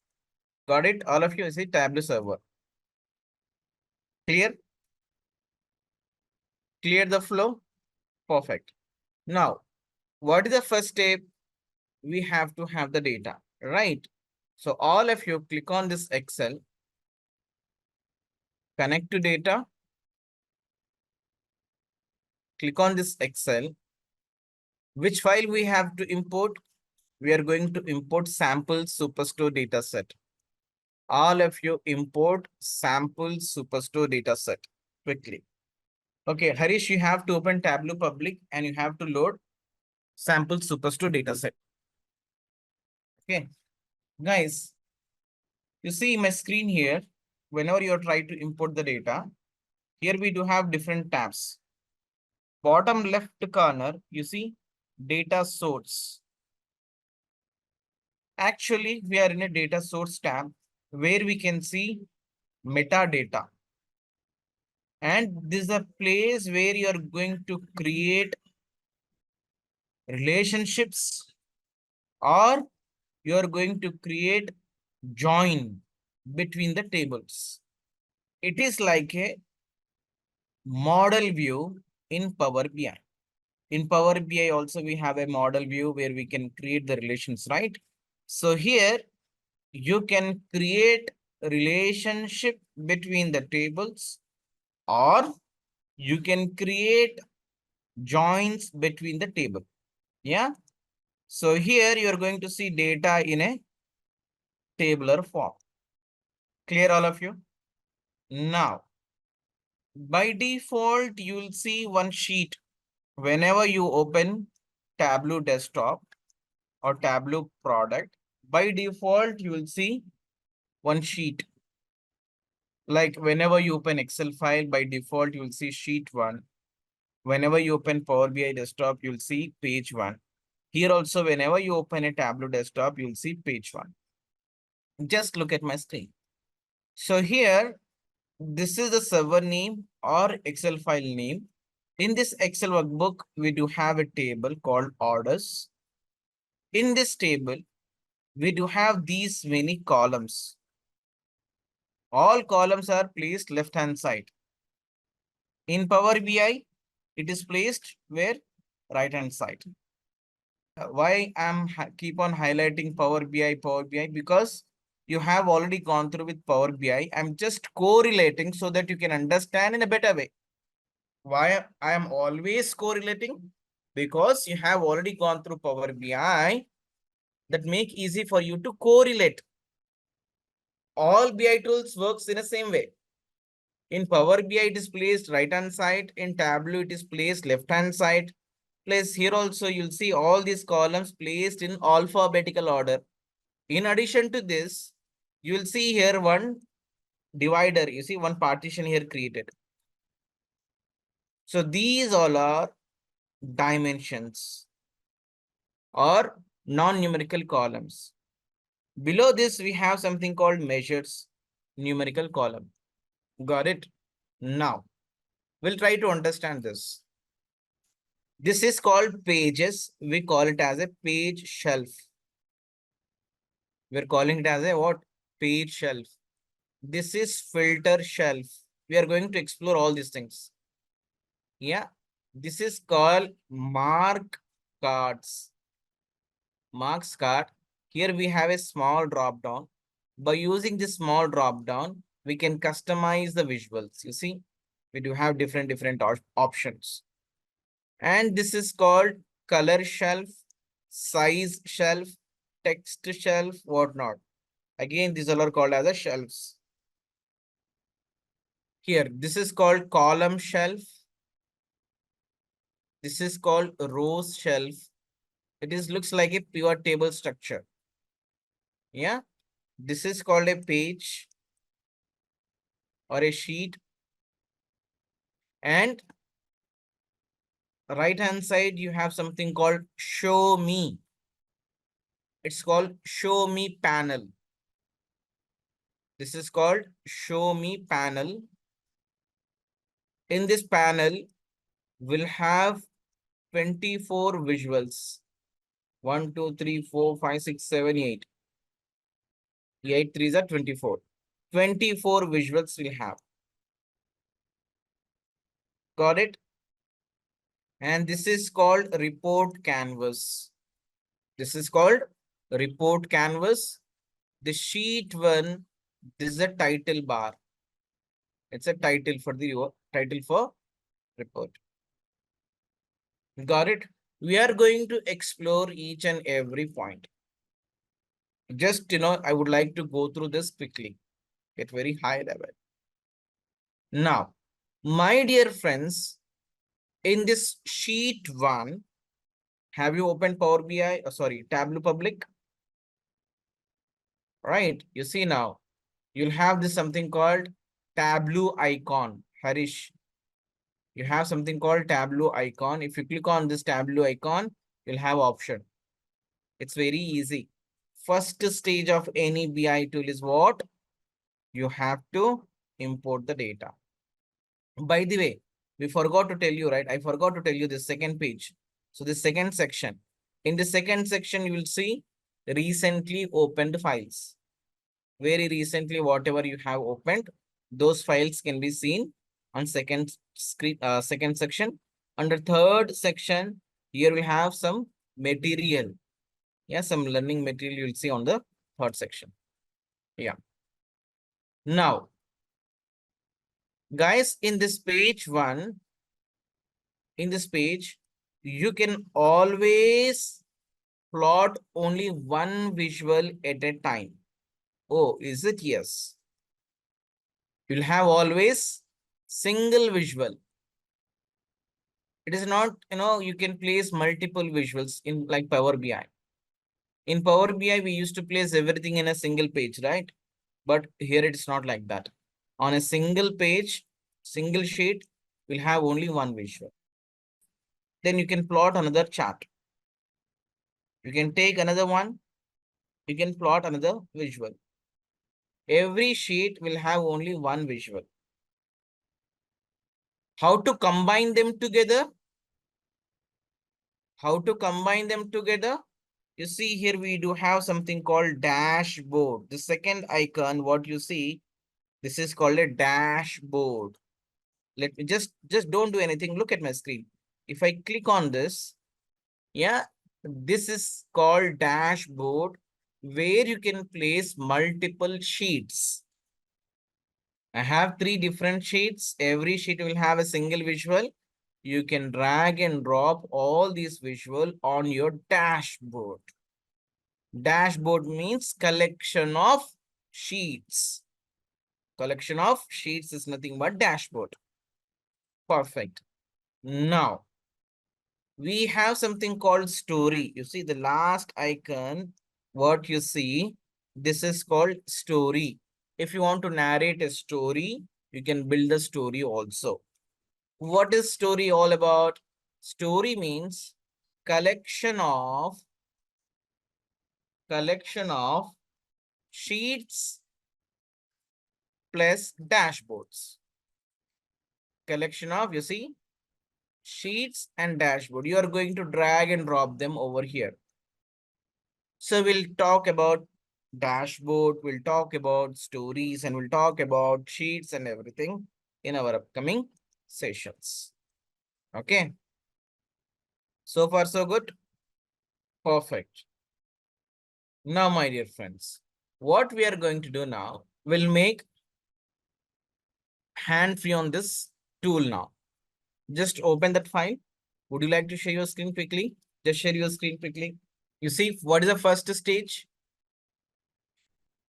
Got it? All of you see Tableau server. Clear? Clear the flow? Perfect. Now, what is the first step? We have to have the data, right? So all of you click on this Excel, connect to data, click on this Excel. Which file we have to import? We are going to import sample Superstore data set. All of you import sample Superstore data set quickly. Okay, Harish, you have to open Tableau Public and you have to load sample Superstore data set. Okay, guys, you see my screen here. Whenever you are trying to import the data, here we do have different tabs. Bottom left corner, you see data source. Actually, we are in a data source tab where we can see metadata. And this is a place where you are going to create relationships or you are going to create join between the tables. It is like a model view in Power BI. In Power BI also we have a model view where we can create the relations, right? So here you can create a relationship between the tables or you can create joins between the table. Yeah. So here you are going to see data in a tabular form. Clear all of you? Now, by default, you will see one sheet. Whenever you open Tableau desktop or Tableau product, by default, you will see one sheet. Like whenever you open Excel file, by default, you will see sheet 1. Whenever you open Power BI desktop, you'll see page 1. Here also, whenever you open a Tableau desktop, you'll see page 1. Just look at my screen. So here, this is the server name or Excel file name. In this Excel workbook, we do have a table called orders. In this table, we do have these many columns. All columns are placed left-hand side. In Power BI, it is placed where? Right-hand side. Why I'm keep on highlighting Power BI, because you have already gone through with Power BI. I'm just correlating so that you can understand in a better way. Why I am always correlating? Because you have already gone through Power BI, that make easy for you to correlate. All BI tools works in the same way. In Power BI, it is placed right-hand side. In Tableau, it is placed left-hand side. Plus here also, you'll see all these columns placed in alphabetical order. In addition to this, you will see here one divider. You see one partition here created. So these all are dimensions or non-numerical columns. Below this, we have something called measures, numerical column. Got it? Now, we'll try to understand this. This is called pages. We call it as a page shelf. We're calling it as a what? Page shelf. This is filter shelf. We are going to explore all these things. Yeah. This is called mark cards. Marks card. Here we have a small drop down. By using this small drop down, we can customize the visuals. You see, we do have different options. And this is called color shelf, size shelf, text shelf, whatnot. Again, these all are called as a shelves. Here, this is called column shelf. This is called rows shelf. It is looks like a pivot table structure. Yeah, this is called a page or a sheet. And right hand side, you have something called show me. It's called show me panel. This is called show me panel. In this panel, we'll have 24 visuals. 1, 2, 3, 4, 5, 6, 7, 8. 8 3s are 24. 24 visuals we'll have. Got it? And this is called report canvas. This is called report canvas. The sheet one, this is a title bar. It's a title for the title for report. Got it? We are going to explore each and every point. Just, I would like to go through this quickly. Get very high level. Now, my dear friends, in this sheet one, have you opened Power BI? Sorry, Tableau Public? Right, you see now, you'll have this something called Tableau icon. Harish, you have something called Tableau icon. If you click on this Tableau icon, you'll have option. It's very easy. First stage of any BI tool is what? You have to import the data. By the way, we forgot to tell you, right? I forgot to tell you this second page. So the second section. In the second section, you will see recently opened files. Very recently, whatever you have opened, those files can be seen on second screen, second section. Under third section, here we have some material. Yeah, some learning material you'll see on the third section. Yeah. Now, guys, in this page one, in this page, you can always plot only one visual at a time. Oh, is it? Yes. You'll have always single visual. It is not, you can place multiple visuals in like Power BI. In Power BI, we used to place everything in a single page, right? But here it's not like that. On a single page, single sheet, we'll have only one visual. Then you can plot another chart. You can take another one. You can plot another visual. Every sheet will have only one visual. How to combine them together? How to combine them together? You see here we do have something called dashboard. The second icon, what you see, this is called a dashboard. Let me just don't do anything. Look at my screen. If I click on this, yeah, this is called dashboard, where you can place multiple sheets. I have 3 different sheets. Every sheet will have a single visual. You can drag and drop all these visual on your dashboard. Dashboard means collection of sheets. Collection of sheets is nothing but dashboard. Perfect. Now, we have something called story. You see the last icon, what you see, this is called story. If you want to narrate a story, you can build a story also. What is story all about? Story means collection of sheets plus dashboards. Collection of, you see, sheets and dashboard. You are going to drag and drop them over here. So we'll talk about dashboard, we'll talk about stories, and we'll talk about sheets and everything in our upcoming sessions. Okay. So far, so good. Perfect. Now, my dear friends, what we are going to do now, we'll make hand free on this tool now. Just open that file. Would you like to share your screen quickly? Just share your screen quickly. You see, what is the first stage?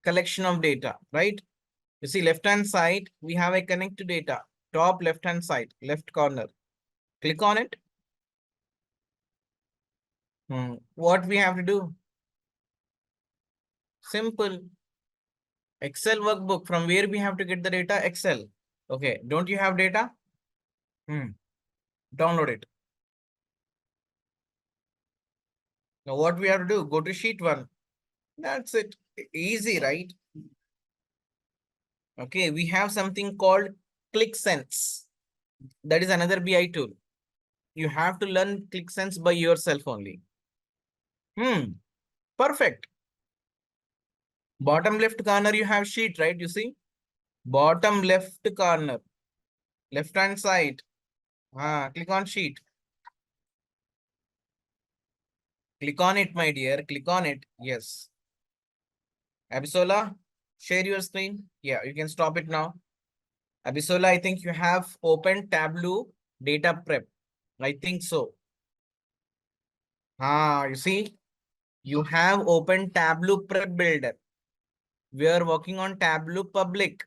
collection of data, right? You see left-hand side, we have a connect to data, top left-hand side, left corner. Click on it. What we have to do? Simple. Excel workbook. From where we have to get the data? Excel. Okay. Don't you have data? Download it. Now what we have to do? Go to sheet 1. That's it. Easy, right? Okay. We have something called ClickSense. That is another BI tool. You have to learn ClickSense by yourself only. Perfect. Bottom left corner, you have sheet, right? You see? Bottom left corner, left hand side. Click on sheet. Click on it, my dear. Click on it. Yes. Abisola, share your screen. Yeah, you can stop it now. Abisola, I think you have opened Tableau Data Prep. I think so. You see? You have opened Tableau Prep Builder. We are working on Tableau Public.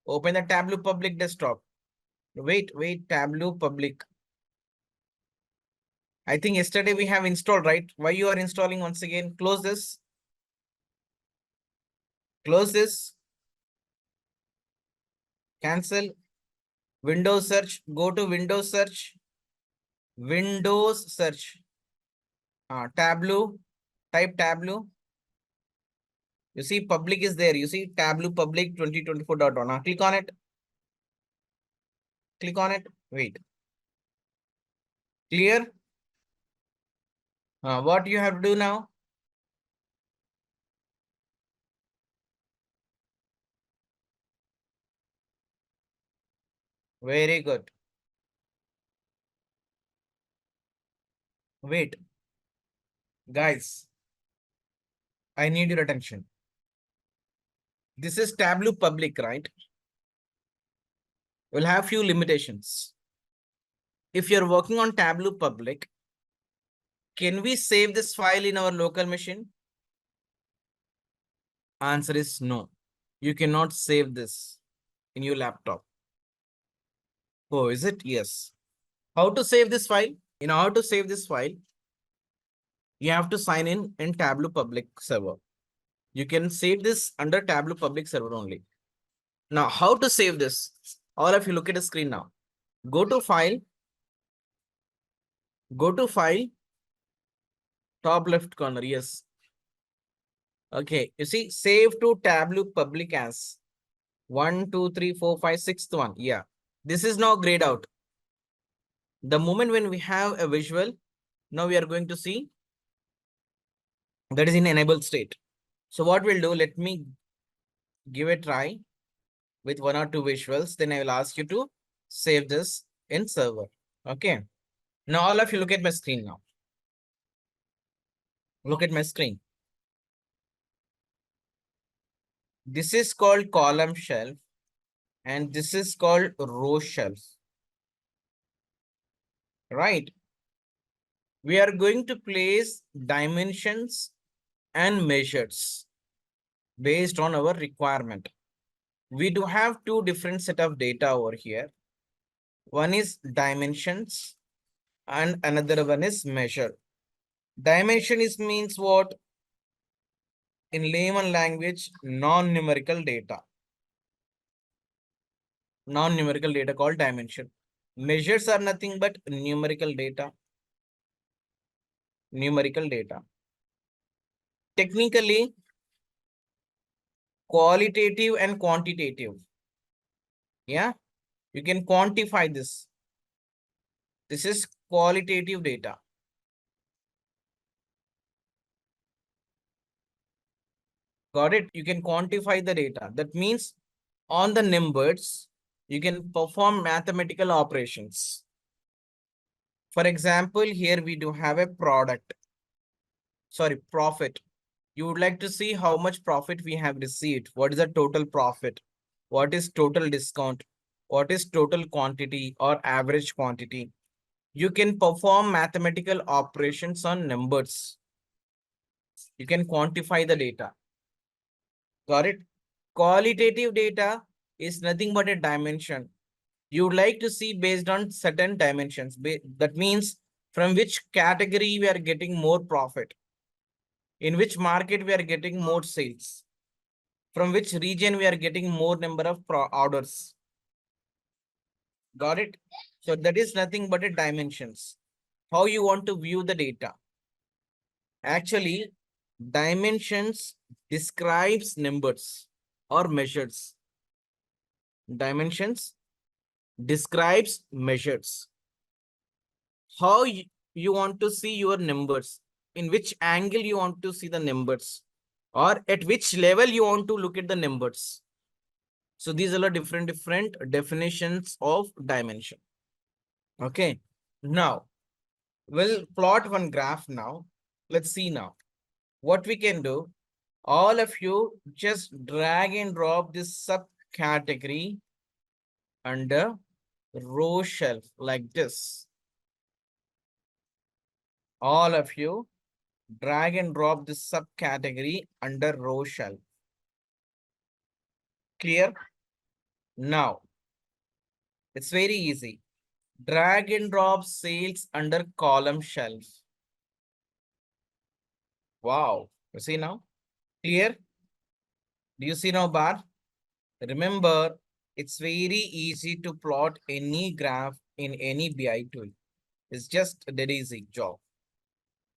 Open the Tableau Public desktop. Wait, Tableau Public. I think yesterday we have installed, right? Why you are installing once again? Close this. Close this. Cancel. Windows search. Go to Windows search. Windows search. Tableau. Type Tableau. You see public is there. You see Tableau public 2024.1. Click on it. Click on it. Wait. Clear? What you have to do now? Very good. Wait. Guys, I need your attention. This is Tableau public, right? We'll have few limitations. If you're working on Tableau public, can we save this file in our local machine? Answer is no. You cannot save this in your laptop. Oh, is it? Yes. How to save this file? In order to save this file, you have to sign in Tableau public server. You can save this under Tableau public server only. Now, how to save this? All of you look at the screen now. Go to file. Go to file. Top left corner. Yes. Okay. You see, save to Tableau public as 1, 2, 3, 4, 5, 6th one. Yeah. This is now grayed out. The moment when we have a visual, now we are going to see that is in enabled state. So what we'll do, let me give a try with 1 or 2 visuals. Then I will ask you to save this in server. Okay. Now all of you look at my screen now. Look at my screen. This is called column shelf and this is called row shelf. Right. We are going to place dimensions and measures based on our requirement. We do have 2 different set of data over here. One is dimensions and another one is measure. Dimension is means what? In layman language, non-numerical data. Non-numerical data called dimension. Measures are nothing but numerical data. Numerical data. Technically, qualitative and quantitative. Yeah, you can quantify this. This is qualitative data. Got it? You can quantify the data. That means on the numbers, you can perform mathematical operations. For example, here we do have a product. Sorry, profit. You would like to see how much profit we have received. What is the total profit? What is total discount? What is total quantity or average quantity? You can perform mathematical operations on numbers. You can quantify the data. Got it? Qualitative data is nothing but a dimension. You would like to see based on certain dimensions. That means from which category we are getting more profit, in which market we are getting more sales, from which region we are getting more number of orders. Got it? So that is nothing but a dimensions. How you want to view the data. Actually, dimensions describes numbers or measures. Dimensions describes measures. How you want to see your numbers, in which angle you want to see the numbers, or at which level you want to look at the numbers. So these are different definitions of dimension. Okay, now we'll plot one graph now. Let's see now what we can do. All of you just drag and drop this subcategory under row shelf like this. All of you drag and drop this subcategory under row shelf. Clear? Now, it's very easy. Drag and drop sales under column shelf. Wow. You see now? Clear? Do you see now, bar? Remember, it's very easy to plot any graph in any BI tool. It's just a dead easy job.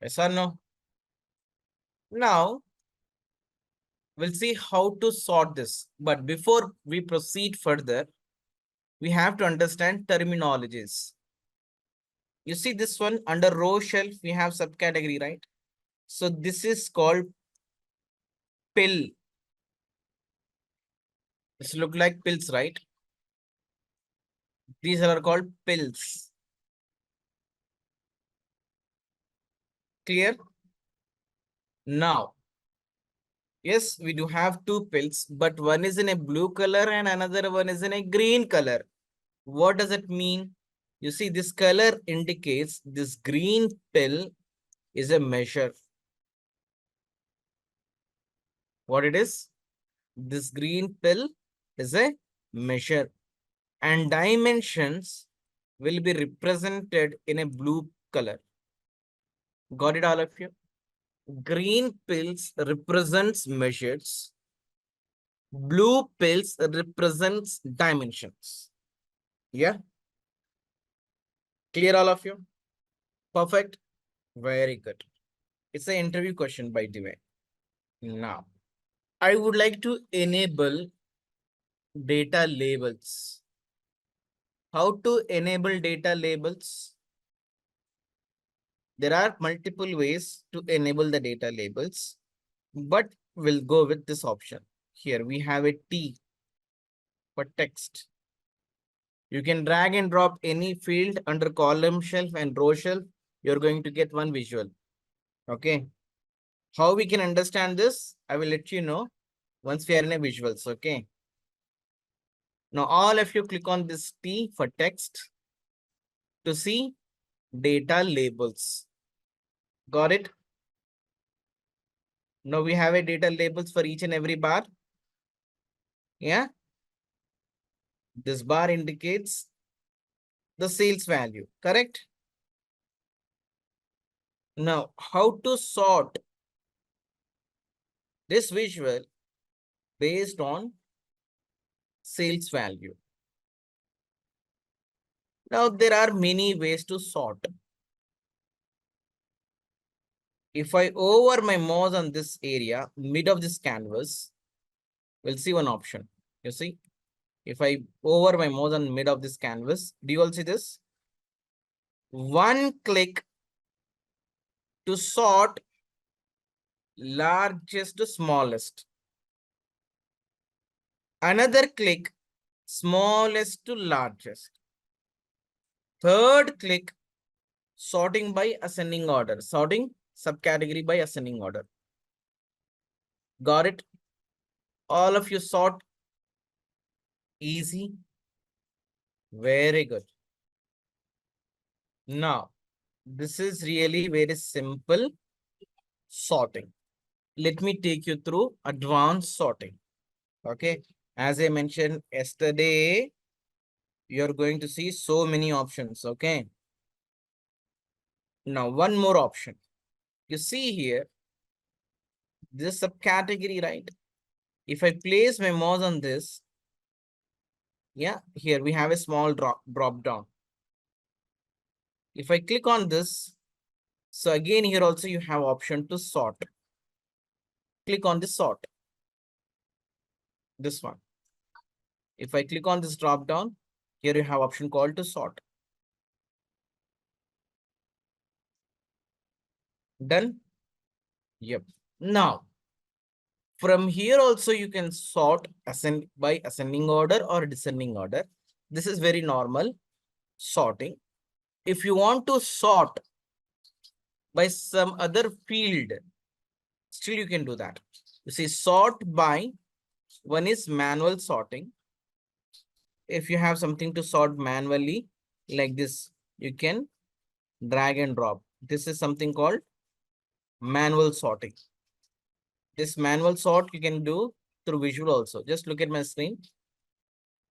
Yes or no? Now, we'll see how to sort this. But before we proceed further, we have to understand terminologies. You see this one under row shelf, we have subcategory, right? So this is called pill. This look like pills, right? These are called pills. Clear? Now, yes, we do have two pills, but one is in a blue color and another one is in a green color. What does it mean? You see, this color indicates this green pill is a measure. What it is? This green pill is a measure, and dimensions will be represented in a blue color. Got it, all of you? Green pills represents measures. Blue pills represents dimensions. Yeah. Clear, all of you? Perfect. Very good. It's an interview question, by the way. Now, I would like to enable data labels. How to enable data labels? There are multiple ways to enable the data labels, but we'll go with this option. Here we have a T for text. You can drag and drop any field under column shelf and row shelf. You're going to get one visual. Okay. How we can understand this, I will let you know once we are in a visuals. Okay. Now all of you click on this T for text to see data labels. Got it? Now we have a data labels for each and every bar. Yeah. This bar indicates the sales value, correct? Now, how to sort this visual based on sales value? Now, there are many ways to sort. If I over my mouse on this area, mid of this canvas, we'll see one option. You see, if I over my mouse on mid of this canvas, do you all see this? One click to sort largest to smallest. Another click, smallest to largest. Third click, sorting by ascending order. Sorting subcategory by ascending order. Got it? All of you sort. Easy. Very good. Now, this is really very simple sorting. let me take you through advanced sorting. Okay. As I mentioned yesterday, you're going to see so many options. Okay. Now, one more option. You see here, this subcategory, right? If I place my mouse on this, yeah, here we have a small drop down. If I click on this, so again, here also you have option to sort. Click on the sort. This one. If I click on this drop down, here you have option called to sort. Done? Yep. Now, from here also you can sort by ascending order or descending order. This is very normal sorting. If you want to sort by some other field, still you can do that. You see, sort by, one is manual sorting. If you have something to sort manually like this, you can drag and drop. This is something called manual sorting. This manual sort you can do through visual also. Just look at my screen.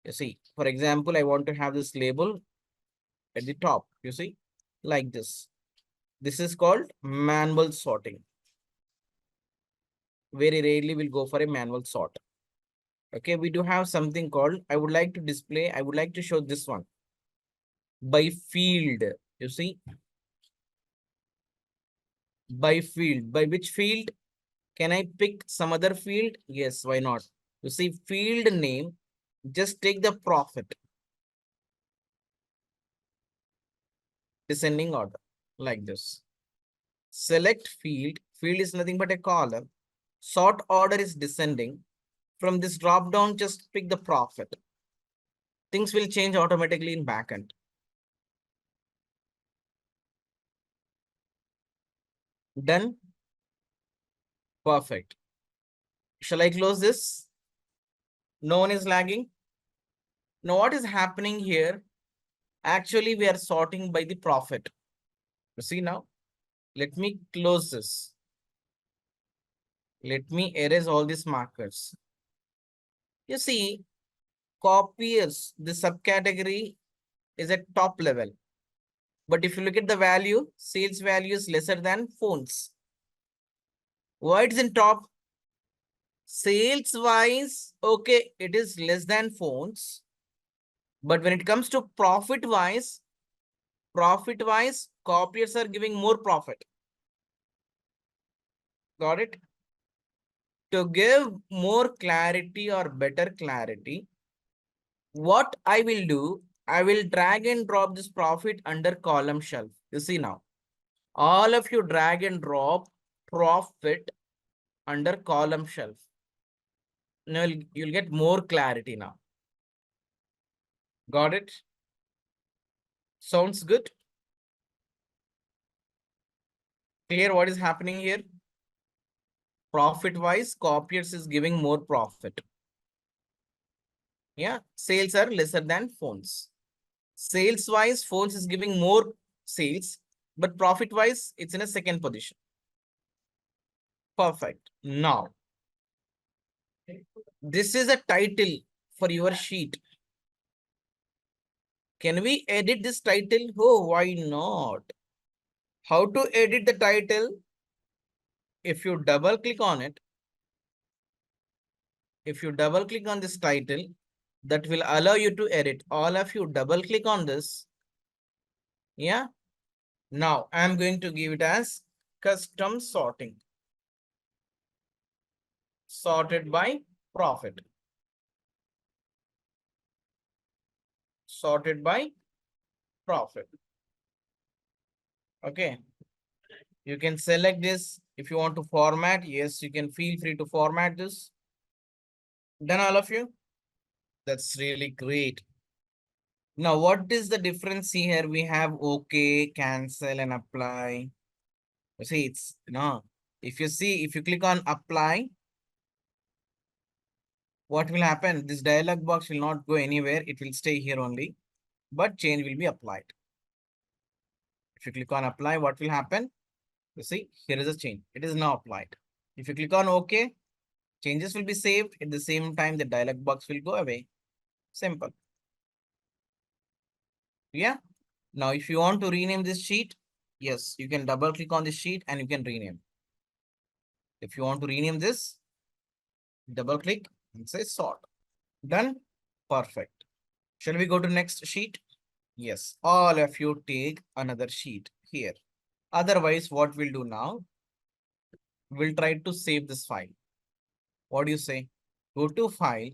You see, for example, I want to have this label at the top, you see, like this. This is called manual sorting. Very rarely we'll go for a manual sort. Okay, we do have something called, I would like to show this one. By field, you see. By field, by which field? Can I pick some other field? Yes, why not? You see, field name, just take the profit. Descending order, like this. Select field. Field is nothing but a column. Sort order is descending. From this drop down, just pick the profit. Things will change automatically in backend. Done? Perfect. Shall I close this? No one is lagging. Now what is happening here? Actually, we are sorting by the profit. You see now? Let me close this. Let me erase all these markers. You see, copiers, the subcategory is at top level. But if you look at the value, sales value is lesser than phones. Why it's in top? Sales wise, okay, it is less than phones. But when it comes to profit wise, copiers are giving more profit. Got it? To give more clarity or better clarity, what I will do, I will drag and drop this profit under column shelf. You see now, all of you drag and drop profit under column shelf. Now you'll get more clarity now. Got it? Sounds good? Clear what is happening here? Profit wise, copiers is giving more profit. Yeah, sales are lesser than phones. Sales wise, phones is giving more sales, but profit wise, it's in a second position. Perfect. Now, this is a title for your sheet. Can we edit this title? Oh, why not? How to edit the title? If you double click on it, if you double click on this title, that will allow you to edit. All of you double click on this. Yeah. Now I'm going to give it as custom sorting. Sorted by profit. Sorted by profit. Okay. You can select this if you want to format. Yes, you can feel free to format this. Done all of you? That's really great. Now, what is the difference here? We have OK, cancel and apply. You see, it's if you click on apply, what will happen? This dialog box will not go anywhere. It will stay here only, but change will be applied. If you click on apply, what will happen? You see, here is a change. It is now applied. If you click on OK, changes will be saved. At the same time, the dialog box will go away. Simple. Yeah. Now, if you want to rename this sheet, yes, you can double click on this sheet and you can rename. If you want to rename this, double click and say sort. Done. Perfect. Shall we go to next sheet? Yes. All of you take another sheet here. Otherwise, what we'll do now, we'll try to save this file. What do you say? Go to file.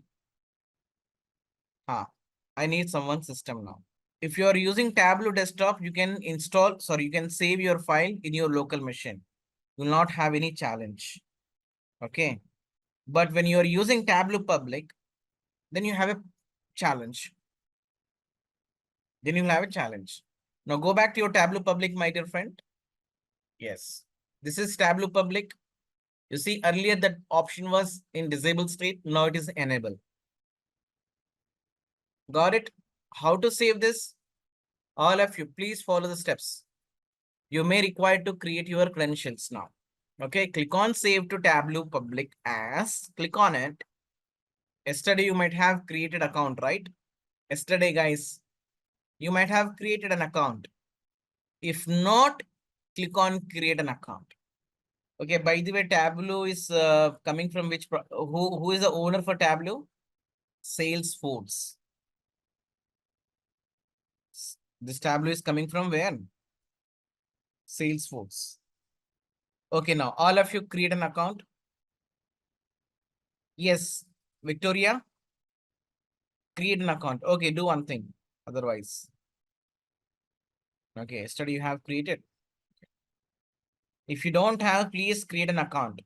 I need someone's system now. If you are using Tableau desktop, you can you can save your file in your local machine. You will not have any challenge. Okay. But when you are using Tableau public, then you have a challenge. Now go back to your Tableau public, my dear friend. Yes. This is Tableau public. You see, earlier that option was in disabled state. Now it is enabled. Got it? How to save this? All of you, please follow the steps. You may require to create your credentials now. Okay, click on save to Tableau public as, click on it. Yesterday you might have created account, right? Yesterday, guys, you might have created an account. If not, click on create an account. Okay, by the way, Tableau is coming from which, who is the owner for Tableau? Salesforce. This Tableau is coming from where? Salesforce. Okay, now all of you create an account. Yes, Victoria, create an account. Okay, do one thing. Otherwise, okay, yesterday you have created. If you don't have, please create an account.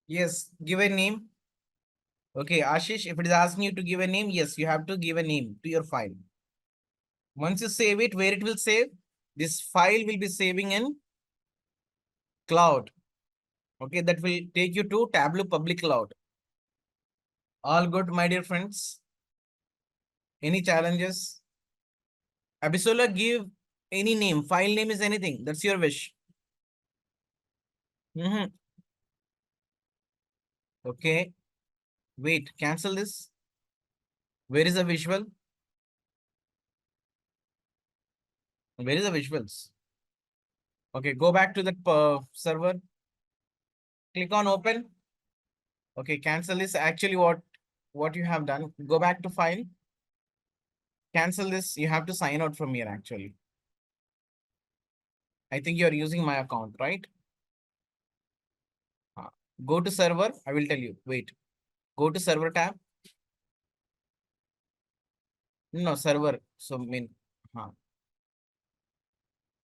Yes, give a name. Okay, Ashish, if it is asking you to give a name, yes, you have to give a name to your file. Once you save it, where it will save? This file will be saving in cloud. Okay, that will take you to Tableau public cloud. All good, my dear friends. Any challenges? Abisola, give any name. File name is anything. That's your wish. Okay. Wait, cancel this. Where is the visual? Where is the visuals? Okay, go back to the server. Click on open. Okay, cancel this. Actually, what you have done, go back to file. Cancel this. You have to sign out from here actually. I think you are using my account, right? Go to server. I will tell you. Wait. Go to server tab. No, server. So mean,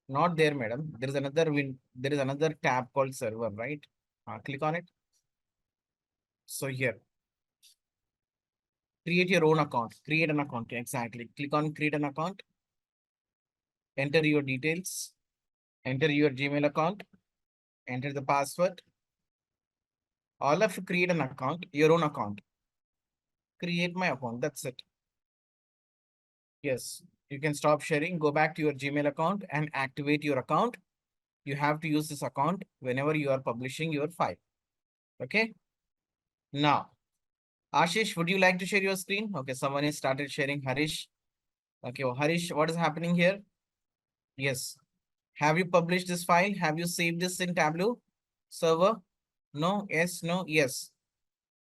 not there, madam. There is another tab called server, right? Click on it. So here, create your own account. Create an account. Exactly. Click on create an account. Enter your details. Enter your Gmail account. Enter the password. All of you create an account, your own account. Create my account. That's it. Yes, you can stop sharing. Go back to your Gmail account and activate your account. You have to use this account whenever you are publishing your file. Okay. Now, Ashish, would you like to share your screen? Okay, someone has started sharing. Harish. Okay, well, Harish, what is happening here? Yes. Have you published this file? Have you saved this in Tableau server? No, yes, no, yes.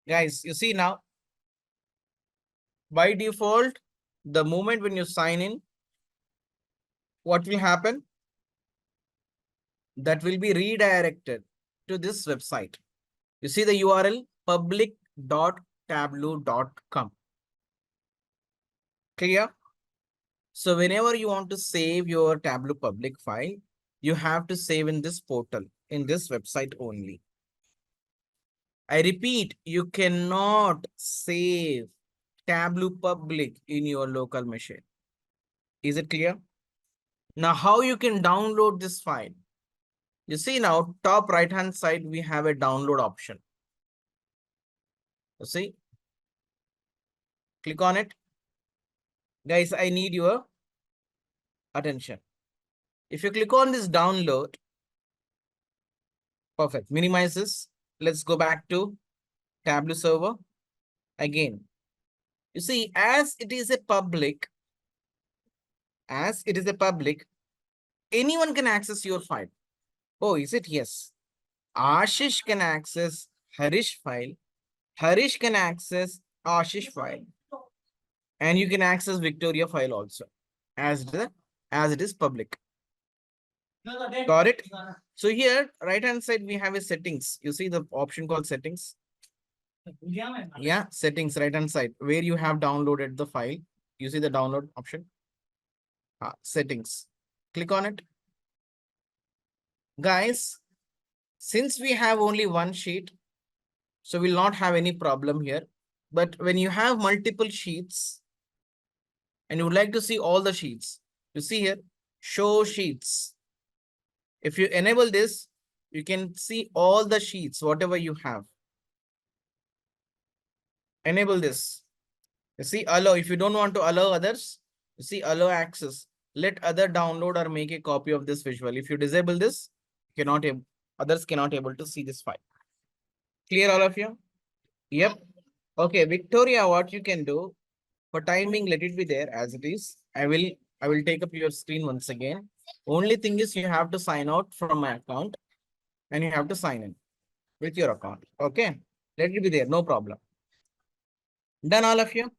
Guys, you see now, by default, the moment when you sign in, what will happen? That will be redirected to this website. You see the URL public.tableau.com. Clear? So whenever you want to save your Tableau public file, you have to save in this portal, in this website only. I repeat, you cannot save Tableau public in your local machine. Is it clear? Now, how you can download this file? You see now, top right-hand side, we have a download option. You see? Click on it. Guys, I need your attention. If you click on this download, Perfect. Minimize this. Let's go back to Tableau server again. You see, as it is a public, anyone can access your file. Oh, is it? Yes. Ashish can access Harish file. Harish can access Ashish file. And you can access Victoria file also as it is public. Got it? So here, right hand side, we have a settings. You see the option called settings. Yeah, settings, right hand side, where you have downloaded the file. You see the download option. Settings. Click on it. Guys, since we have only one sheet, so we'll not have any problem here. But when you have multiple sheets and you would like to see all the sheets, you see here, show sheets. If you enable this, you can see all the sheets, whatever you have. Enable this. You see, allow. If you don't want to allow others, you see, allow access. Let other download or make a copy of this visual. If you disable this, others cannot able to see this file. Clear, all of you? Yep. Okay, Victoria, what you can do for timing, let it be there as it is. I will take up your screen once again. Only thing is you have to sign out from my account and you have to sign in with your account. Okay, let it be there, no problem. Done, all of you?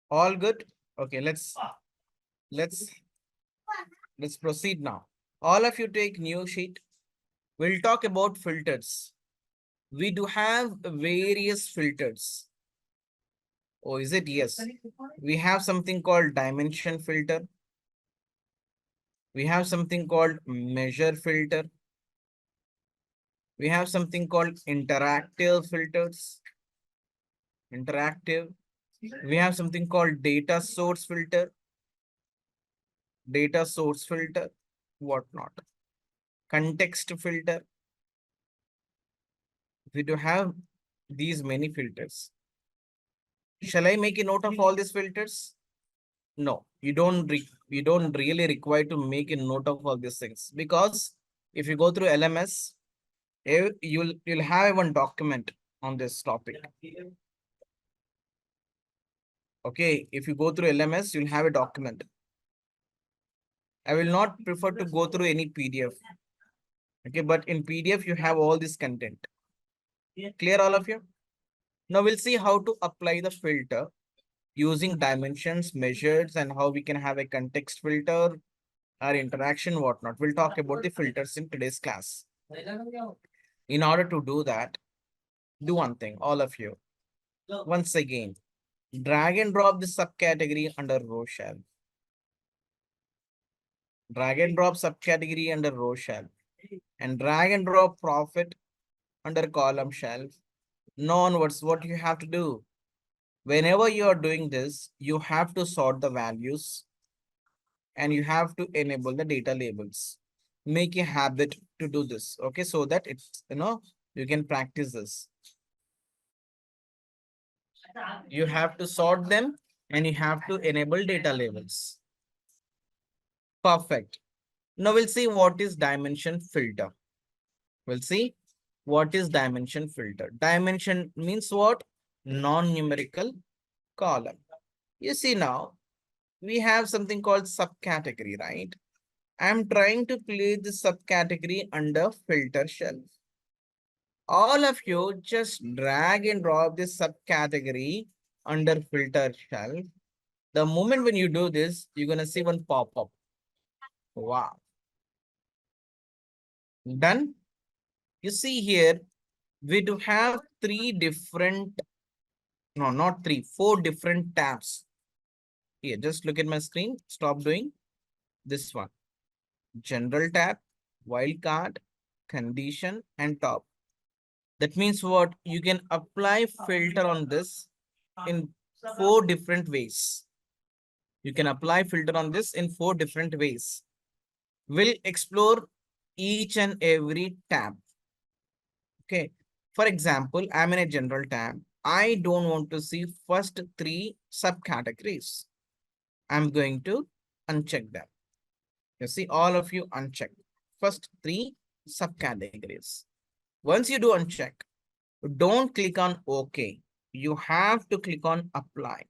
All good? Okay, let's proceed now. All of you take new sheet. We'll talk about filters. We do have various filters. Oh, is it? Yes. We have something called dimension filter. We have something called measure filter. We have something called interactive filters. Interactive. We have something called data source filter. Data source filter. Whatnot. Context filter. We do have these many filters. Shall I make a note of all these filters? No, you don't really require to make a note of all these things, because if you go through LMS, you'll have one document on this topic. Okay, if you go through LMS, you'll have a document. I will not prefer to go through any PDF. Okay, but in PDF, you have all this content. Clear, all of you? Now we'll see how to apply the filter using dimensions, measures, and how we can have a context filter, our interaction, whatnot. We'll talk about the filters in today's class. In order to do that, do one thing, all of you. Once again, drag and drop the subcategory under row shelf. Drag and drop subcategory under row shelf. And drag and drop profit under column shelf. Now onwards, what you have to do? Whenever you are doing this, you have to sort the values and you have to enable the data labels. Make a habit to do this, okay? So that it's, you can practice this. You have to sort them and you have to enable data labels. Perfect. Now we'll see what is dimension filter. We'll see what is dimension filter. Dimension means what? Non-numerical column. You see now, we have something called subcategory, right? I'm trying to place the subcategory under filter shelf. All of you just drag and drop this subcategory under filter shelf. The moment when you do this, you're going to see one pop-up. Wow. Done. You see here, we do have four different tabs. Here, just look at my screen. Stop doing this one. General tab, wildcard, condition, and top. That means what? You can apply filter on this in four different ways. You can apply filter on this in four different ways. We'll explore each and every tab. Okay. For example, I'm in a general tab. I don't want to see first three subcategories. I'm going to uncheck them. You see, all of you uncheck first three subcategories. Once you do uncheck, don't click on OK. You have to click on apply.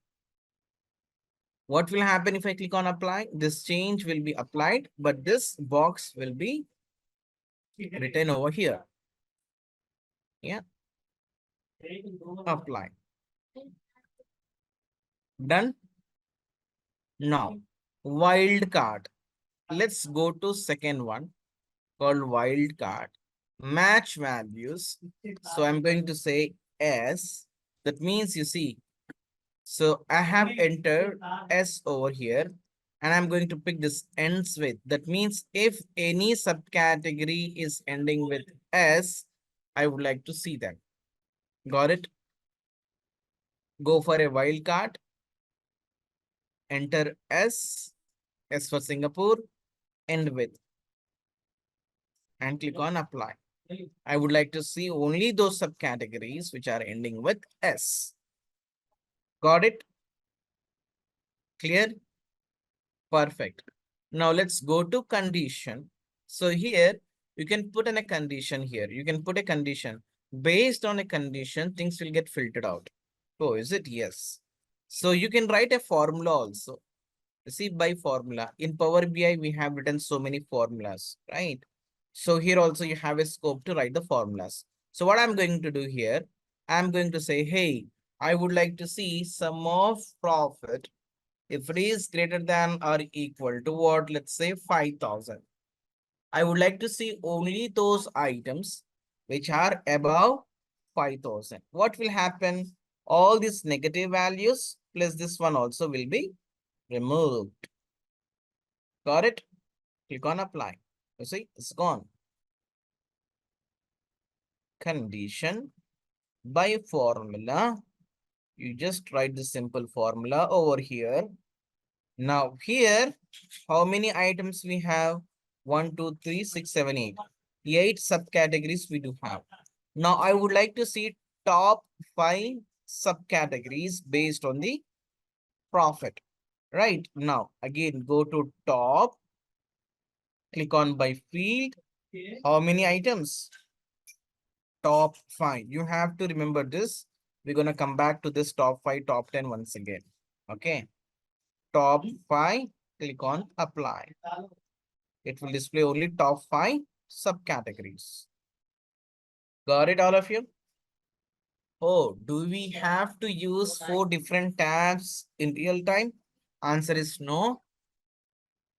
What will happen if I click on apply? This change will be applied, but this box will be written over here. Yeah. Apply. Done. Now, wildcard. Let's go to second one called wildcard. Match values. So I'm going to say S. That means you see. So I have entered S over here and I'm going to pick this ends with. That means if any subcategory is ending with S, I would like to see that. Got it? Go for a wildcard. Enter S. S for Singapore. End with. And click on apply. I would like to see only those subcategories which are ending with S. Got it? Clear? Perfect. Now let's go to condition. So here you can put in a condition here. You can put a condition. Based on a condition, things will get filtered out. Oh, is it? Yes. So you can write a formula also. See, by formula. In Power BI, we have written so many formulas, right? So here also you have a scope to write the formulas. So what I'm going to do here, I'm going to say, hey, I would like to see sum of profit if it is greater than or equal to what, let's say 5,000. I would like to see only those items which are above 5,000. What will happen? All these negative values plus this one also will be removed. Got it? Click on apply. You see, it's gone. Condition by formula. You just write the simple formula over here. Now here, how many items we have? 1, 2, 3, 6, 7, 8. 8 subcategories we do have. Now I would like to see top 5 subcategories based on the profit. Right now, again, go to top, click on by field. How many items? Top 5. You have to remember this. We're going to come back to this top 5, top 10 once again. Okay. Top 5, click on apply. It will display only top 5 subcategories. Got it, all of you? Oh, do we have to use 4 different tabs in real time? Answer is no.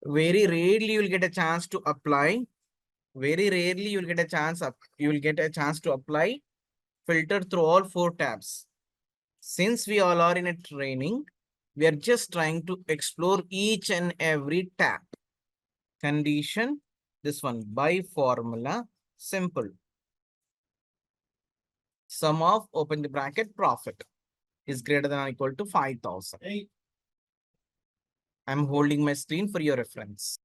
Very rarely you will get a chance to apply. Very rarely you will get a chance to apply filter through all 4 tabs. Since we all are in a training, we are just trying to explore each and every tab. Condition, this one by formula, simple. Sum of open the bracket profit is greater than or equal to 5,000. I'm holding my screen for your reference.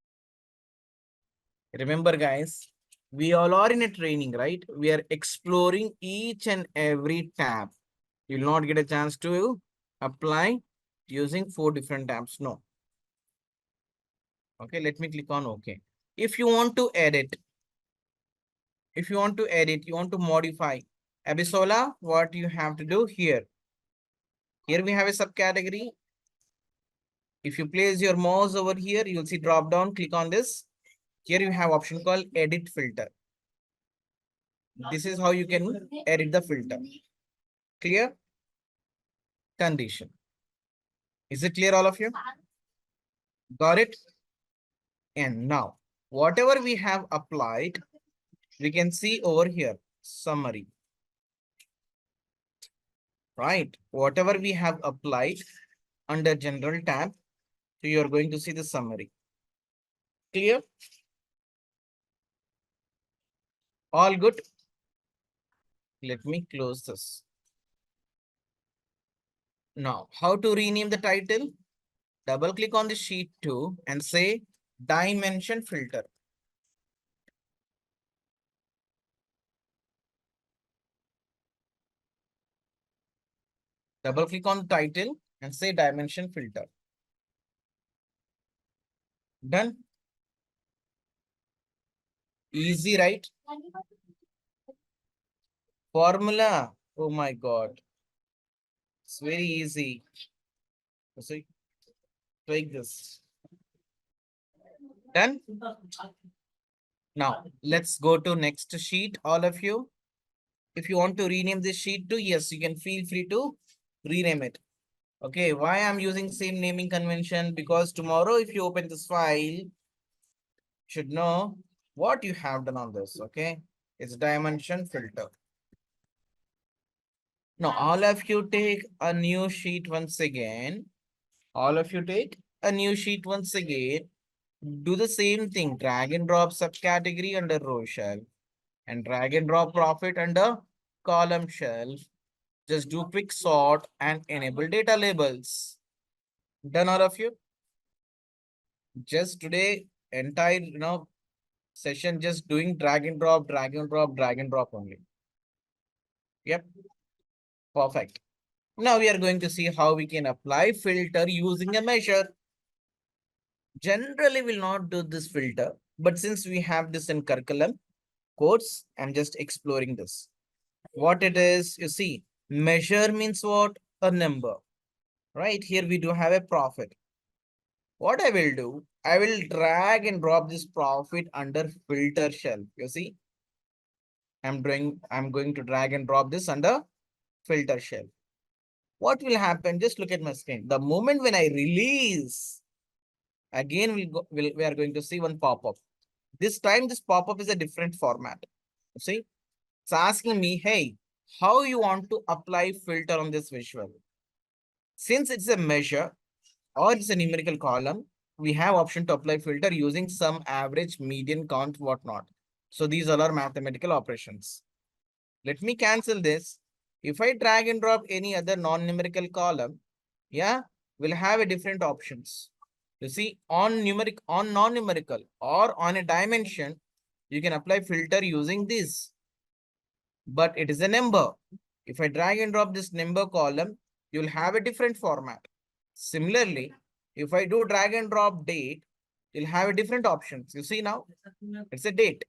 Remember guys, we all are in a training, right? We are exploring each and every tab. You will not get a chance to apply using 4 different tabs. No. Okay, let me click on OK. If you want to edit, you want to modify Abisola, what you have to do here. Here we have a subcategory. If you place your mouse over here, you'll see drop down, click on this. Here you have option called edit filter. This is how you can edit the filter. Clear? Condition. Is it clear, all of you? Got it? And now, whatever we have applied, we can see over here, summary. Right? Whatever we have applied under general tab, so you are going to see the summary. Clear? All good? Let me close this. Now, how to rename the title? Double click on the sheet 2 and say dimension filter. Double click on the title and say dimension filter. Done. Easy, right? Formula. Oh my God. It's very easy. See, take this. Done? Now, let's go to next sheet, all of you. If you want to rename this sheet to, yes, you can feel free to rename it. Okay, why I'm using same naming convention? Because tomorrow, if you open this file, you should know what you have done on this, okay? It's dimension filter. Now, all of you take a new sheet once again. All of you take a new sheet once again. Do the same thing, drag and drop subcategory under row shelf and drag and drop profit under column shelf. Just do quick sort and enable data labels. Done, all of you? Just today, entire session just doing drag and drop, drag and drop, drag and drop only. Yep, perfect. Now we are going to see how we can apply filter using a measure. Generally, we'll not do this filter, but since we have this in curriculum course, I'm just exploring this. What it is, you see, measure means what? A number. Right here, we do have a profit. What I will do, I will drag and drop this profit under filter shelf. You see, I'm going to drag and drop this under filter shelf. What will happen? Just look at my screen. The moment when I release, again, we are going to see one pop-up. This time, this pop-up is a different format. You see, it's asking me, hey, how you want to apply filter on this visual? Since it's a measure or it's a numerical column, we have option to apply filter using sum, average, median, count, whatnot. So these all are mathematical operations. Let me cancel this. If I drag and drop any other non-numerical column, yeah, we'll have a different options. You see, on non-numerical or on a dimension, you can apply filter using this. But it is a number. If I drag and drop this number column, you'll have a different format. Similarly, if I do drag and drop date, you'll have a different options. You see now, it's a date.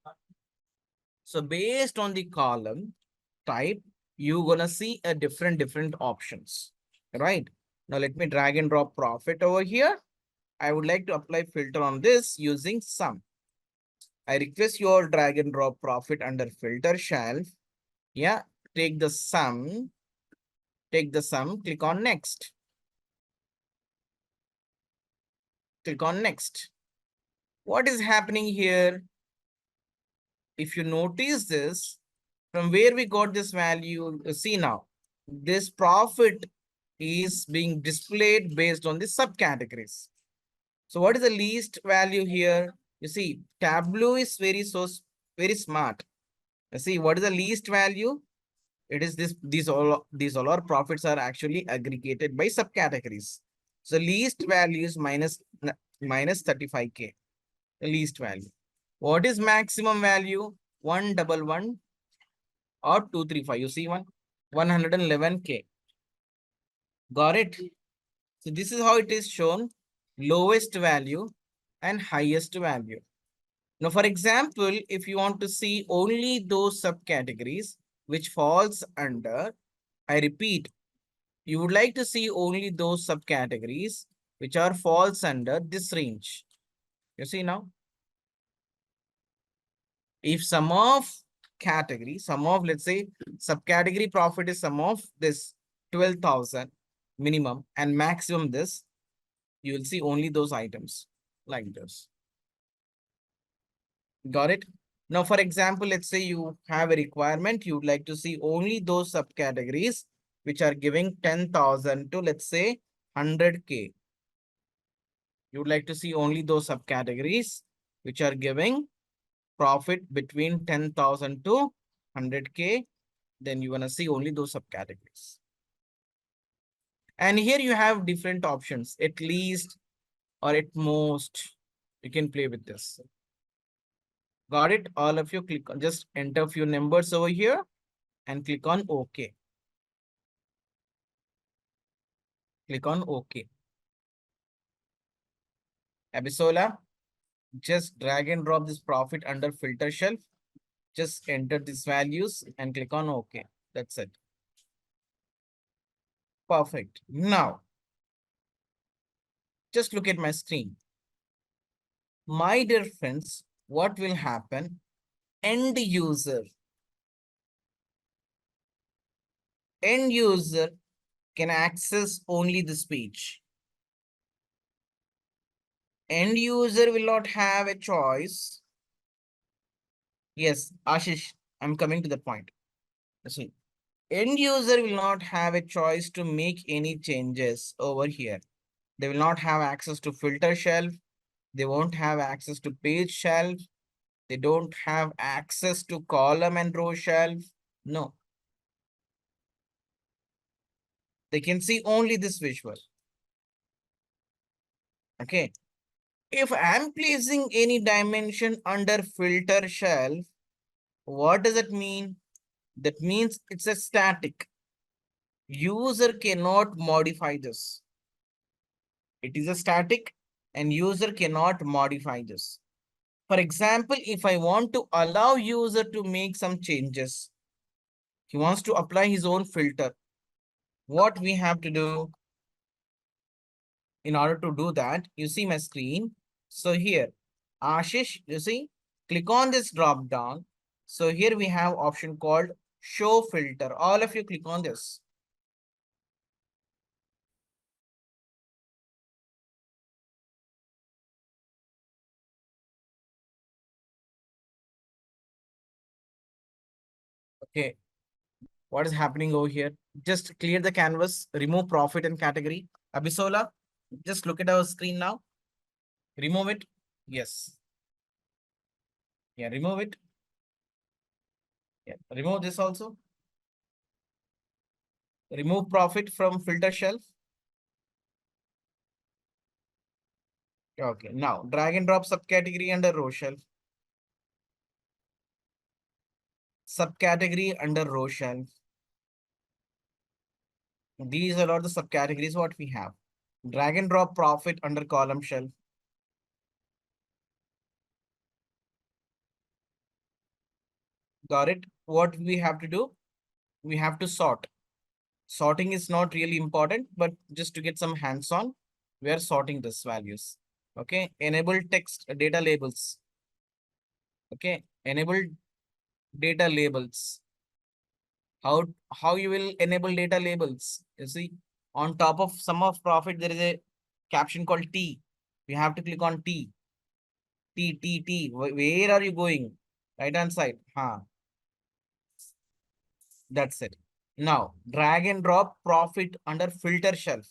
So based on the column type, you're gonna see a different options, right? Now let me drag and drop profit over here. I would like to apply filter on this using sum. I request you all drag and drop profit under filter shelf. Yeah, take the sum, click on next. Click on next. What is happening here? If you notice this, from where we got this value, see now, this profit is being displayed based on the subcategories. So what is the least value here? You see, Tableau is very smart. You see, what is the least value? It is this, these all our profits are actually aggregated by subcategories. So least value is minus 35K, the least value. What is maximum value? 111 or 235. You see 111K. Got it? So this is how it is shown, lowest value and highest value. Now, for example, if you want to see only those subcategories which falls under, I repeat, you would like to see only those subcategories which are falls under this range. You see now, if sum of category, sum of, let's say, subcategory profit is sum of this 12,000 minimum and maximum this, you will see only those items like this. Got it? Now, for example, let's say you have a requirement, you would like to see only those subcategories which are giving 10,000 to, let's say, 100K. You would like to see only those subcategories which are giving profit between 10,000 to 100K. Then you want to see only those subcategories. And here you have different options, at least or at most. You can play with this. Got it? All of you click on, just enter a few numbers over here and click on OK. Click on OK. Abisola, just drag and drop this profit under filter shelf. Just enter these values and click on OK. That's it. Perfect. Now, just look at my screen. My dear friends, what will happen? End user can access only this page. End user will not have a choice. Yes, Ashish, I'm coming to the point. See, end user will not have a choice to make any changes over here. They will not have access to filter shelf. They won't have access to page shelf. They don't have access to column and row shelf. No, they can see only this visual. Okay. If I'm placing any dimension under filter shelf, what does it mean? That means it's a static. User cannot modify this. It is a static and user cannot modify this. For example, if I want to allow user to make some changes, he wants to apply his own filter. What we have to do in order to do that, you see my screen. So here, Ashish, you see, click on this drop down. So here we have option called show filter. All of you click on this. Okay, what is happening over here? Just clear the canvas, remove profit and category. Abisola, just look at our screen now. Remove it. Yes. Yeah, remove it. Yeah, remove this also. Remove profit from filter shelf. Okay, now drag and drop subcategory under row shelf. Subcategory under row shelf. These are all the subcategories what we have. Drag and drop profit under column shelf. Got it? What we have to do? We have to sort. Sorting is not really important, but just to get some hands-on, we are sorting these values. Okay, enable text data labels. Okay, enable data labels. How you will enable data labels? You see, on top of sum of profit, there is a caption called T. We have to click on T. T. Where are you going? Right hand side. That's it. Now, drag and drop profit under filter shelf.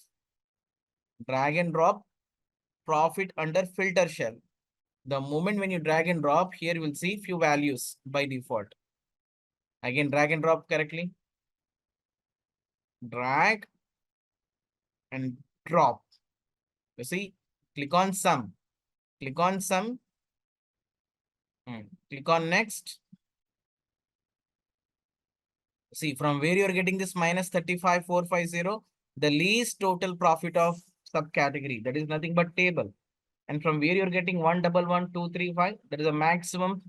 Drag and drop profit under filter shelf. The moment when you drag and drop, here you will see few values by default. Again, drag and drop correctly. Drag and drop. You see, click on sum. Click on sum. Click on next. See, from where you are getting this minus 35,450, the least total profit of subcategory. That is nothing but table. And from where you're getting 111,235, that is a maximum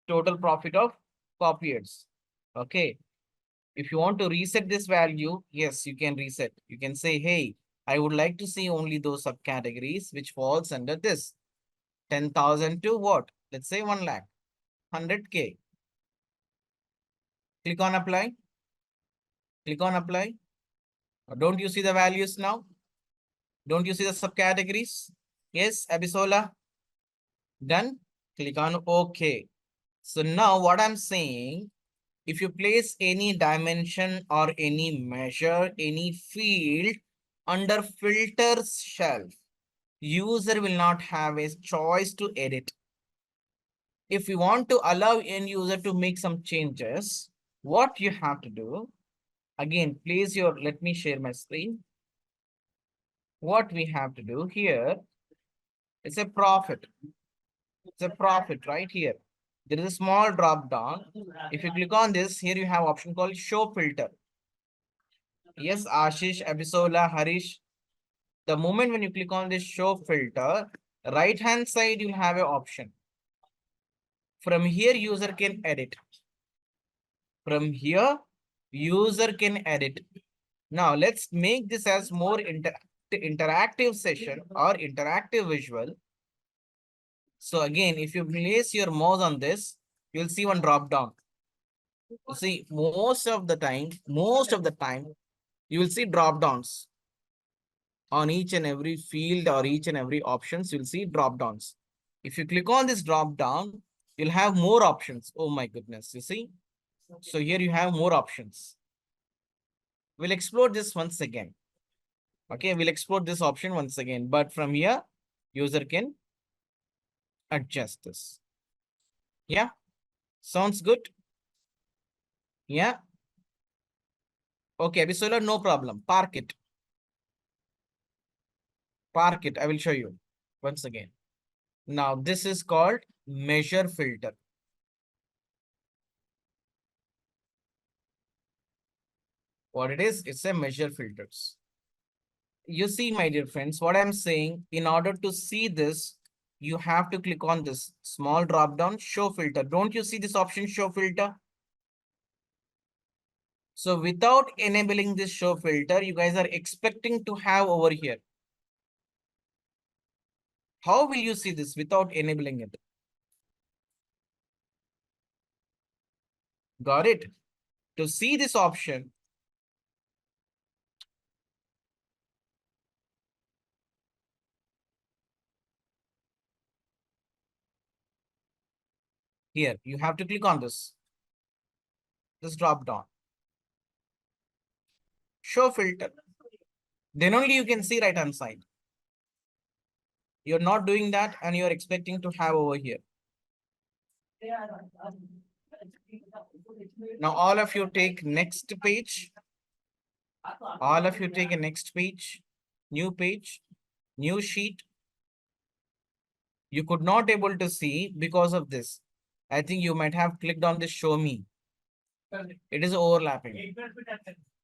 total profit of copiers. Okay. If you want to reset this value, yes, you can reset. You can say, hey, I would like to see only those subcategories which falls under this. 10,000 to what? Let's say 1 lakh, 100K. Click on apply. Click on apply. Don't you see the values now? Don't you see the subcategories? Yes, Abisola. Done. Click on OK. So now what I'm saying, if you place any dimension or any measure, any field under filters shelf, user will not have a choice to edit. If you want to allow end user to make some changes, what you have to do, again, place your, let me share my screen. What we have to do here, it's a profit. It's a profit right here. There is a small drop down. If you click on this, here you have option called show filter. Yes, Ashish, Abisola, Harish. The moment when you click on this show filter, right hand side, you'll have an option. From here, user can edit. From here, user can edit. Now let's make this as more interactive session or interactive visual. So again, if you place your mouse on this, you'll see one drop down. You see, most of the time, you will see drop downs on each and every field or each and every options. You'll see drop downs. If you click on this drop down, you'll have more options. Oh my goodness, you see? So here you have more options. We'll explore this once again. Okay, we'll explore this option once again, but from here, user can adjust this. Yeah, sounds good. Yeah. Okay, Abisola, no problem. Park it. Park it. I will show you once again. Now, this is called measure filter. What it is, it's a measure filters. You see, my dear friends, what I'm saying, in order to see this, you have to click on this small drop down, show filter. Don't you see this option, show filter? So without enabling this show filter, you guys are expecting to have over here. How will you see this without enabling it? Got it? To see this option, here, you have to click on this drop down. Show filter. Then only you can see right hand side. You're not doing that and you're expecting to have over here. Now all of you take next page. All of you take a next page, new sheet. You could not able to see because of this. I think you might have clicked on this show me. It is overlapping.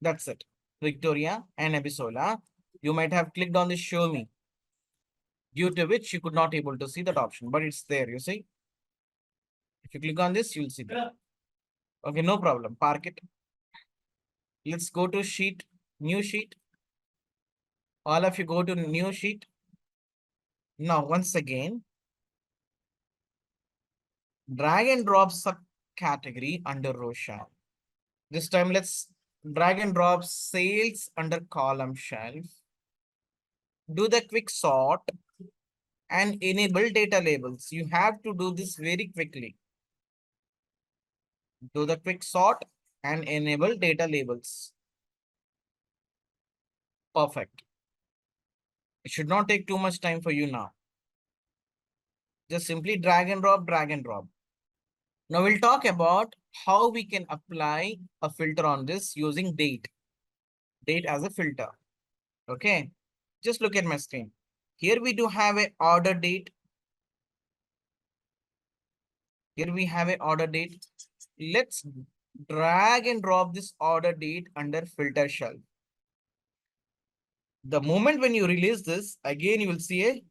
That's it. Victoria and Abisola, you might have clicked on this show me, due to which you could not able to see that option, but it's there, you see. If you click on this, you'll see that. Okay, no problem. Park it. Let's go to sheet, new sheet. All of you go to new sheet. Now, once again, drag and drop subcategory under row shelf. This time, let's drag and drop sales under column shelf. Do the quick sort and enable data labels. You have to do this very quickly. Do the quick sort and enable data labels. Perfect. It should not take too much time for you now. Just simply drag and drop, drag and drop. Now we'll talk about how we can apply a filter on this using date. Date as a filter. Okay. Just look at my screen. Here we do have a order date. Here we have a order date. Let's drag and drop this order date under filter shelf. The moment when you release this, again, you will see a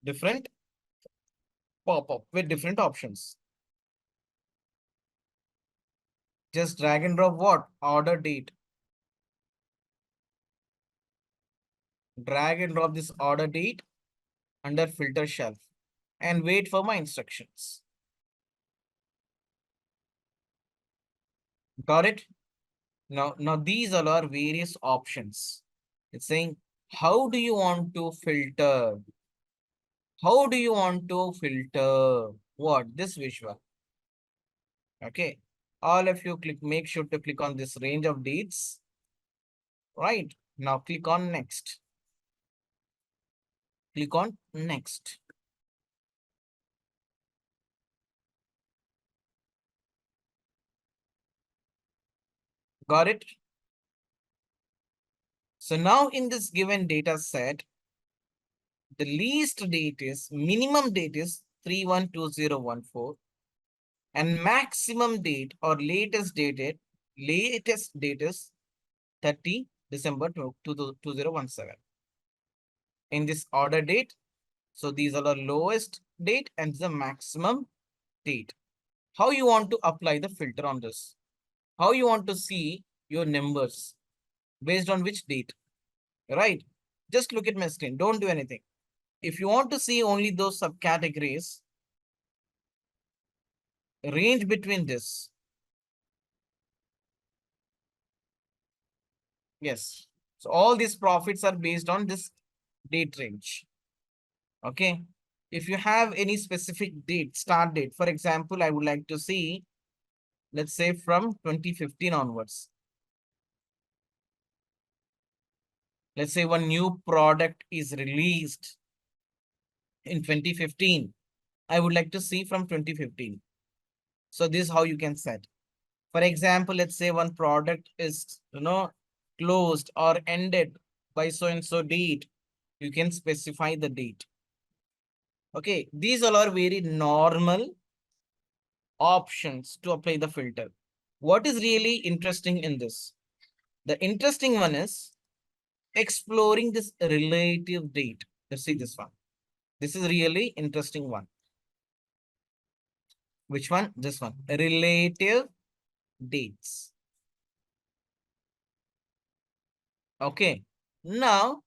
different pop-up with different options. Just drag and drop what? Order date. Drag and drop this order date under filter shelf and wait for my instructions. Got it? Now these all are various options. It's saying, how do you want to filter? How do you want to filter what? This visual. Okay. All of you make sure to click on this range of dates. Right. Now click on next. Click on next. Got it? So now in this given data set, the least date is, minimum date is 312014 and maximum date or latest date is 30 December 2017. In this order date, so these are the lowest date and the maximum date. how you want to apply the filter on this, how you want to see your numbers based on which date, right? Just look at my screen, don't do anything. If you want to see only those subcategories, range between this. Yes. So all these profits are based on this date range. Okay. If you have any specific date, start date, for example, I would like to see, let's say from 2015 onwards. Let's say one new product is released in 2015. I would like to see from 2015. So this is how you can set. For example, let's say one product is, closed or ended by so and so date. You can specify the date. Okay, these all are very normal options to apply the filter. What is really interesting in this? The interesting one is exploring this relative date. Let's see this one. This is really interesting one. Which one? This one. Relative dates. Okay. Now,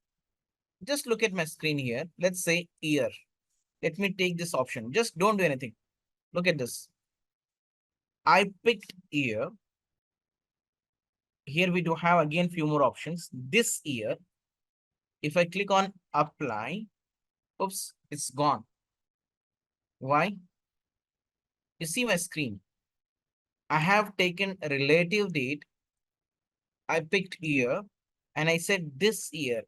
just look at my screen here. Let's say year. Let me take this option. Just don't do anything. Look at this. I picked year. Here we do have again few more options. This year, if I click on apply, oops, it's gone. Why? You see my screen. I have taken a relative date. I picked year and I said this year.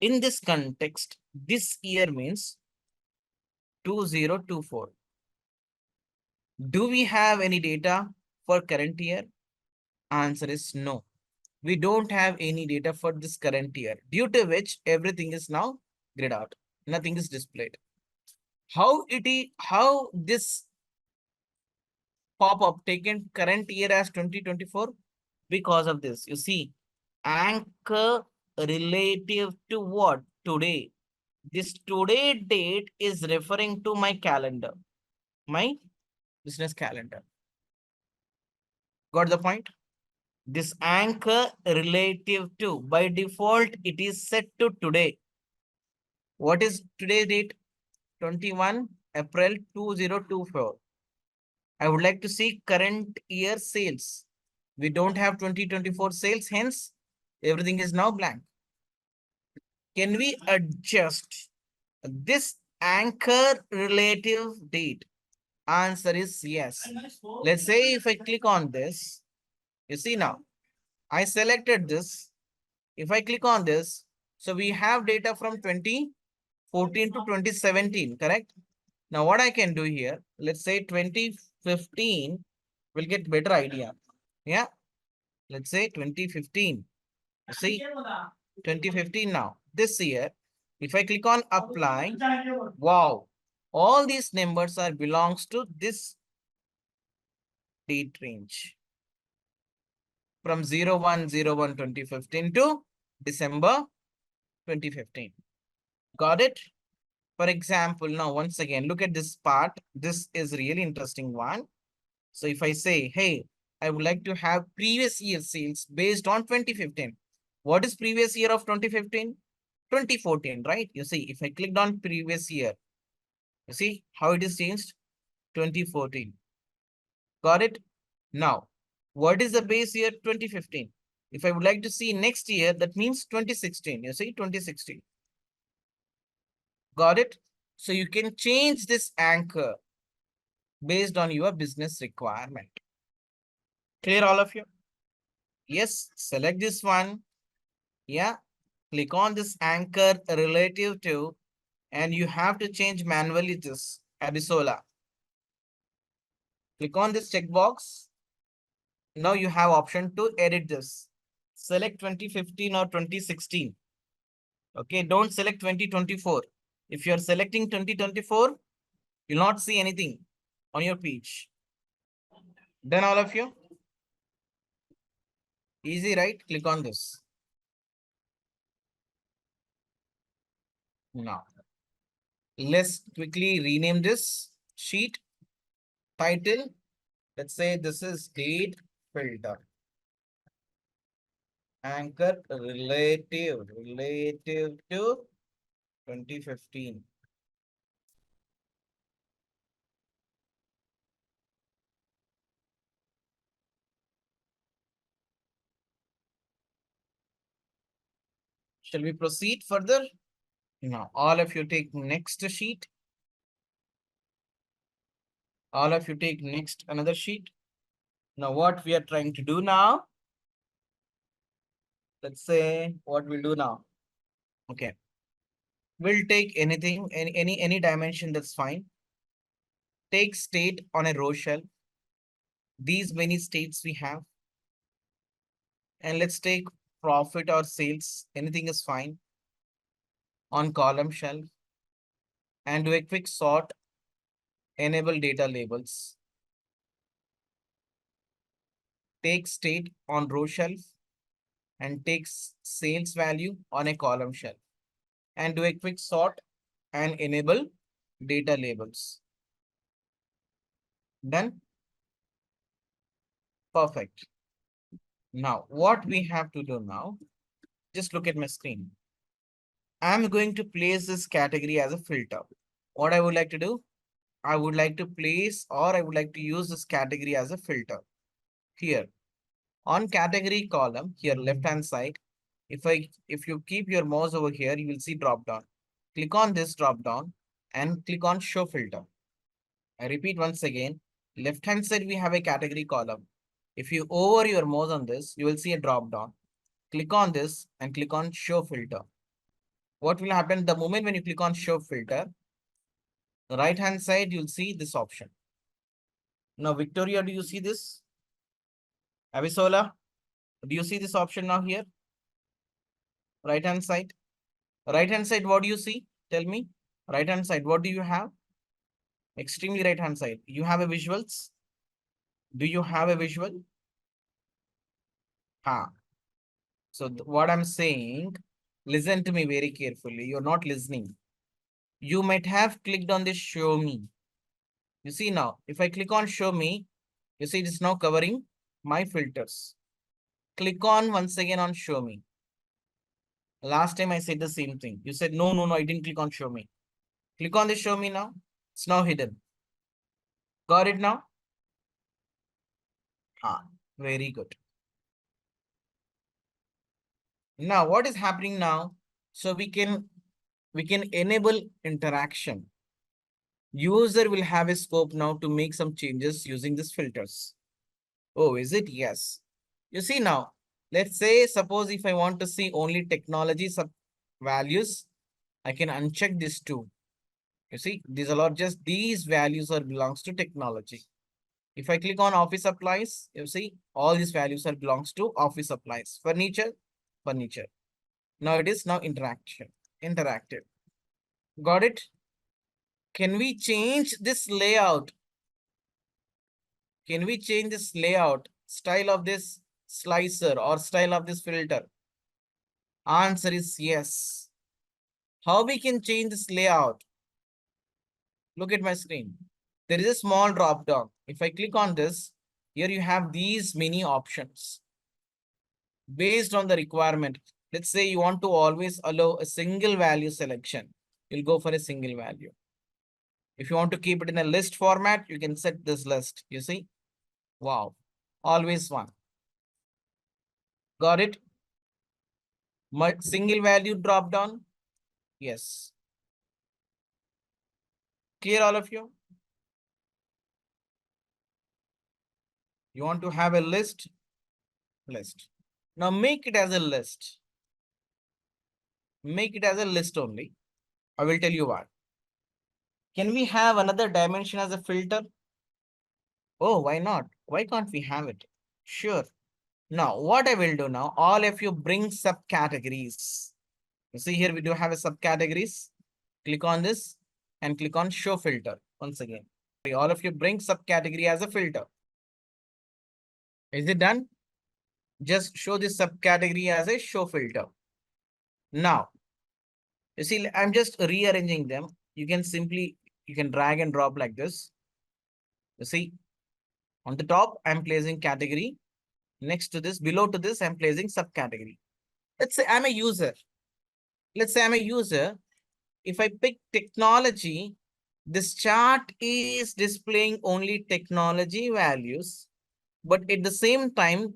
In this context, this year means 2024. Do we have any data for current year? Answer is no. We don't have any data for this current year, due to which everything is now grayed out. Nothing is displayed. How this pop-up taken current year as 2024? Because of this. You see, anchor relative to what? Today. This today date is referring to my calendar, my business calendar. Got the point? This anchor relative to, by default, it is set to today. What is today's date? 21 April 2024. I would like to see current year sales. We don't have 2024 sales, hence everything is now blank. Can we adjust this anchor relative date? Answer is yes. Let's say if I click on this, you see now, I selected this. If I click on this, so we have data from 2014 to 2017, correct? Now what I can do here, let's say 2015, we'll get better idea. Yeah, let's say 2015. See, 2015 now. This year, if I click on apply, wow, all these numbers are belongs to this date range. From 01/01/2015 to December 2015. Got it? For example, now once again, look at this part. This is really interesting one. So if I say, hey, I would like to have previous year sales based on 2015. What is previous year of 2015? 2014, right? You see, if I clicked on previous year, you see how it is changed? 2014. Got it? Now, what is the base year? 2015. If I would like to see next year, that means 2016. You see, 2016. Got it? So you can change this anchor based on your business requirement. Clear all of you? Yes, select this one. Yeah, click on this anchor relative to, and you have to change manually this Abisola. Click on this checkbox. Now you have option to edit this. Select 2015 or 2016. Okay, don't select 2024. If you're selecting 2024, you'll not see anything on your page. Done all of you? Easy, right? Click on this. Now, let's quickly rename this sheet. Title, let's say this is date filter. Anchor relative to 2015. Shall we proceed further? Now, all of you take next sheet. All of you take next another sheet. Now, what we are trying to do now, let's say what we'll do now. Okay. We'll take anything, any dimension, that's fine. Take state on a row shelf. These many states we have. And let's take profit or sales. Anything is fine. On column shelf. And do a quick sort. Enable data labels. Take state on row shelf and takes sales value on a column shelf, and do a quick sort and enable data labels. Done. Perfect. Now, what we have to do now, just look at my screen. I'm going to place this category as a filter. What I would like to do, I would like to place, or I would like to use this category as a filter. Here, on category column, here left hand side, if you keep your mouse over here, you will see drop down. Click on this drop down and click on show filter. I repeat once again, left hand side we have a category column. If you hover your mouse on this, you will see a drop down. Click on this and click on show filter. What will happen the moment when you click on show filter? Right hand side, you'll see this option. Now, Victoria, do you see this? Avisola, do you see this option now here? Right hand side. Right hand side, what do you see? Tell me. Right hand side, what do you have? Extremely right hand side. You have a visuals? Do you have a visual? So what I'm saying, listen to me very carefully. You're not listening. You might have clicked on this show me. You see now, if I click on show me, you see it is now covering my filters. Click on once again on show me. Last time I said the same thing. You said, no, I didn't click on show me. Click on the show me now. It's now hidden. Got it now? Very good. Now, what is happening now? So we can enable interaction. User will have a scope now to make some changes using these filters. Oh, is it? Yes. You see now, let's say, suppose if I want to see only technology sub values, I can uncheck this too. You see, these are not just these values are belongs to technology. If I click on office supplies, you see all these values are belongs to office supplies. Furniture. Now it is now interactive. Got it? Can we change this layout? Can we change this layout, style of this slicer or style of this filter? Answer is yes. How we can change this layout? Look at my screen. There is a small drop down. If I click on this, here you have these many options. Based on the requirement, let's say you want to always allow a single value selection. You'll go for a single value. If you want to keep it in a list format, you can set this list. You see? Wow. Always one. Got it? Single value drop down? Yes. Clear all of you? You want to have a list? List. Now make it as a list. Make it as a list only. I will tell you why. Can we have another dimension as a filter? Oh, why not? Why can't we have it? Sure. Now, what I will do now, all of you bring subcategories. You see here we do have a subcategories. Click on this and click on show filter once again. All of you bring subcategory as a filter. Is it done? Just show this subcategory as a show filter. Now, you see, I'm just rearranging them. You can drag and drop like this. You see, on the top, I'm placing category. Next to this, below to this, I'm placing subcategory. Let's say I'm a user. Let's say I'm a user. If I pick technology, this chart is displaying only technology values. But at the same time,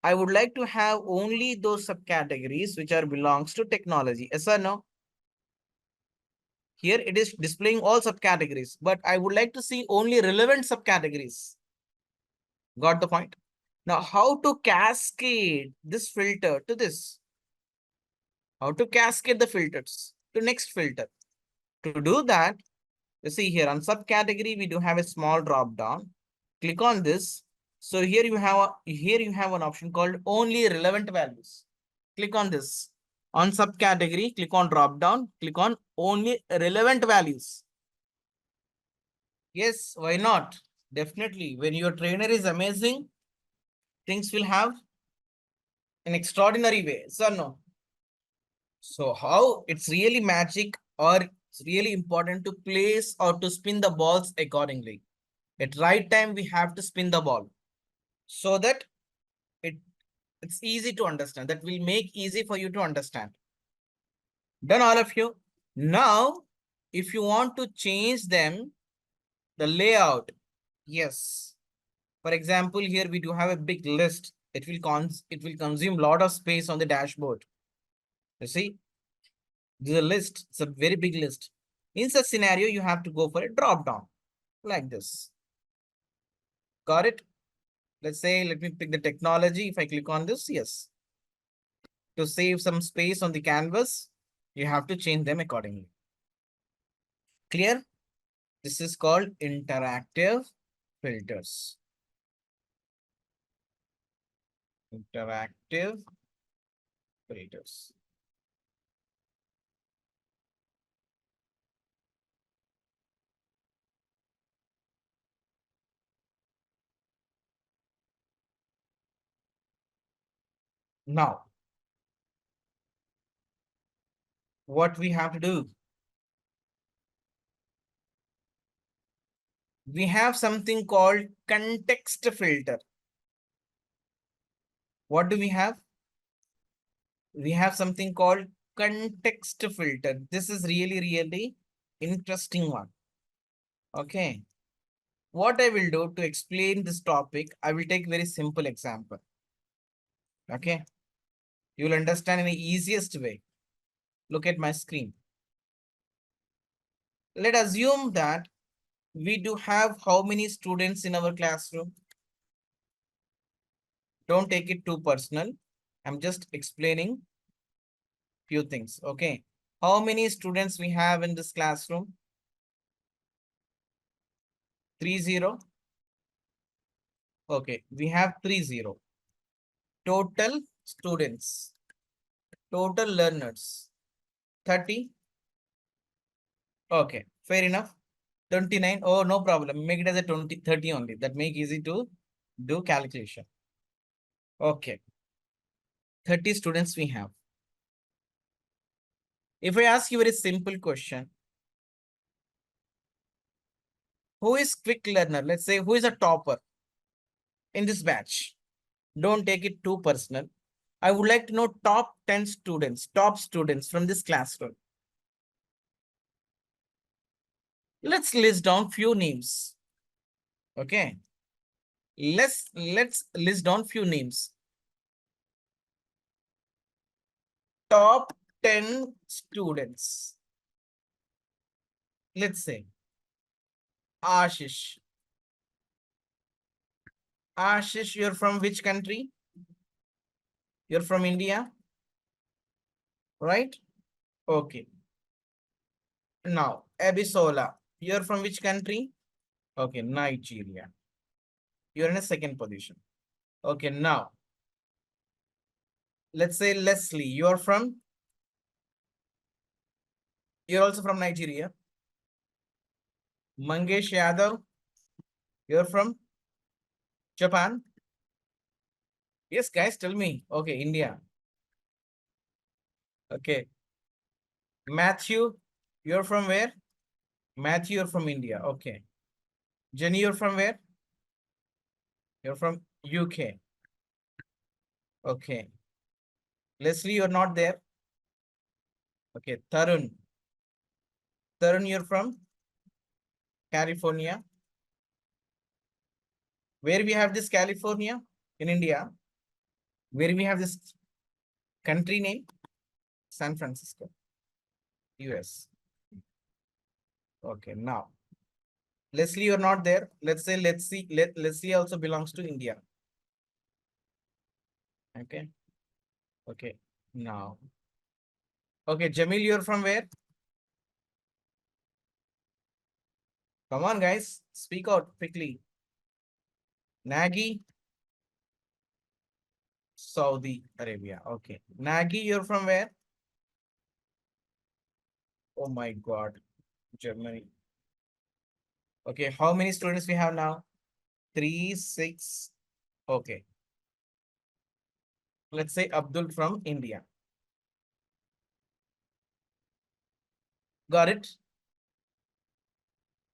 I would like to have only those subcategories which are belongs to technology. Yes or no? Here it is displaying all subcategories, but I would like to see only relevant subcategories. Got the point? Now, how to cascade this filter to this? How to cascade the filters to next filter? To do that, you see here on subcategory, we do have a small drop down. Click on this. So here you have an option called only relevant values. Click on this. On subcategory, click on drop down, click on only relevant values. Yes, why not? Definitely. When your trainer is amazing, things will have an extraordinary way. So no. So how it's really magic or it's really important to place or to spin the balls accordingly. At right time, we have to spin the ball so that it it's easy to understand. That will make easy for you to understand. Done all of you. Now, if you want to change them, the layout, yes. For example, here we do have a big list. It will consume a lot of space on the dashboard. You see, this is a list. It's a very big list. In such scenario, you have to go for a drop down like this. Got it? Let's say, let me pick the technology. If I click on this, yes. To save some space on the canvas, you have to change them accordingly. Clear? This is called interactive filters. Interactive filters. Now, what we have to do? We have something called context filter. What do we have? We have something called context filter. This is really interesting one. Okay. What I will do to explain this topic, I will take very simple example. Okay. You will understand in the easiest way. Look at my screen. Let's assume that we do have how many students in our classroom? Don't take it too personal. I'm just explaining few things. Okay. How many students we have in this classroom? 30. Okay. We have 30. Total students. Total learners. 30. Okay. Fair enough. 29. Oh, no problem. Make it as a 30 only. That make easy to do calculation. Okay. 30 students we have. If I ask you a very simple question, who is quick learner? Let's say who is a topper in this batch? Don't take it too personal. I would like to know top 10 students, top students from this classroom. Let's list down few names. Okay. Let's list down few names. Top 10 students. Let's say Ashish. Ashish, you're from which country? You're from India, right? Okay. Now, Abisola, you're from which country? Okay, Nigeria. You're in a second position. Okay, now, let's say Leslie, you're also from Nigeria. Mangesh Yadav, you're from Japan. Yes, guys, tell me. Okay, India. Okay. Matthew, you're from where? Matthew, you're from India. Okay. Jenny, you're from where? You're from UK. Okay. Leslie, you're not there. Okay. Tarun. Tarun, you're from California. Where we have this California? In India. Where we have this country name? San Francisco, US. Okay, now Leslie, you're not there. Let's say Leslie also belongs to India. Okay. Okay. Now. Okay, Jamil, you're from where? Come on, guys. Speak out quickly. Nagy, Saudi Arabia. Okay. Nagy, you're from where? Oh my God. Germany. Okay, how many students we have now? 3, 6. Okay. Let's say Abdul from India. Got it?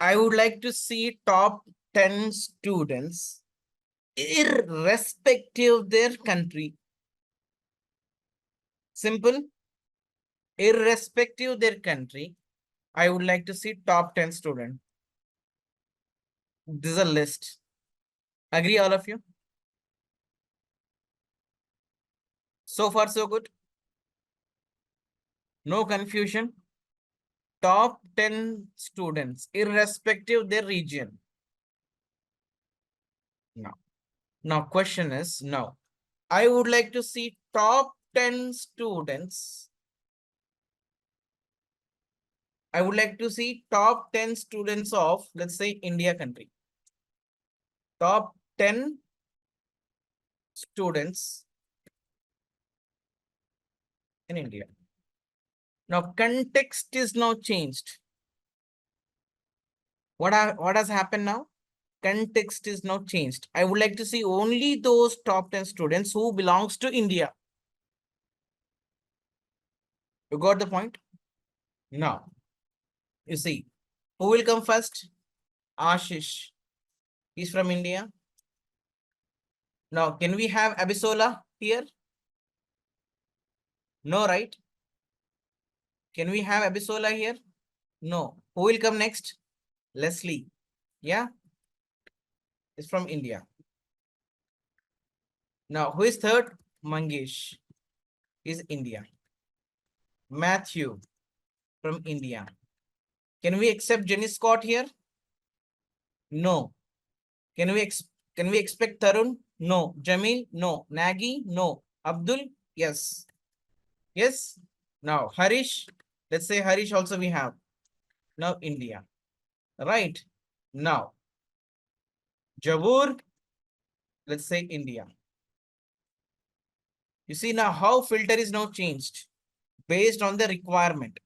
I would like to see top 10 students irrespective of their country. Simple. Irrespective of their country, I would like to see top 10 students. This is a list. Agree, all of you? So far, so good. No confusion. Top 10 students, irrespective of their region. Now, question is, now, I would like to see top 10 students. I would like to see top 10 students of, let's say, India country. Top 10 students in India. Now, context is now changed. What has happened now? Context is now changed. I would like to see only those top 10 students who belongs to India. You got the point? Now, you see, who will come first? Ashish. He's from India. Now, can we have Abisola here? No, right? Can we have Abisola here? No. Who will come next? Leslie. Yeah? Is from India. Now, who is third? Mangesh is India. Matthew from India. Can we accept Jenny Scott here? No. Can we expect Tarun? No. Jamil? No. Nagy? No. Abdul? Yes. Yes. Now, Harish. Let's say Harish also we have. Now, India. Right. Now, Javur. Let's say India. You see now how filter is now changed based on the requirement.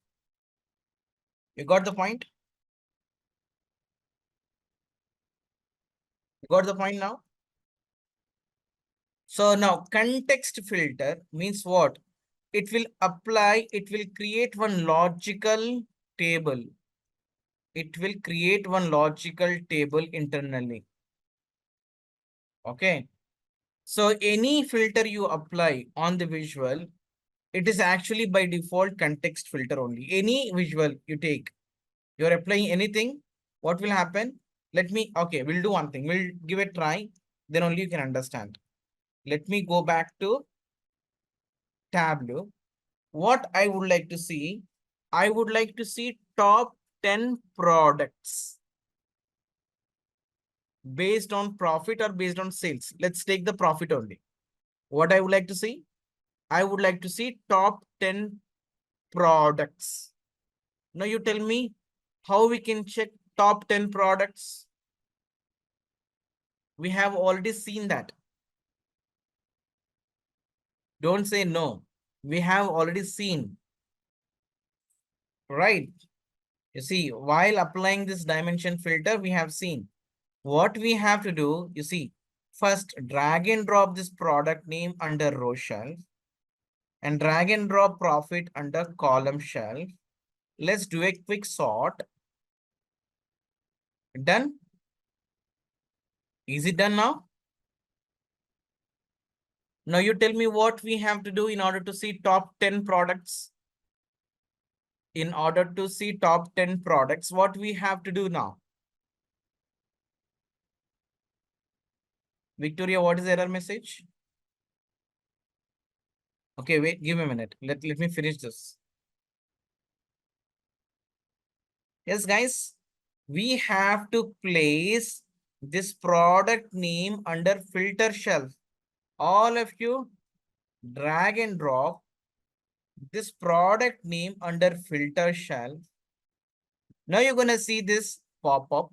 You got the point? You got the point now? So now context filter means what? It will apply, it will create one logical table. It will create one logical table internally. Okay. So any filter you apply on the visual, it is actually by default context filter only. Any visual you take, you're applying anything, what will happen? Okay, we'll do one thing. We'll give a try, then only you can understand. Let me go back to Tableau. What I would like to see, I would like to see top 10 products based on profit or based on sales. Let's take the profit only. What I would like to see, I would like to see top 10 products. Now you tell me how we can check top 10 products. We have already seen that. Don't say no. We have already seen. Right. You see, while applying this dimension filter, we have seen. What we have to do, you see, first drag and drop this product name under row shelf and drag and drop profit under column shelf. Let's do a quick sort. Done. Is it done now? Now you tell me what we have to do in order to see top 10 products. In order to see top 10 products, what we have to do now? Victoria, what is the error message? Okay, wait, give me a minute. Let me finish this. Yes, guys, we have to place this product name under filter shelf. All of you drag and drop this product name under filter shelf. Now you're going to see this pop up.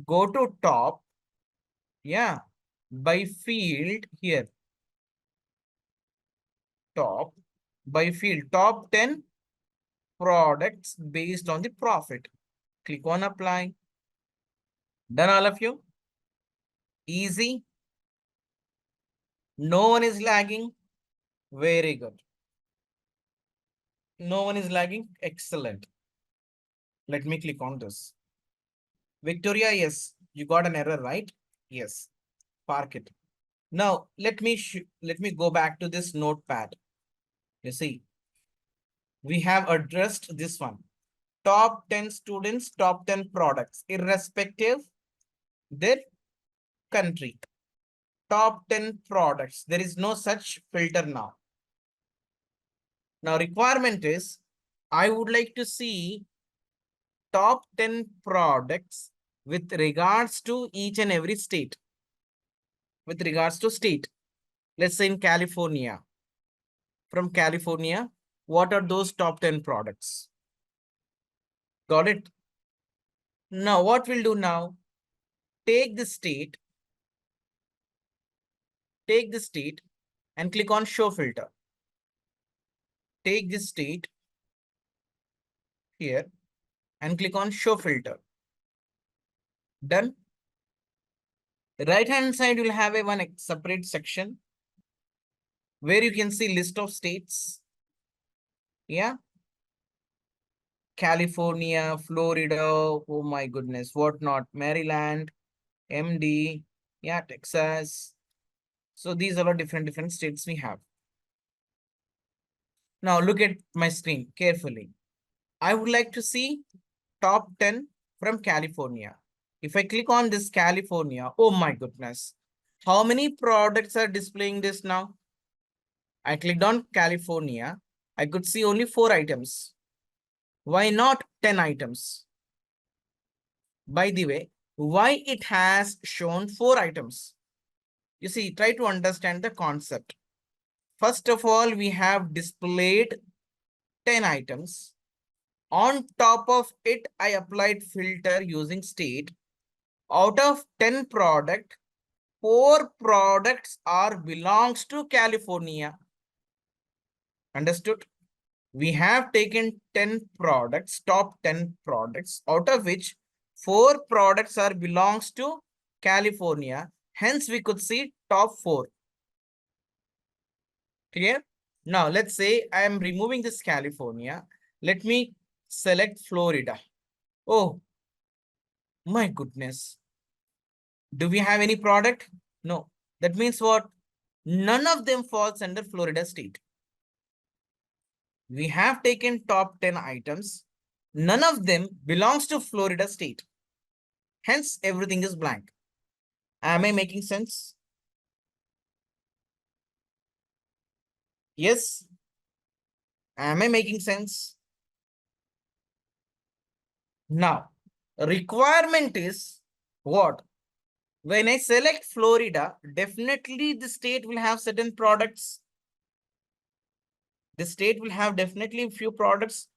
Go to top. Yeah. By field here. Top. By field. Top 10 products based on the profit. Click on apply. Done, all of you? Easy. No one is lagging. Very good. No one is lagging. Excellent. Let me click on this. Victoria, yes, you got an error, right? Yes. Park it. Now, let me go back to this notepad. You see, we have addressed this one. Top 10 students, top 10 products, irrespective their country. Top 10 products. There is no such filter now. Now, requirement is, I would like to see top 10 products with regards to each and every state. With regards to state. Let's say in California. From California, what are those top 10 products? Got it? Now, what we'll do now, take the state and click on show filter. Take this state here and click on show filter. Done. Right hand side will have a one separate section where you can see list of states. Yeah. California, Florida, oh my goodness, what not, Maryland, MD, yeah, Texas. So these are all different states we have. Now look at my screen carefully. I would like to see top 10 from California. If I click on this California, oh my goodness, how many products are displaying this now? I clicked on California. I could see only 4 items. Why not 10 items? By the way, why it has shown 4 items? You see, try to understand the concept. First of all, we have displayed 10 items. On top of it, I applied filter using state. Out of 10 product, 4 products are belongs to California. Understood? We have taken 10 products, top 10 products, out of which 4 products are belongs to California. Hence, we could see top 4. Clear? Now, let's say I am removing this California. Let me select Florida. Oh, my goodness. Do we have any product? No. That means what? None of them falls under Florida state. We have taken top 10 items. None of them belongs to Florida state. Hence, everything is blank. Am I making sense? Yes. Am I making sense? Now, requirement is what? When I select Florida, definitely the state will have certain products. The state will have definitely a few products.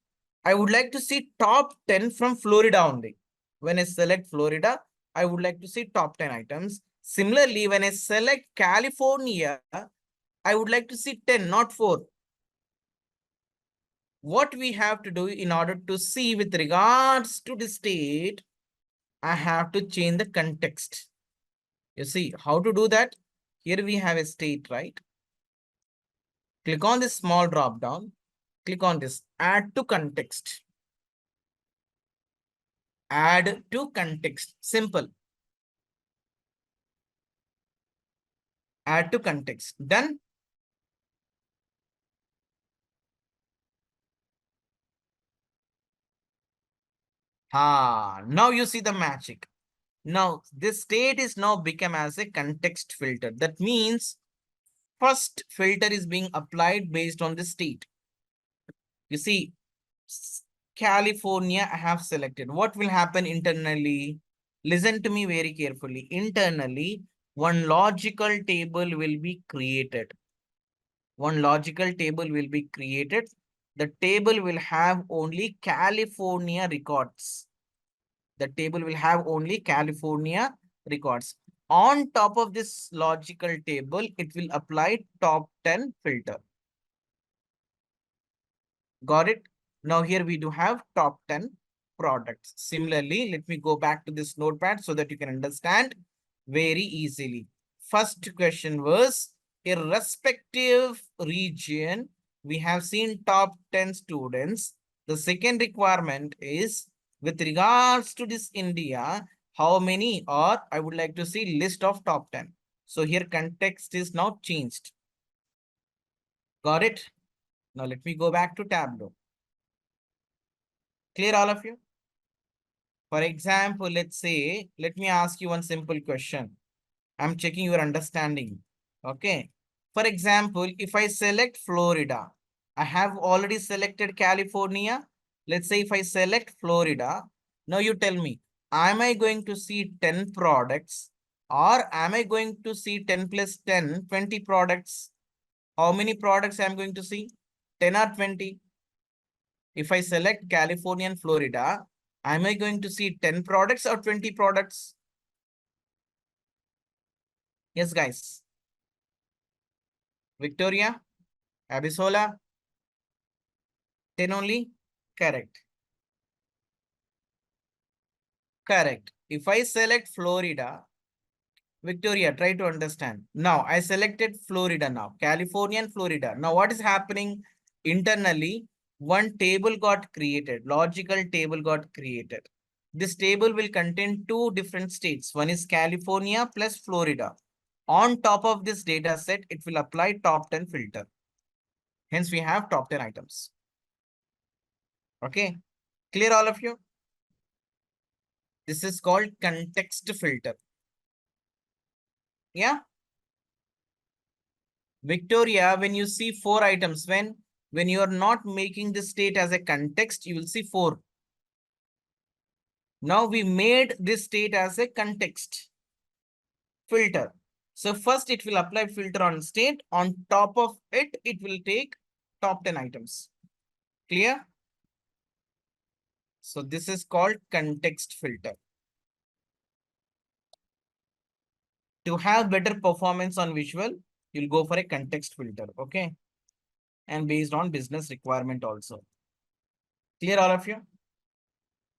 I would like to see top 10 from Florida only. When I select Florida, I would like to see top 10 items. Similarly, when I select California, I would like to see 10, not 4. What we have to do in order to see with regards to the state, I have to change the context. You see how to do that? Here we have a state, right? Click on this small drop down. Click on this, add to context. Add to context, simple. Add to context. Done. Now you see the magic. Now this state is now become as a context filter. That means first filter is being applied based on the state. You see, California I have selected. What will happen internally? Listen to me very carefully. Internally, one logical table will be created. One logical table will be created. The table will have only California records. The table will have only California records. On top of this logical table, it will apply top 10 filter. Got it? Now here we do have top 10 products. Similarly, let me go back to this notepad so that you can understand very easily. First question was, irrespective region, we have seen top 10 students. The second requirement is, with regards to this India, how many, or I would like to see list of top 10. So here context is now changed. Got it? Now let me go back to Tableau. Clear all of you? For example, let's say, let me ask you one simple question. I'm checking your understanding. Okay. For example, if I select Florida, I have already selected California. Let's say if I select Florida, now you tell me, am I going to see 10 products or am I going to see 10 plus 10, 20 products? How many products I'm going to see? 10 or 20? If I select California and Florida, am I going to see 10 products or 20 products? Yes, guys. Victoria, Abisola, 10 only? Correct. Correct. If I select Florida, Victoria, try to understand. Now, I selected Florida now, California and Florida. Now, what is happening? Internally, one table got created, logical table got created. This table will contain two different states. One is California plus Florida. On top of this data set, it will apply top 10 filter. Hence, we have top 10 items. Okay, clear all of you? This is called context filter. Yeah. Victoria, when you see 4 items, when you are not making the state as a context, you will see 4. Now we made this state as a context filter. So first it will apply filter on state. On top of it, it will take top 10 items. Clear? So this is called context filter. To have better performance on visual, you'll go for a context filter. Okay. And based on business requirement also. Clear all of you?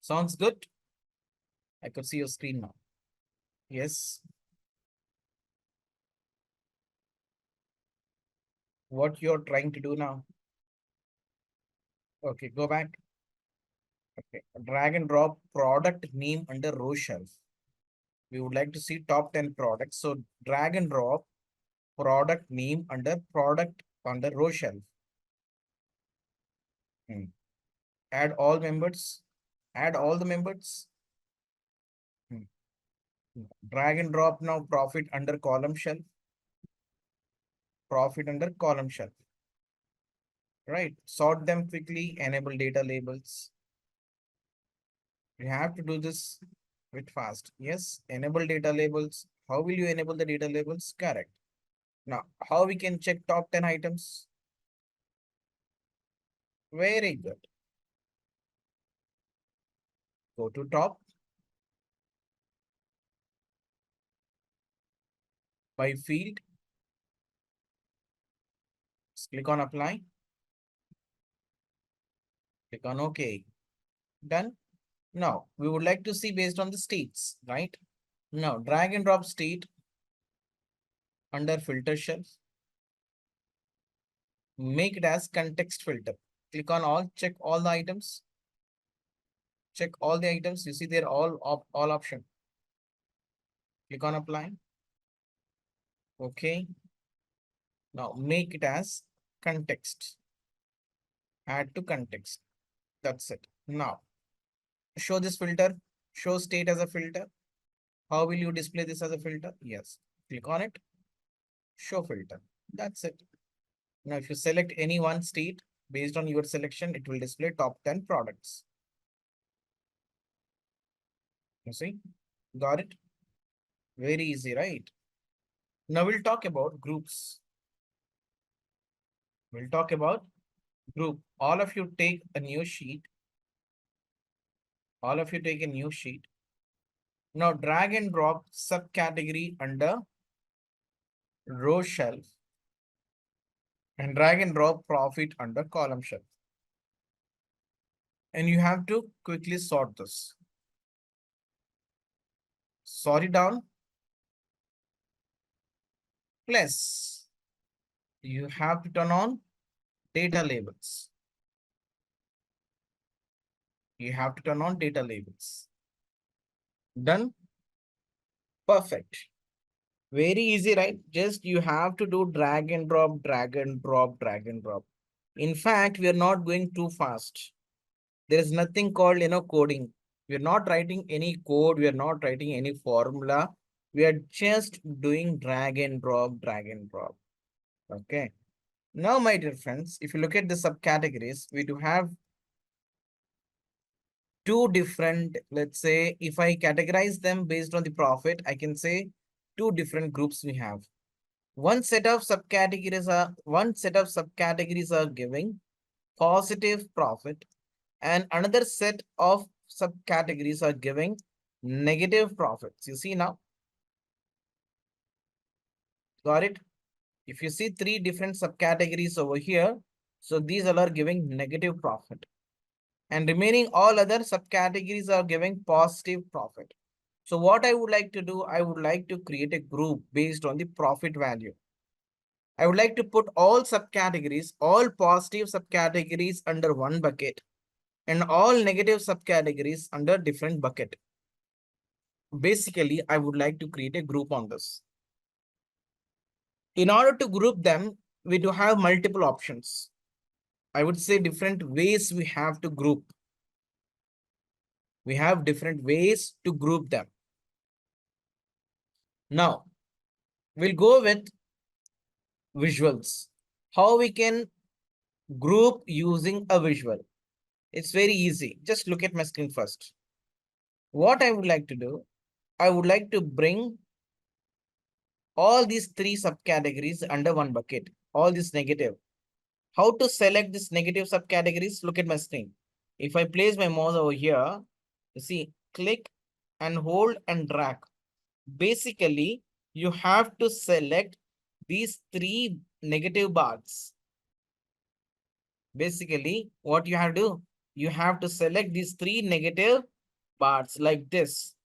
Sounds good? I could see your screen now. Yes. What you're trying to do now? Okay, go back. Okay, drag and drop product name under row shelf. We would like to see top 10 products. So drag and drop product name under product under row shelf. Add all members. Add all the members. Drag and drop now profit under column shelf. Profit under column shelf. Right. Sort them quickly. Enable data labels. You have to do this bit fast. Yes. Enable data labels. How will you enable the data labels? Correct. Now, how we can check top 10 items? Very good. Go to top. By field. Click on apply. Click on OK. Done. Now, we would like to see based on the states, right? Now, drag and drop state under filter shelf. Make it as context filter. Click on all, check all the items. Check all the items. You see they're all option. Click on apply. Okay. Now make it as context. Add to context. That's it. Now show this filter. Show state as a filter. How will you display this as a filter? Yes. Click on it. Show filter. That's it. Now if you select any one state based on your selection, it will display top 10 products. You see? Got it? Very easy, right? Now we'll talk about groups. We'll talk about group. All of you take a new sheet. All of you take a new sheet. Now drag and drop subcategory under row shelf and drag and drop profit under column shelf. And you have to quickly sort this. Sort it down. Plus, you have to turn on data labels. You have to turn on data labels. Done. Perfect. Very easy, right? Just you have to do drag and drop, drag and drop, drag and drop. In fact, we are not going too fast. There is nothing called, coding. We are not writing any code. We are not writing any formula. We are just doing drag and drop, drag and drop. Okay. Now, my dear friends, if you look at the subcategories, we do have two different, let's say, if I categorize them based on the profit, I can say two different groups we have. One set of subcategories are giving positive profit, and another set of subcategories are giving negative profits. You see now? Got it? If you see three different subcategories over here, so these all are giving negative profit. And remaining all other subcategories are giving positive profit. So what I would like to do, I would like to create a group based on the profit value. I would like to put all subcategories, all positive subcategories under one bucket and all negative subcategories under different bucket. Basically, I would like to create a group on this. In order to group them, we do have multiple options. I would say different ways we have to group. We have different ways to group them. Now, we'll go with visuals. How we can group using a visual. It's very easy. Just look at my screen first. What I would like to do, I would like to bring all these three subcategories under one bucket, all this negative. How to select this negative subcategories? Look at my screen. If I place my mouse over here, you see, click and hold and drag. Basically, you have to select these three negative bars. Basically, what you have to do, you have to select these three negative bars like this.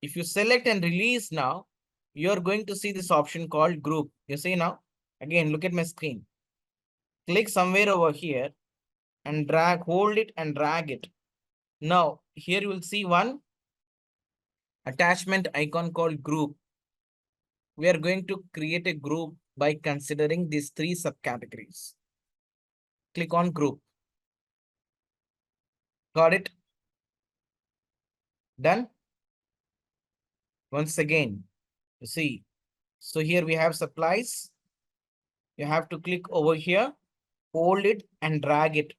If you select and release now, you're going to see this option called group. You see now? Again, look at my screen. Click somewhere over here and drag, hold it and drag it. Now, here you will see one attachment icon called group. We are going to create a group by considering these three subcategories. Click on group. Got it? Done? Once again, you see. So here we have supplies. You have to click over here, hold it and drag it.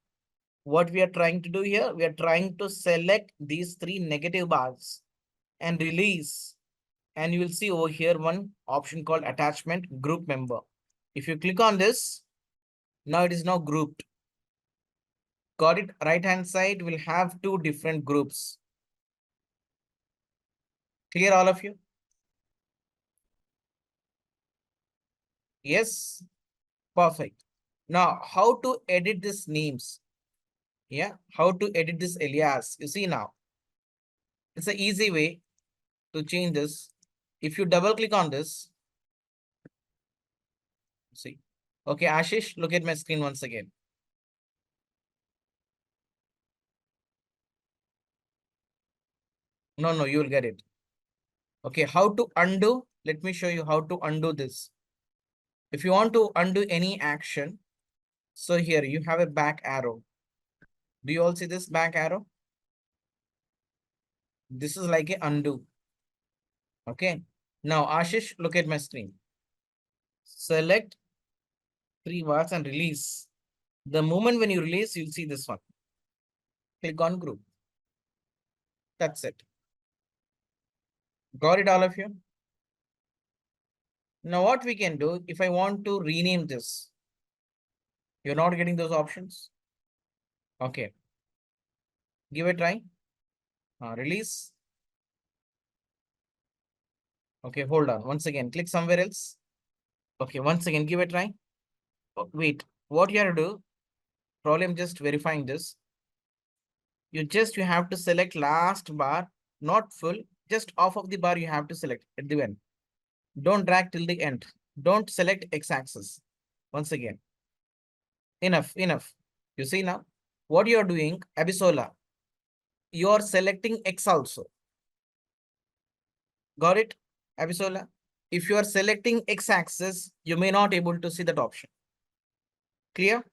What we are trying to do here, we are trying to select these three negative bars and release. And you will see over here one option called attachment group member. If you click on this, now it is now grouped. Got it? Right hand side will have two different groups. Clear all of you? Yes. Perfect. Now, how to edit these names? Yeah, how to edit this alias? You see now, it's an easy way to change this. If you double click on this, see. Okay, Ashish, look at my screen once again. No, you will get it. Okay, how to undo? let me show you how to undo this. If you want to undo any action, so here you have a back arrow. Do you all see this back arrow? This is like a undo. Okay. Now, Ashish, look at my screen. Select 3 bars and release. The moment when you release, you'll see this one. Click on group. That's it. Got it, all of you? Now, what we can do, if I want to rename this, you're not getting those options. Okay. Give it a try. Release. Okay, hold on. Once again, click somewhere else. Okay, once again, give it a try. Oh, wait, what you have to do, probably I'm just verifying this. You have to select last bar, not full, just off of the bar you have to select at the end. Don't drag till the end. Don't select x-axis. Once again. Enough. You see now, what you are doing, Abisola, you are selecting X also. Got it, Abisola? If you are selecting X-axis, you may not able to see that option. Clear?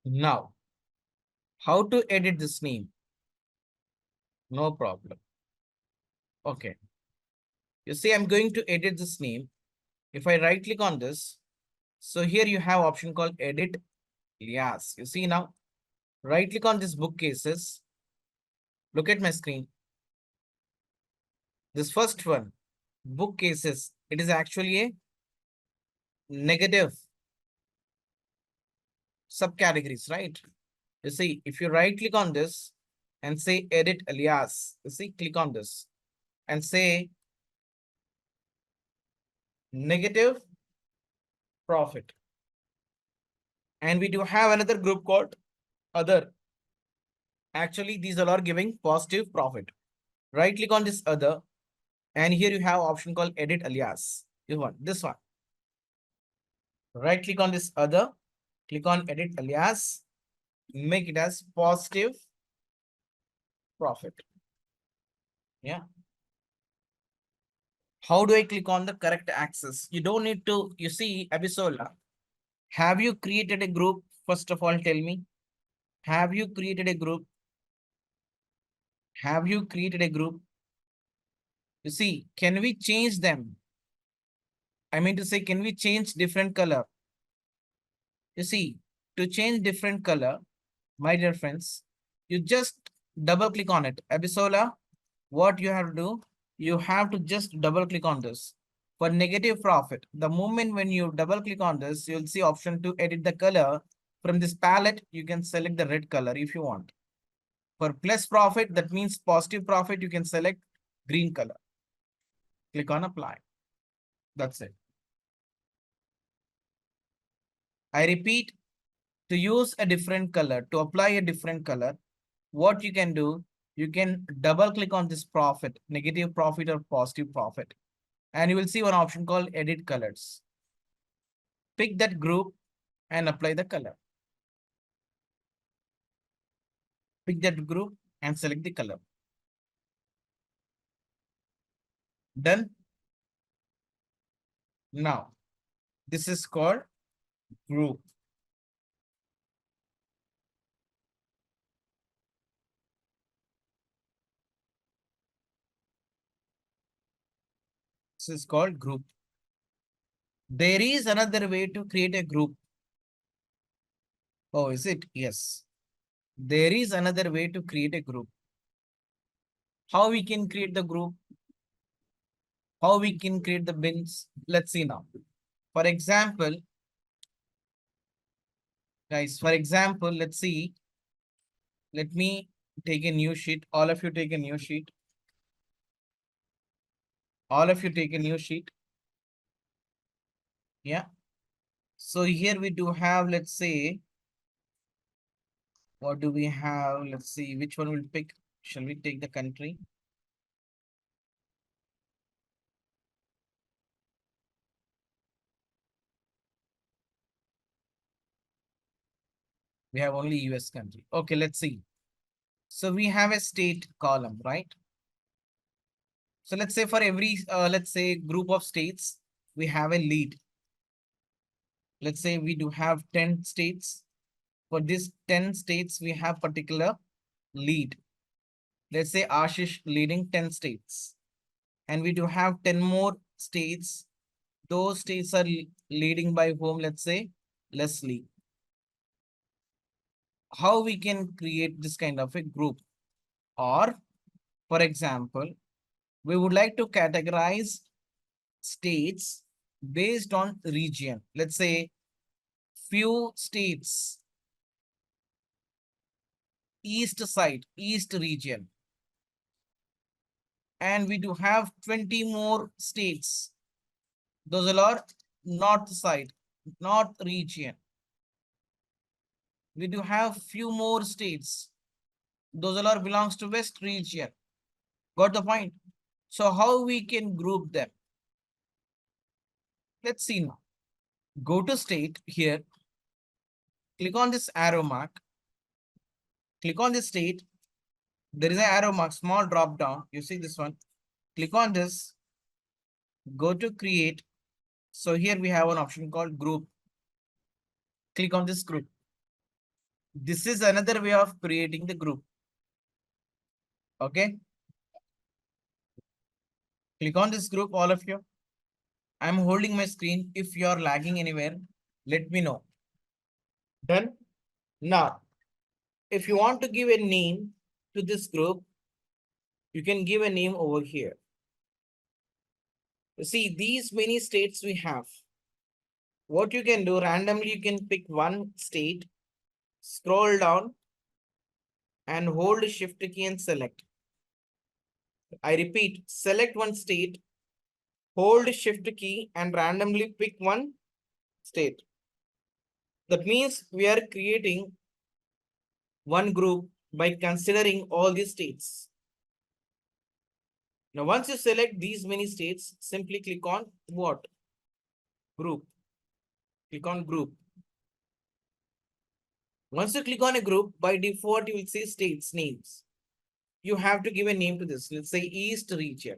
Now, how to edit this name? No problem. Okay. You see, I'm going to edit this name. If I right click on this, so here you have option called edit alias. You see now, right click on this bookcases. Look at my screen. This first one, bookcases, it is actually a negative subcategories, right? You see, if you right click on this and say edit alias, you see, click on this and say negative profit. And we do have another group called other. Actually, these all are giving positive profit. Right click on this other, and here you have option called edit alias. This one. Right click on this other, click on edit alias, make it as positive profit. Yeah. How do I click on the correct axis? You don't need to, you see, Abisola, have you created a group? First of all, tell me, have you created a group? Have you created a group? You see, can we change them? I mean to say, can we change different color? You see, to change different color, my dear friends, you just double click on it. Abisola, what you have to do, you have to just double click on this. For negative profit, the moment when you double click on this, you'll see option to edit the color. From this palette, you can select the red color if you want. For plus profit, that means positive profit, you can select green color. Click on apply. That's it. I repeat, to use a different color, to apply a different color, what you can do, you can double click on this profit, negative profit or positive profit. And you will see one option called edit colors. Pick that group and apply the color. Pick that group and select the color. Done. Now, this is called group. This is called group. There is another way to create a group. Oh, is it? Yes. There is another way to create a group. How we can create the group? How we can create the bins? Let's see now. For example, guys, for example, let's see. Let me take a new sheet. All of you take a new sheet. All of you take a new sheet. Yeah. So here we do have, let's say, what do we have? Let's see which one we'll pick. Shall we take the country? We have only US country. Okay, let's see. So we have a state column, right? So let's say for every, let's say group of states, we have a lead. Let's say we do have 10 states. For this 10 states, we have particular lead. Let's say Ashish leading 10 states. And we do have 10 more states. Those states are leading by whom? Let's say Leslie. How we can create this kind of a group? Or, for example, we would like to categorize states based on region. Let's say few states, east side, east region. And we do have 20 more states. Those are north side, north region. We do have few more states. Those are belongs to west region. Got the point? So how we can group them? Let's see now. Go to state here. Click on this arrow mark. Click on this state. There is an arrow mark, small drop down. You see this one. Click on this. Go to create. So here we have an option called group. Click on this group. This is another way of creating the group. Okay. Click on this group, all of you. I'm holding my screen. If you are lagging anywhere, let me know. Done. Now, if you want to give a name to this group, you can give a name over here. You see, these many states we have. What you can do, randomly you can pick one state, scroll down and hold shift key and select. I repeat, select one state, hold shift key and randomly pick one state. That means we are creating one group by considering all these states. Now, once you select these many states, simply click on what? Group. Click on group. Once you click on a group, by default, you will see states names. You have to give a name to this. Let's say East region.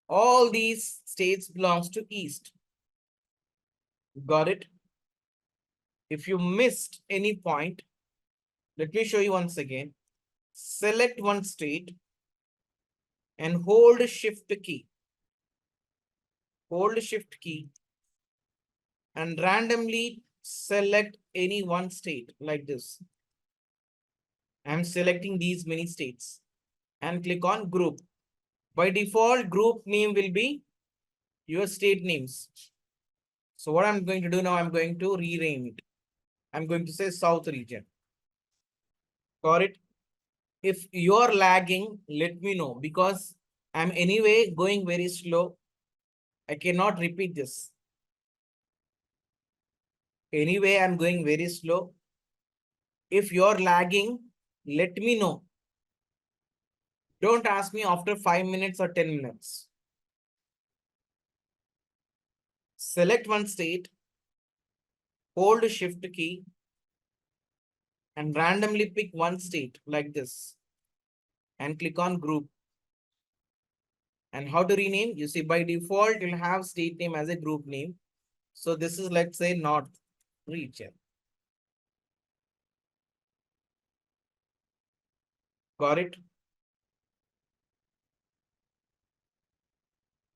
All these states belongs to East. Got it? If you missed any point, let me show you once again. Select one state and hold shift key. Hold shift key and randomly select any one state like this. I'm selecting these many states and click on group. By default, group name will be your state names. So what I'm going to do now, I'm going to rename it. I'm going to say South region. Got it? If you're lagging, let me know because I'm anyway going very slow. I cannot repeat this. Anyway, I'm going very slow. If you're lagging, let me know. Don't ask me after 5 minutes or 10 minutes. Select one state, hold shift key, and randomly pick one state like this. And click on group. And how to rename? You see, by default, you'll have state name as a group name. So this is, let's say, North region. Got it?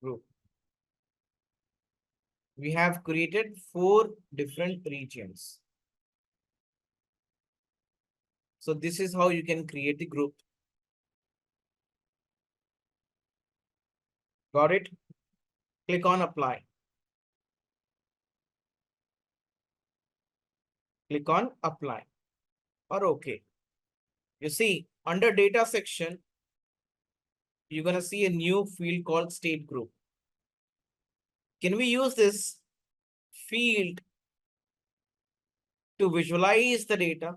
Group. We have created 4 different regions. So this is how you can create the group. Got it? Click on apply. Click on apply or OK. You see, under data section, you're going to see a new field called state group. Can we use this field to visualize the data?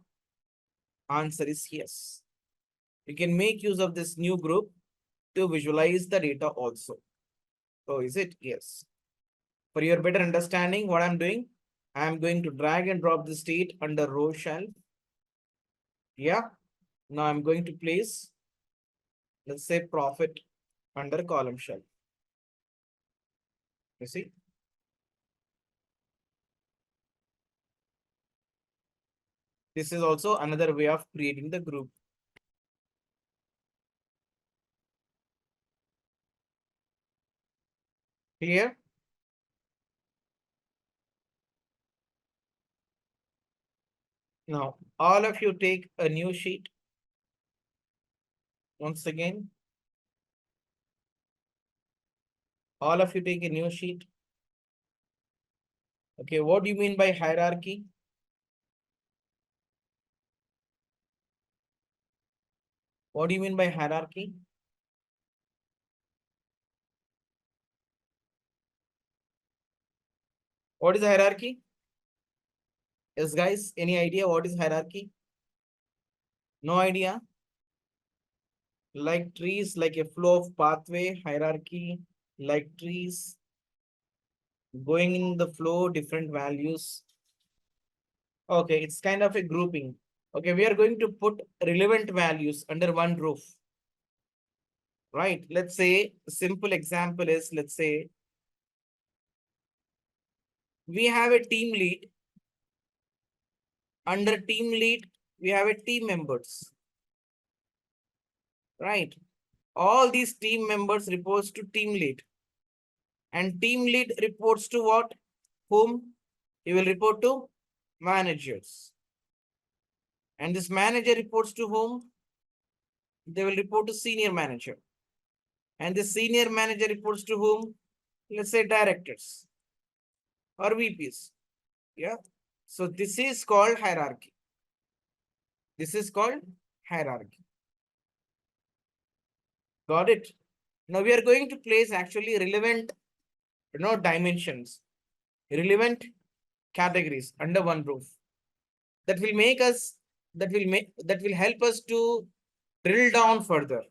Answer is yes. You can make use of this new group to visualize the data also. So is it? Yes. For your better understanding, what I'm doing, I'm going to drag and drop the state under row shelf. Yeah. Now I'm going to place, let's say profit. under column shelf. You see? This is also another way of creating the group. Clear? Now, all of you take a new sheet. Once again, all of you take a new sheet. Okay, what do you mean by hierarchy? What do you mean by hierarchy? What is hierarchy? Yes, guys, any idea what is hierarchy? No idea? Like trees, like a flow of pathway, hierarchy, like trees, going in the flow, different values. Okay, it's kind of a grouping. Okay, we are going to put relevant values under one roof. Right? Let's say a simple example is, let's say we have a team lead. Under team lead, we have a team members. Right? All these team members reports to team lead. And team lead reports to what? Whom? He will report to managers. And this manager reports to whom? They will report to senior manager. And the senior manager reports to whom? Let's say directors or VPs. Yeah. So this is called hierarchy. This is called hierarchy. Got it? Now we are going to place actually relevant, dimensions, relevant categories under one roof. That will make us, that will help us to drill down further.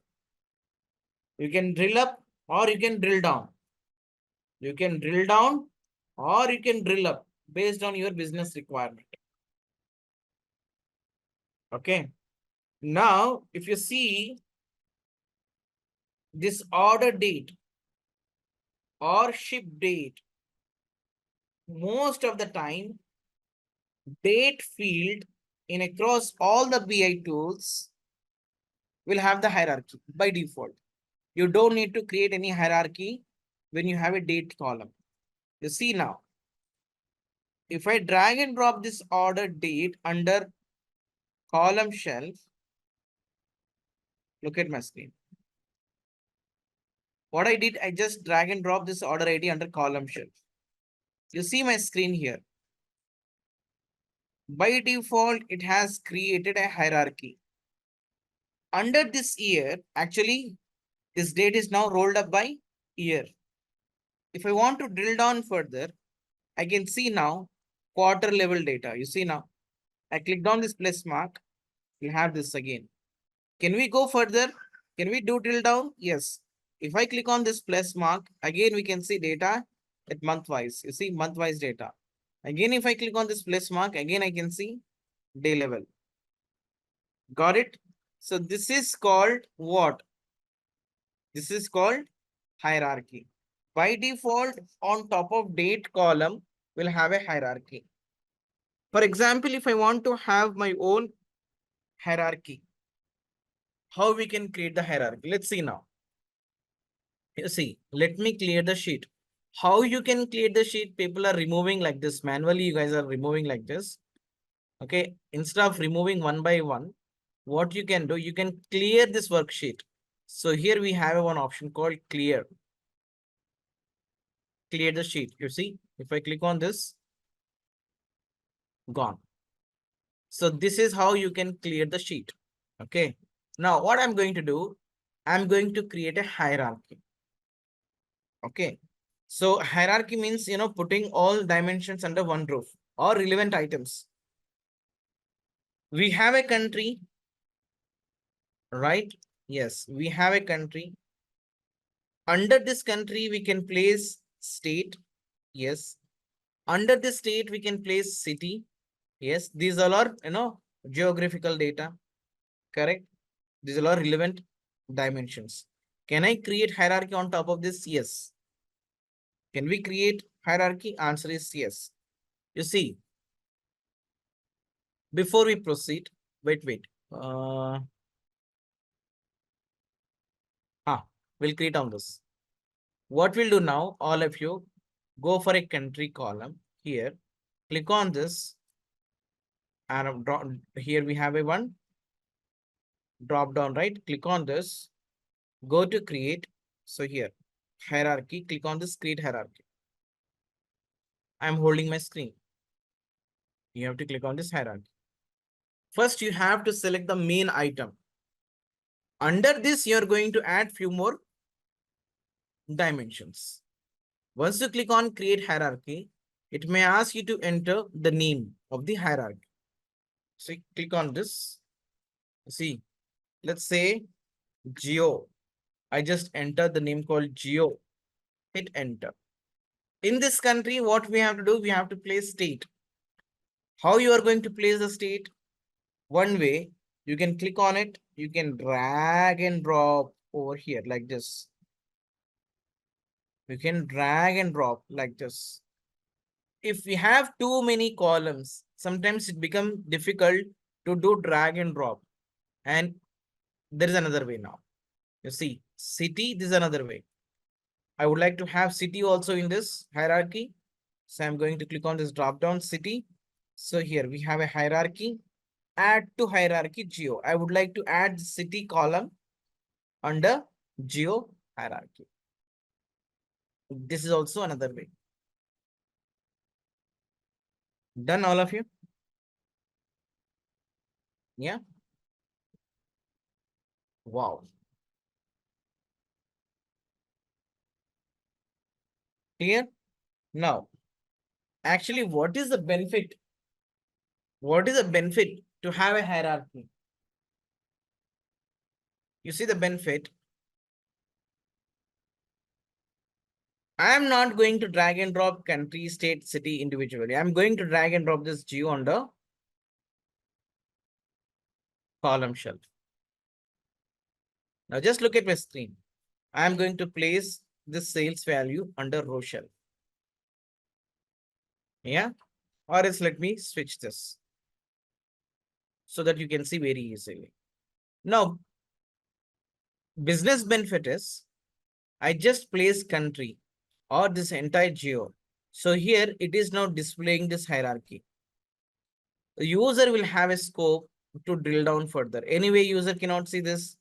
You can drill up or you can drill down. You can drill down or you can drill up based on your business requirement. Okay. Now, if you see this order date or ship date, most of the time, date field in across all the BI tools will have the hierarchy by default. You don't need to create any hierarchy when you have a date column. You see now, if I drag and drop this order date under column shelf, look at my screen. What I did, I just drag and drop this order ID under column shelf. You see my screen here. By default, it has created a hierarchy. Under this year, actually, this date is now rolled up by year. If I want to drill down further, I can see now quarter level data. You see now, I clicked on this plus mark. We'll have this again. Can we go further? Can we do drill down? Yes. If I click on this plus mark, again, we can see data at month wise. You see month wise data. Again, if I click on this plus mark, again, I can see day level. Got it? So this is called what? This is called hierarchy. By default, on top of date column, we'll have a hierarchy. For example, if I want to have my own hierarchy, how we can create the hierarchy? Let's see now. You see, let me clear the sheet. How you can clear the sheet? People are removing like this. Manually, you guys are removing like this. Okay. Instead of removing one by one, what you can do, you can clear this worksheet. So here we have one option called clear. Clear the sheet. You see, if I click on this, gone. So this is how you can clear the sheet. Okay. Now what I'm going to do, I'm going to create a hierarchy. Okay. So hierarchy means, putting all dimensions under one roof or relevant items. We have a country, right? Yes, we have a country. Under this country, we can place state. Yes. Under this state, we can place city. Yes. These all are, geographical data. Correct. These are all relevant dimensions. Can I create hierarchy on top of this? Yes. Can we create hierarchy? Answer is yes. You see, before we proceed, wait. We'll create on this. What we'll do now, all of you, go for a country column here, click on this, and here we have a one drop down, right? Click on this, go to create. So here, hierarchy, click on this create hierarchy. I'm holding my screen. You have to click on this hierarchy. First, you have to select the main item. Under this, you're going to add few more dimensions. Once you click on create hierarchy, it may ask you to enter the name of the hierarchy. So click on this. See, let's say Geo. I just entered the name called Geo. Hit enter. In this country, what we have to do, we have to place state. How you are going to place the state? One way, you can click on it. You can drag and drop over here like this. You can drag and drop like this. If we have too many columns, sometimes it becomes difficult to do drag and drop. And there is another way now. You see, city, this is another way. I would like to have city also in this hierarchy. So I'm going to click on this drop down city. So here we have a hierarchy. Add to hierarchy geo. I would like to add the city column under geo hierarchy. This is also another way. Done, all of you? Yeah. Wow. Clear? Now, actually, what is the benefit? What is the benefit to have a hierarchy? You see the benefit. I am not going to drag and drop country, state, city individually. I'm going to drag and drop this geo on the column shelf. Now just look at my screen. I am going to place this sales value under row shelf. Yeah. Or else let me switch this so that you can see very easily. Now, business benefit is I just place country or this entire geo. So here it is now displaying this hierarchy. The user will have a scope to drill down further. Anyway, user cannot see this.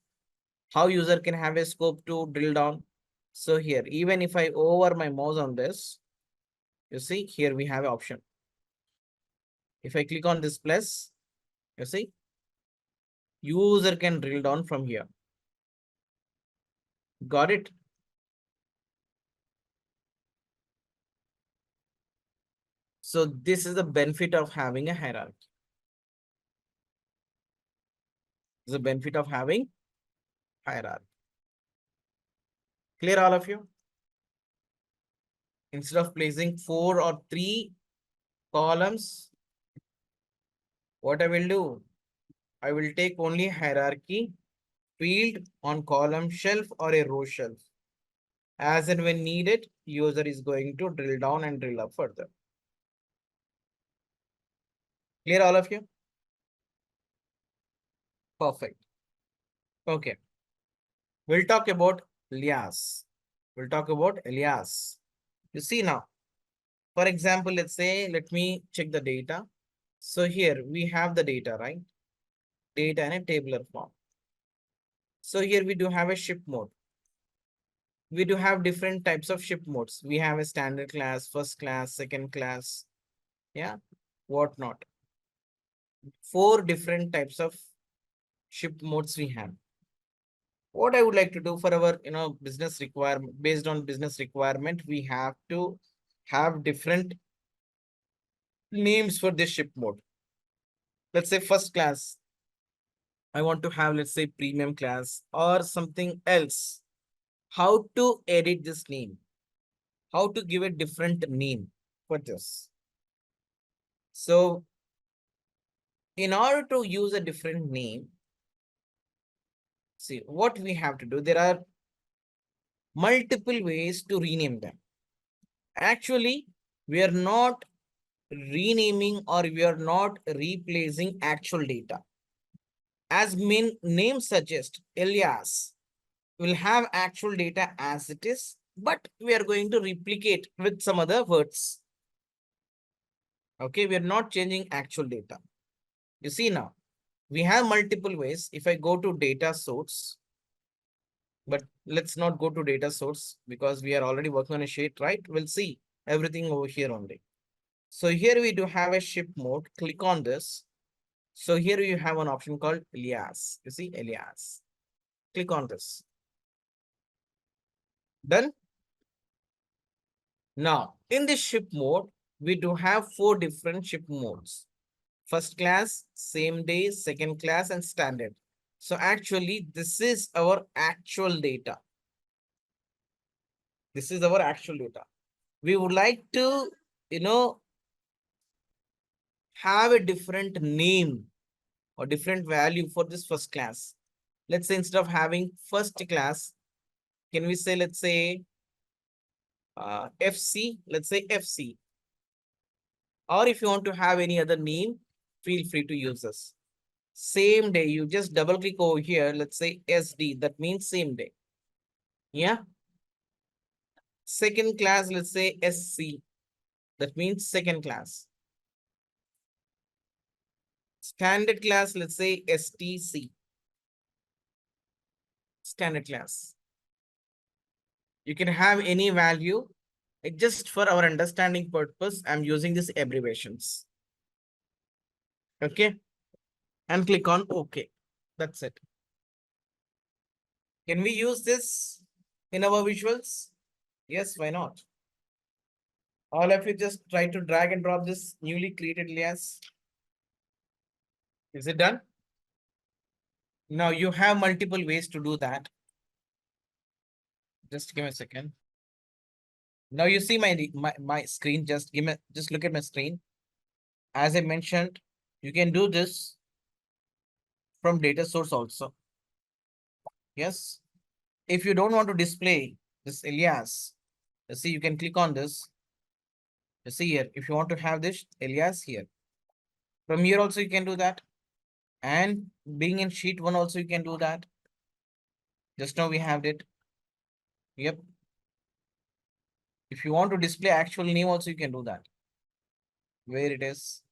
How user can have a scope to drill down? So here, even if I over my mouse on this, you see here we have an option. If I click on this plus, you see, user can drill down from here. Got it? So this is the benefit of having a hierarchy. The benefit of having hierarchy. Clear, all of you? Instead of placing 4 or 3 columns, what I will do, I will take only hierarchy field on column shelf or a row shelf. As and when needed, user is going to drill down and drill up further. Clear, all of you? Perfect. Okay. We'll talk about alias. We'll talk about alias. You see now, for example, let's say, let me check the data. So here we have the data, right? Data in a tabular form. So here we do have a ship mode. We do have different types of ship modes. We have a standard class, first class, second class, yeah, whatnot. 4 different types of ship modes we have. What I would like to do for our business requirement, based on business requirement, we have to have different names for this ship mode. Let's say first class. I want to have, let's say, premium class or something else. How to edit this name? How to give a different name for this? So in order to use a different name, see what we have to do. There are multiple ways to rename them. Actually, we are not renaming or we are not replacing actual data. As main name suggests, alias will have actual data as it is, but we are going to replicate with some other words. Okay, we are not changing actual data. You see now, we have multiple ways. If I go to data source, but let's not go to data source because we are already working on a sheet, right? We'll see everything over here only. So here we do have a ship mode. Click on this. So here you have an option called alias. You see alias. Click on this. Done. Now in this ship mode, we do have 4 different ship modes. First class, same day, second class, and standard. So actually, this is our actual data. This is our actual data. We would like to, have a different name or different value for this first class. Let's say instead of having first class, can we say, let's say FC, let's say FC. Or if you want to have any other name, feel free to use this. Same day, you just double click over here, let's say SD, that means same day. Yeah. Second class, let's say SC, that means second class. Standard class, let's say STC, standard class. You can have any value. Just for our understanding purpose, I'm using these abbreviations. Okay. And click on OK. That's it. Can we use this in our visuals? Yes, why not? All of you just try to drag and drop this newly created alias. Is it done? Now you have multiple ways to do that. Just give me a second. Now you see my screen. Just look at my screen. As I mentioned, you can do this from data source also. Yes. If you don't want to display this alias, you see, you can click on this. You see here, if you want to have this alias here. From here also you can do that. And being in sheet 1 also you can do that. Just now we have it. Yep. If you want to display actual name also you can do that. Where it is.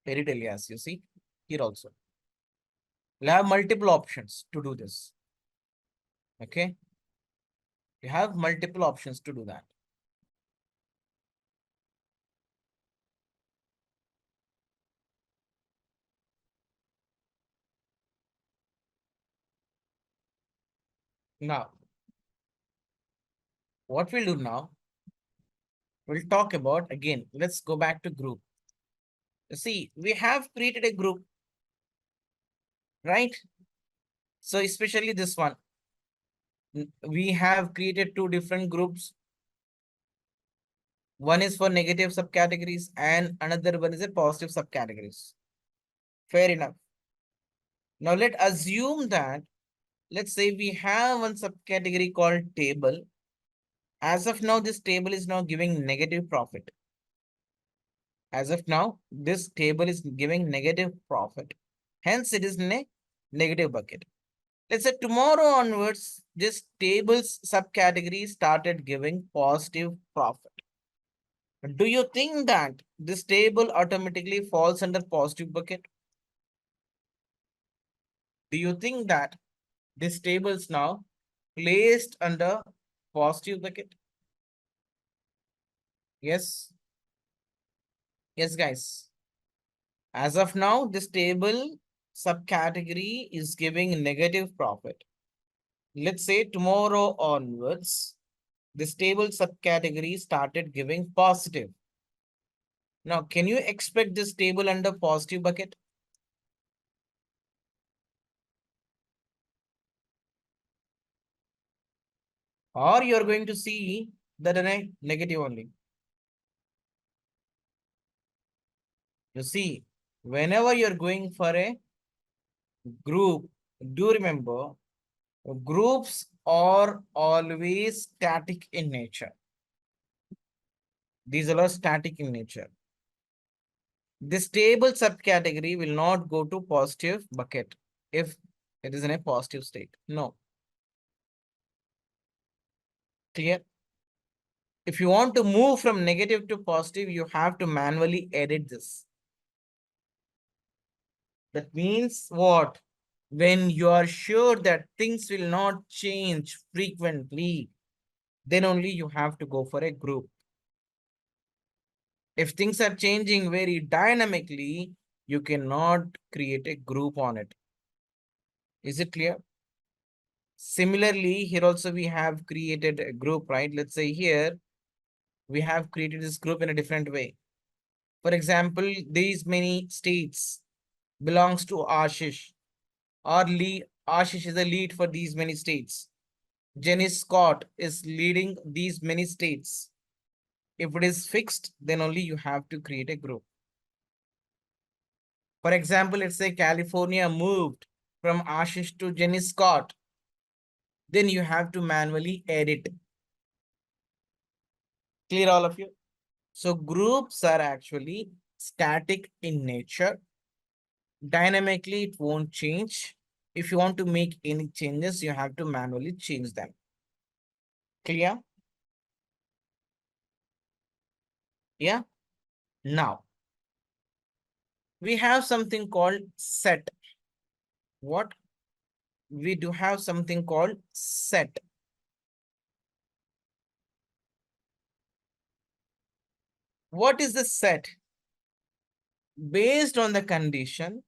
Edit alias, you see here also. You'll have multiple options to do this. Okay. You have multiple options to do that. Now, what we'll do now, we'll talk about, again, let's go back to group. You see, we have created a group, right? So especially this one, we have created 2 different groups. One is for negative subcategories and another one is a positive subcategories. Fair enough. Now let's assume that, let's say we have one subcategory called table. As of now, this table is now giving negative profit. As of now, this table is giving negative profit. Hence, it is in a negative bucket. Let's say tomorrow onwards, this table's subcategory started giving positive profit. Do you think that this table automatically falls under positive bucket? Do you think that this table is now placed under positive bucket? Yes. Yes, guys. As of now, this table subcategory is giving negative profit. Let's say tomorrow onwards, this table subcategory started giving positive. Now, can you expect this table under positive bucket? Or you're going to see that in a negative only? You see, whenever you're going for a group, do remember Groups are always static in nature. These are static in nature. This table subcategory will not go to positive bucket if it is in a positive state. No. Clear? If you want to move from negative to positive, you have to manually edit this. That means what? When you are sure that things will not change frequently, then only you have to go for a group. If things are changing very dynamically, you cannot create a group on it. Is it clear? Similarly, here also we have created a group, right? Let's say here, we have created this group in a different way. For example, these many states belongs to Ashish. Or lead, Ashish is the lead for these many states. Jenny Scott is leading these many states. If it is fixed, then only you have to create a group. For example, let's say California moved from Ashish to Jenny Scott. Then you have to manually edit. Clear, all of you? So groups are actually static in nature. Dynamically, it won't change. If you want to make any changes, you have to manually change them. Clear? Yeah. Now, we have something called set. What? We do have something called set. What is the set? Based on the condition,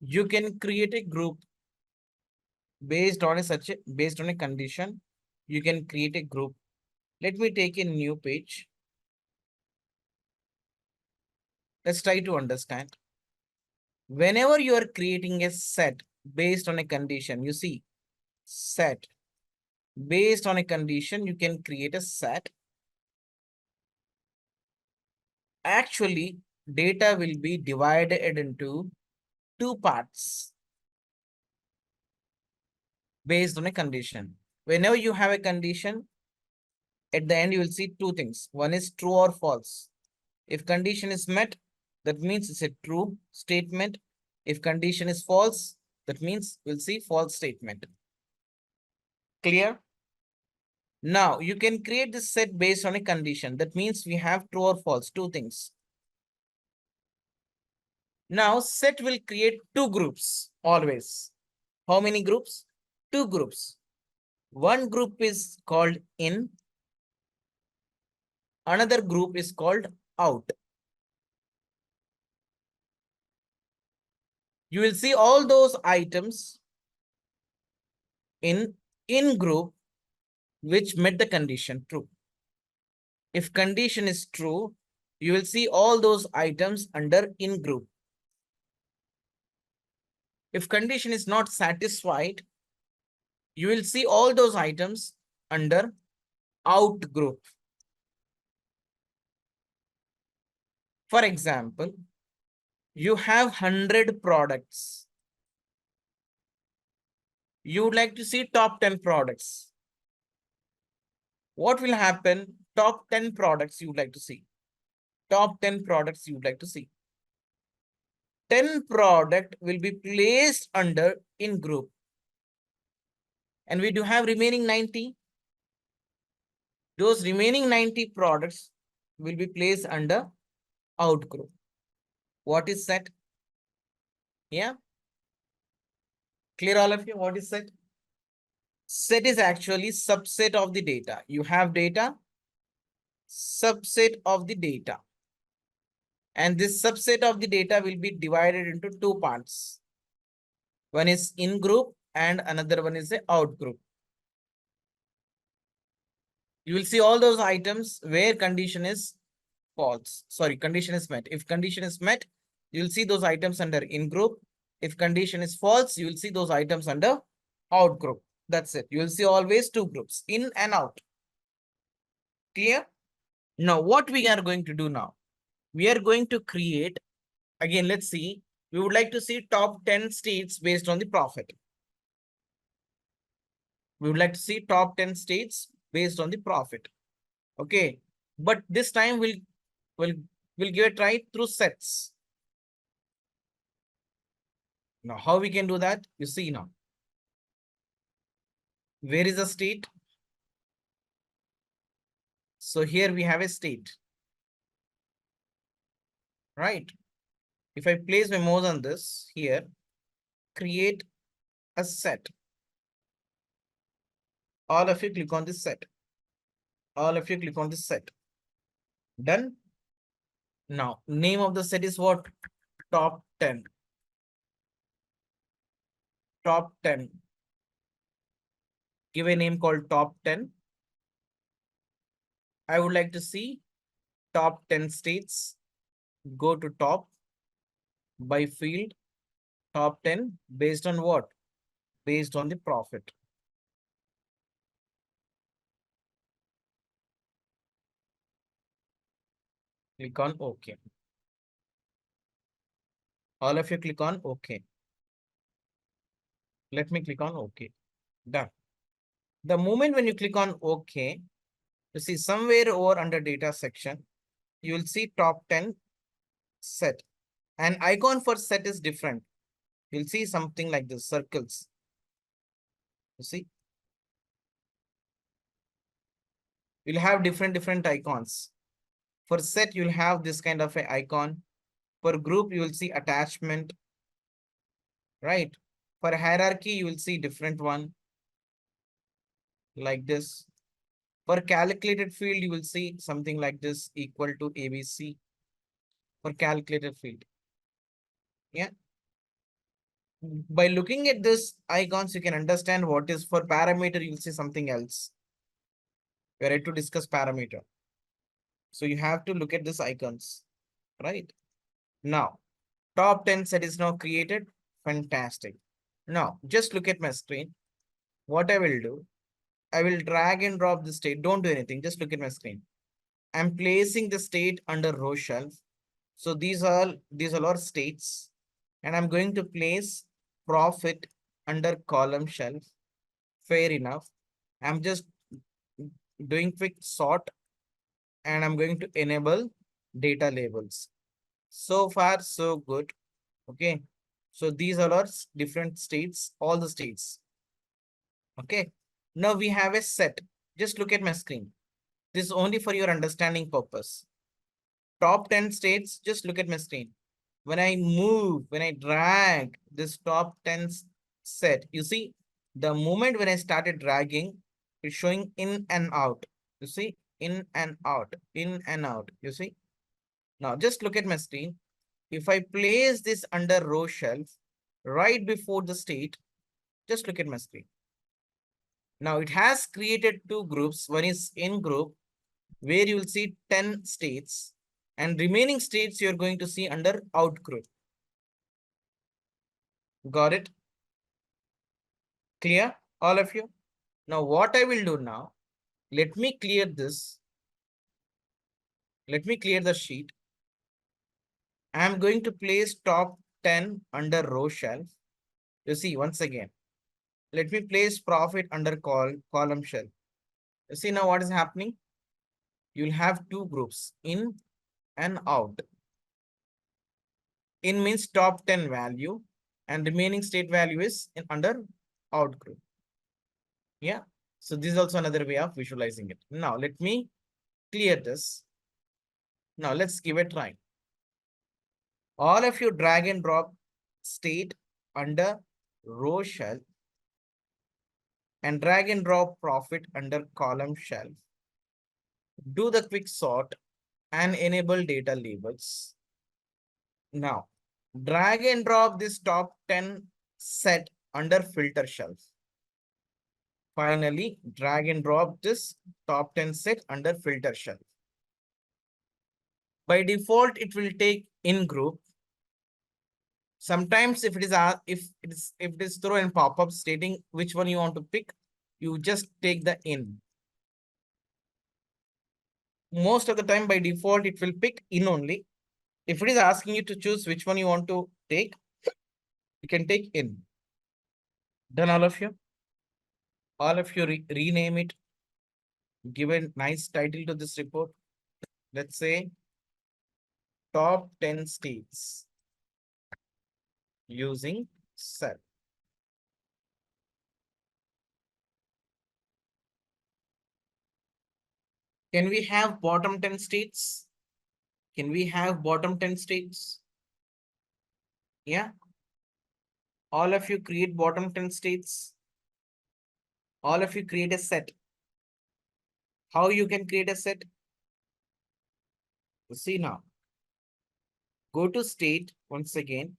you can create a group. Based on a condition, you can create a group. Let me take a new page. Let's try to understand. Whenever you are creating a set based on a condition, you see, set. Based on a condition, you can create a set. Actually, data will be divided into two parts based on a condition. Whenever you have a condition, at the end you will see two things. One is true or false. If condition is met, that means it's a true statement. If condition is false, that means we'll see false statement. Clear? Now you can create this set based on a condition. That means we have true or false, two things. Now set will create two groups always. How many groups? Two groups. One group is called in, another group is called out. You will see all those items in group which met the condition true. If condition is true, you will see all those items under in group. If condition is not satisfied, you will see all those items under out group. For example, you have 100 products. You would like to see top 10 products. What will happen? Top 10 products you would like to see. Top 10 products you would like to see. 10 product will be placed under in group. And we do have remaining 90. Those remaining 90 products will be placed under out group. What is set? Yeah. Clear, all of you? What is set? Set is actually subset of the data. You have data, subset of the data. And this subset of the data will be divided into two parts. One is in group and another one is the out group. You will see all those items where condition is false. Sorry, condition is met. If condition is met, you will see those items under in group. If condition is false, you will see those items under out group. That's it. You will see always two groups, in and out. Clear? Now, what we are going to do now? We are going to create, again, let's see. We would like to see top 10 states based on the profit. We would like to see top 10 states based on the profit. Okay. But this time we'll give a try through sets. Now, how we can do that? You see now. Where is the state? So here we have a state. Right? If I place my mouse on this here, create a set. All of you click on this set. All of you click on this set. Done. Now, name of the set is what? Top 10. Top 10. Give a name called top 10. I would like to see top 10 states. Go to top by field. Top 10 based on what? Based on the profit. Click on OK. All of you click on OK. Let me click on OK. Done. The moment when you click on OK, you see somewhere over under data section, you will see top 10 set. An icon for set is different. You'll see something like this, circles. You see? You'll have different icons. For set, you'll have this kind of an icon. For group, you will see attachment. Right? For hierarchy, you will see different one. Like this. For calculated field, you will see something like this, equal to ABC. For calculated field. Yeah. By looking at this icons, you can understand what is for parameter, you'll see something else. We're ready to discuss parameter. So you have to look at these icons, right? Now, top 10 set is now created. Fantastic. Now, just look at my screen. What I will do, I will drag and drop the state. Don't do anything. Just look at my screen. I'm placing the state under row shelf. So these are our states. And I'm going to place profit under column shelf. Fair enough. I'm just doing quick sort and I'm going to enable data labels. So far, so good. Okay. So these are our different states, all the states. Okay. Now we have a set. Just look at my screen. This is only for your understanding purpose. Top 10 states, just look at my screen. When I move, when I drag this top 10 set, you see, the moment when I started dragging, it's showing in and out. You see, in and out, in and out. You see. Now just look at my screen. If I place this under row shelf right before the state, just look at my screen. Now it has created two groups. One is in group where you will see 10 states and remaining states you're going to see under out group. Got it? Clear, all of you? Now what I will do now, let me clear this. Let me clear the sheet. I am going to place top 10 under row shelf. You see, once again, let me place profit under column shelf. You see now what is happening? You'll have two groups, in and out. In means top 10 value and remaining state value is in under out group. Yeah. So this is also another way of visualizing it. Now let me clear this. Now let's give it a try. All of you drag and drop state under row shelf and drag and drop profit under column shelf. Do the quick sort and enable data labels. Now, drag and drop this top 10 set under filter shelf. Finally, drag and drop this top 10 set under filter shelf. By default, it will take in group. Sometimes if it is throw in pop-up stating which one you want to pick, you just take the in. Most of the time by default, it will pick in only. If it is asking you to choose which one you want to take, you can take in. Done, all of you? All of you rename it. Give a nice title to this report. Let's say top 10 states using set. Can we have bottom 10 states? Can we have bottom 10 states? Yeah. All of you create bottom 10 states. All of you create a set. How you can create a set? See now. Go to state once again.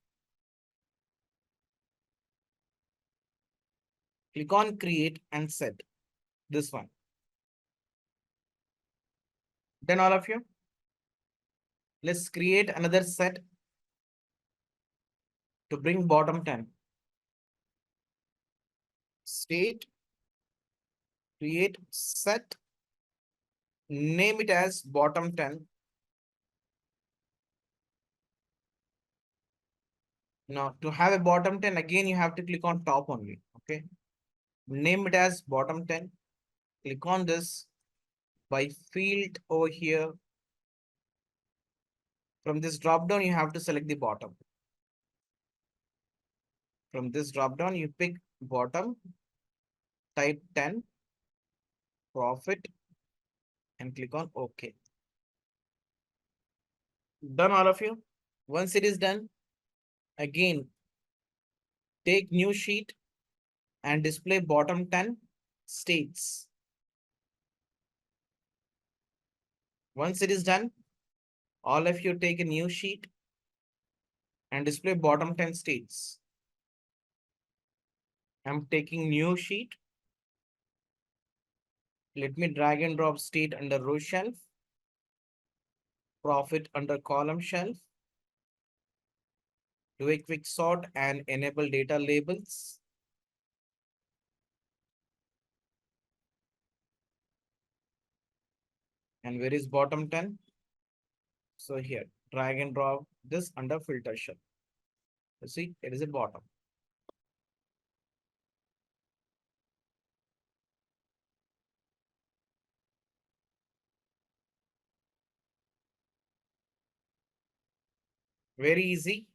Click on create and set. This one. Then all of you. Let's create another set to bring bottom 10. State, create set, name it as bottom 10. Now to have a bottom 10, again you have to click on top only. Okay. Name it as bottom 10. Click on this by field over here. From this drop down, you have to select the bottom. From this drop down, you pick bottom, type 10, profit, and click on OK. Done, all of you. Once it is done, again, take new sheet and display bottom 10 states. Once it is done, all of you take a new sheet and display bottom 10 states. I'm taking new sheet. Let me drag and drop state under row shelf, profit under column shelf. Do a quick sort and enable data labels. And where is bottom 10? So here, drag and drop this under filter shelf. You see, it is a bottom. Very easy.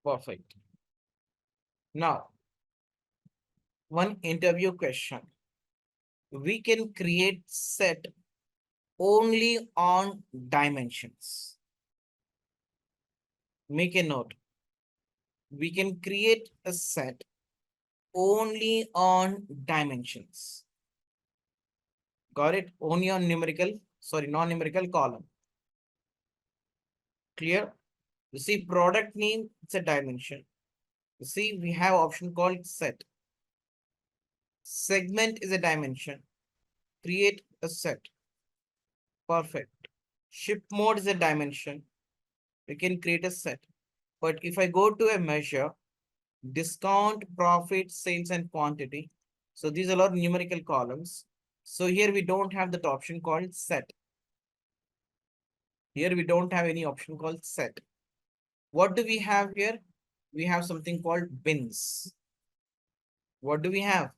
Perfect. Now, one interview question. We can create set only on dimensions. Make a note. We can create a set only on dimensions. Got it? Only on non-numerical column. Clear? You see product name, it's a dimension. You see, we have option called set. Segment is a dimension. Create a set. Perfect. Ship mode is a dimension. We can create a set. But if I go to a measure, discount, profit, sales, and quantity. So these are all numerical columns. So here we don't have that option called set. Here we don't have any option called set. What do we have here? We have something called bins. What do we have?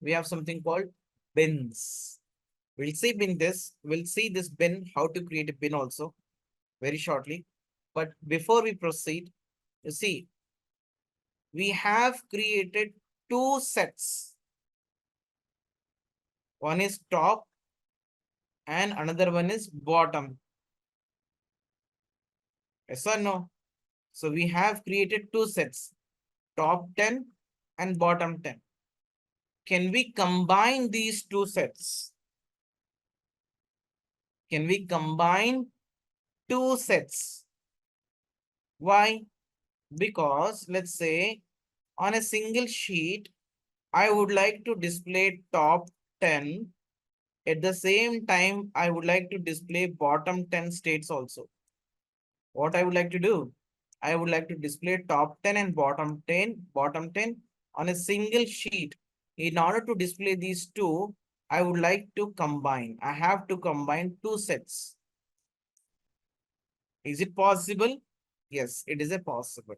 We have something called bins. We'll see this bin, how to create a bin also very shortly. But before we proceed, you see, we have created two sets. One is top and another one is bottom. Yes or no? So we have created two sets, top 10 and bottom 10. Can we combine these two sets? Can we combine two sets? Why? Because let's say on a single sheet, I would like to display top 10. At the same time, I would like to display bottom 10 states also. What I would like to do? I would like to display top 10 and bottom 10 on a single sheet. In order to display these two, I would like to combine. I have to combine two sets. Is it possible? Yes, it is a possible.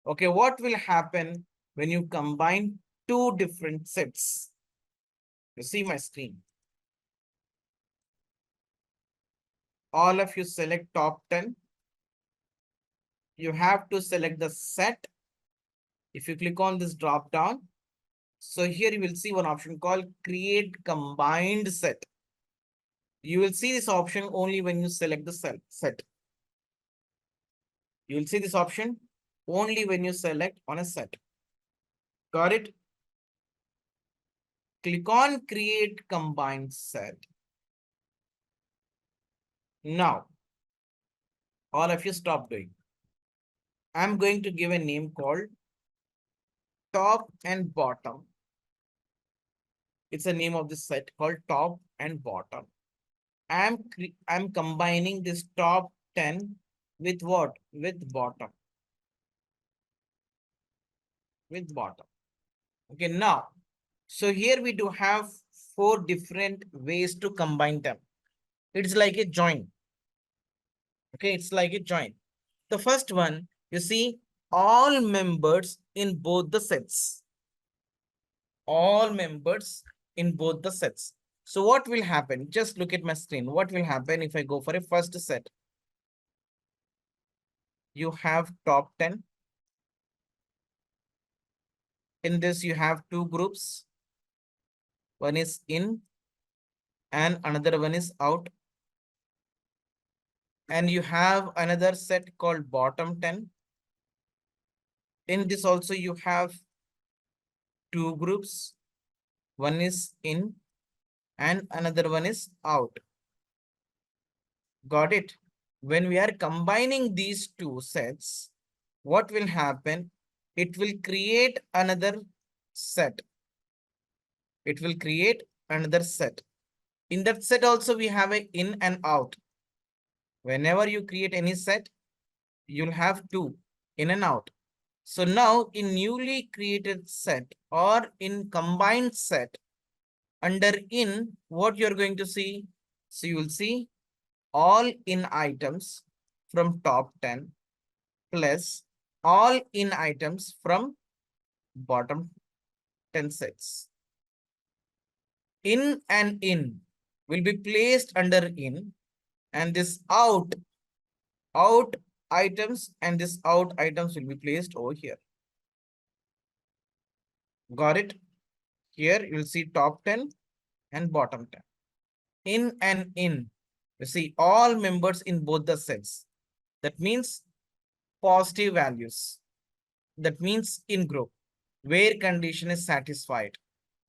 Okay, what will happen when you combine two different sets? You see my screen. All of you select top 10. You have to select the set. If you click on this drop down, so here you will see one option called create combined set. You will see this option only when you select the set. You will see this option only when you select on a set. Got it? Click on create combined set. Now, all of you stop doing. I'm going to give a name called top and bottom. It's a name of this set called top and bottom. I'm combining this top 10 with what? With bottom. With bottom. Okay, now, so here we do have 4 different ways to combine them. It's like a join. Okay, it's like a join. The first one, you see, all members in both the sets. All members in both the sets. So what will happen? Just look at my screen. What will happen if I go for a first set? You have top 10. In this, you have 2 groups. One is in and another one is out. And you have another set called bottom 10. In this also, you have 2 groups. One is in and another one is out. Got it? When we are combining these 2 sets, what will happen? It will create another set. It will create another set. In that set also, we have a in and out. Whenever you create any set, you'll have 2 in and out. So now in newly created set or in combined set, under in, what you're going to see? So you will see all in items from top 10 plus all in items from bottom 10 sets. In and in will be placed under in, and this out items and this out items will be placed over here. Got it? Here you will see top 10 and bottom 10. In and in, you see all members in both the sets. That means positive values. That means in group, where condition is satisfied.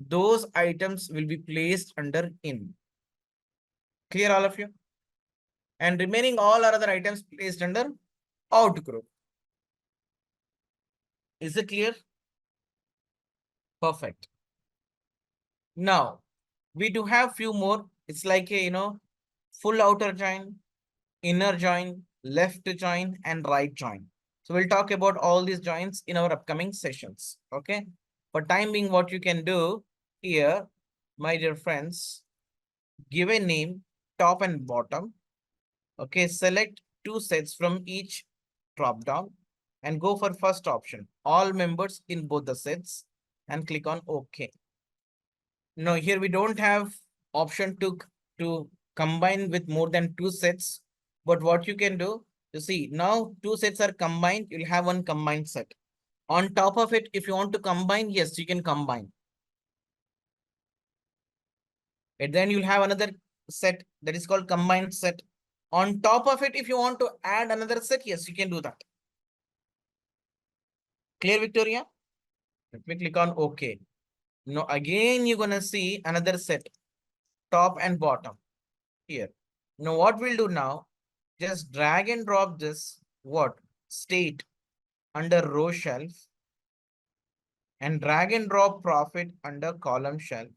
Those items will be placed under in. Clear all of you? And remaining all other items placed under out group. Is it clear? Perfect. Now, we do have few more. It's like a, full outer join, inner join, left join, and right join. So we'll talk about all these joins in our upcoming sessions. Okay. For time being, what you can do here, my dear friends, give a name, top and bottom. Okay. Select 2 sets from each drop down and go for first option, all members in both the sets, and click on OK. No, here we don't have option to combine with more than 2 sets. But what you can do, you see, now 2 sets are combined, you'll have one combined set. On top of it, if you want to combine, yes, you can combine. And then you'll have another set that is called combined set. On top of it, if you want to add another set, yes, you can do that. Clear, Victoria? Let me click on OK. Now, again, you're going to see another set, top and bottom here. Now, what we'll do now, just drag and drop this, state under row shelf and drag and drop profit under column shelf.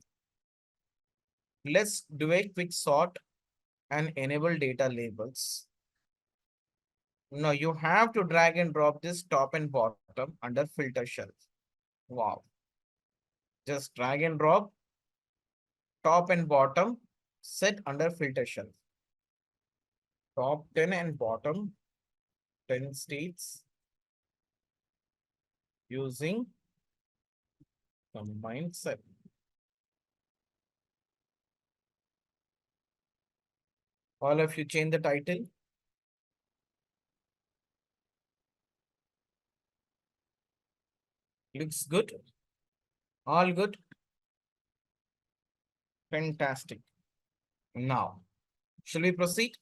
Let's do a quick sort and enable data labels. Now, you have to drag and drop this top and bottom under filter shelf. Wow. Just drag and drop top and bottom set under filter shelf. Top 10 and bottom 10 states using combined set. All of you change the title. Looks good. All good. Fantastic. Now, shall we proceed?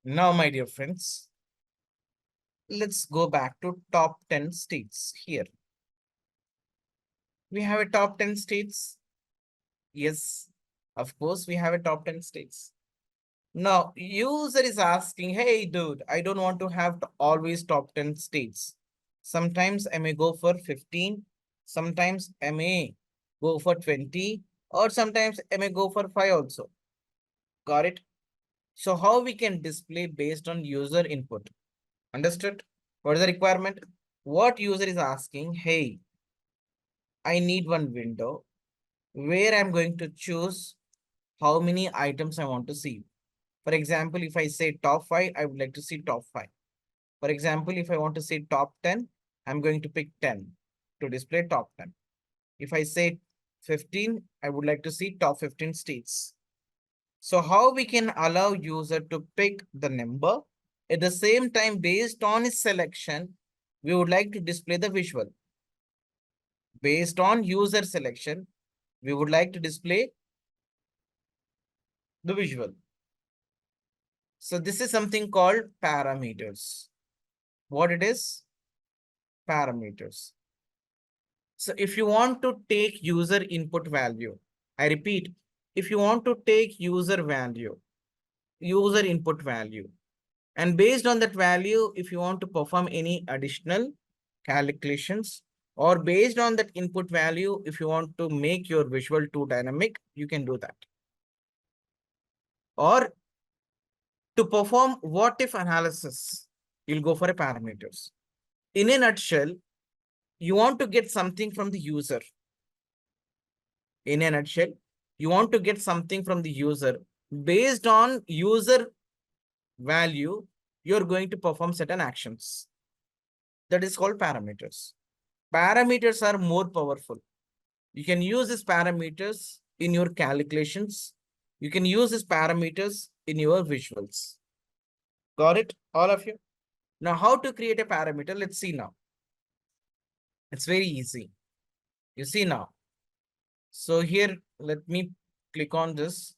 Now, my dear friends, let's go back to top 10 states here. We have a top 10 states. Yes, of course, we have a top 10 states. Now, user is asking, hey, dude, I don't want to have always top 10 states. Sometimes I may go for 15. Sometimes I may go for 20. Or sometimes I may go for 5 also. Got it? So how we can display based on user input? Understood? What is the requirement? What user is asking, hey, I need one window where I'm going to choose how many items I want to see. For example, if I say top 5, I would like to see top 5. For example, if I want to see top 10, I'm going to pick 10 to display top 10. If I say 15, I would like to see top 15 states. So how we can allow user to pick the number at the same time based on his selection, we would like to display the visual. Based on user selection, we would like to display the visual. So this is something called parameters. What it is? Parameters. So if you want to take user input value, I repeat, if you want to take user value, user input value, and based on that value, if you want to perform any additional calculations, or based on that input value, if you want to make your visual too dynamic, you can do that. Or to perform what if analysis, you'll go for a parameters. In a nutshell, you want to get something from the user. In a nutshell, you want to get something from the user. Based on user value, you're going to perform certain actions. That is called parameters. Parameters are more powerful. You can use these parameters in your calculations. You can use these parameters in your visuals. Got it, all of you? Now, how to create a parameter? Let's see now. It's very easy. You see now. So here, let me click on this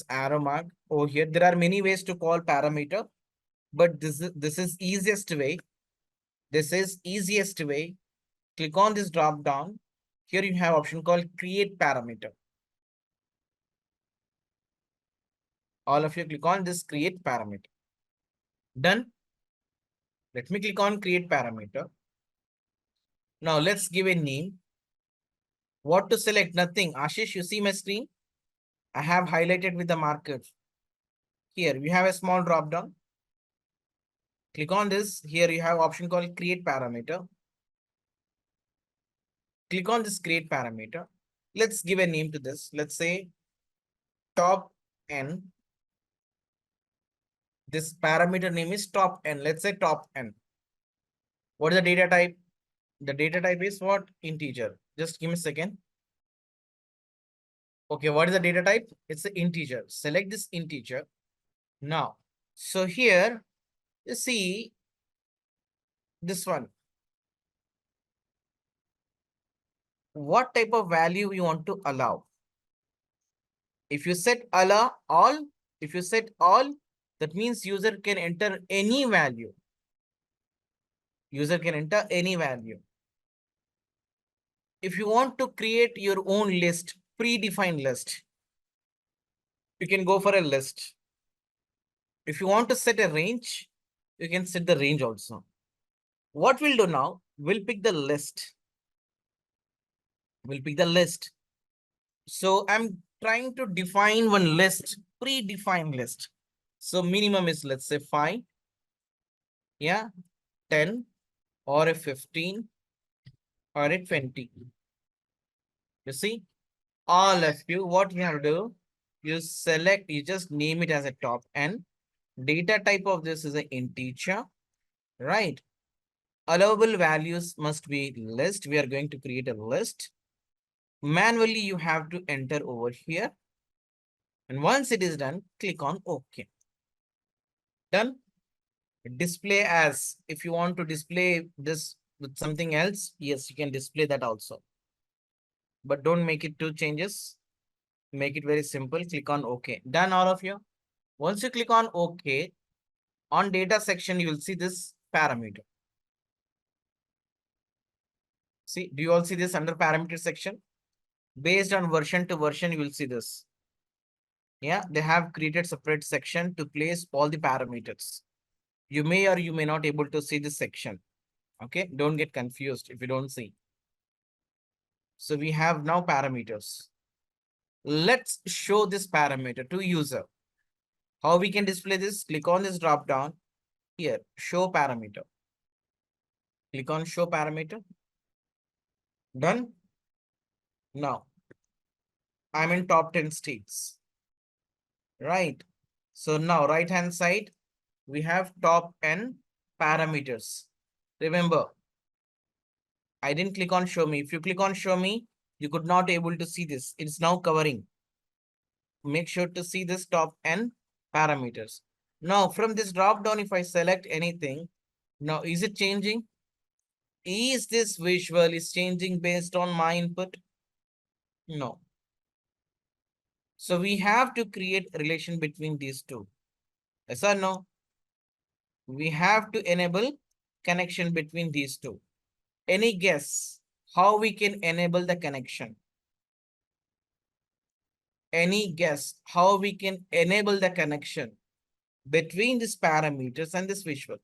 arrow mark over here. There are many ways to call parameter, but this is easiest way. This is easiest way. Click on this drop down. Here you have option called create parameter. All of you click on this create parameter. Done. Let me click on create parameter. Now let's give a name. What to select? Nothing. Ashish, you see my screen? I have highlighted with the markers. Here we have a small drop down. Click on this. Here you have option called create parameter. Click on this create parameter. Let's give a name to this. Let's say top n. This parameter name is top n. Let's say top n. What is the data type? The data type is what? Integer. Just give me a second. Okay, what is the data type? It's an integer. Select this integer. Now, so here you see this one. What type of value you want to allow? If you set allow all, if you set all, that means user can enter any value. User can enter any value. If you want to create your own list, predefined list, you can go for a list. If you want to set a range, you can set the range also. What we'll do now, we'll pick the list. We'll pick the list. So I'm trying to define one list, predefined list. So minimum is, let's say 5, yeah, 10, or a 15, or a 20. You see, all of you, what you have to do, you select, you just name it as a top n. Data type of this is an integer, right? Allowable values must be list. We are going to create a list. Manually, you have to enter over here. And once it is done, click on OK. Done. Display as, if you want to display this with something else, yes, you can display that also. But don't make it two changes. Make it very simple. Click on OK. Done, all of you. Once you click on OK, on data section, you will see this parameter. See, do you all see this under parameter section? Based on version to version, you will see this. Yeah, they have created separate section to place all the parameters. You may or you may not able to see this section. Okay, don't get confused if you don't see. So we have now parameters. Let's show this parameter to user. How we can display this? Click on this drop down here, show parameter. Click on show parameter. Done. Now, I'm in top 10 states. Right. So now right hand side, we have top 10 parameters. Remember, I didn't click on show me. If you click on show me, you could not able to see this. It's now covering. Make sure to see this top 10 parameters. Now from this drop down, if I select anything, now is it changing? Is this visual is changing based on my input? No. So we have to create a relation between these two. Yes or no? We have to enable connection between these two. Any guess how we can enable the connection? Any guess how we can enable the connection between these parameters and this visual?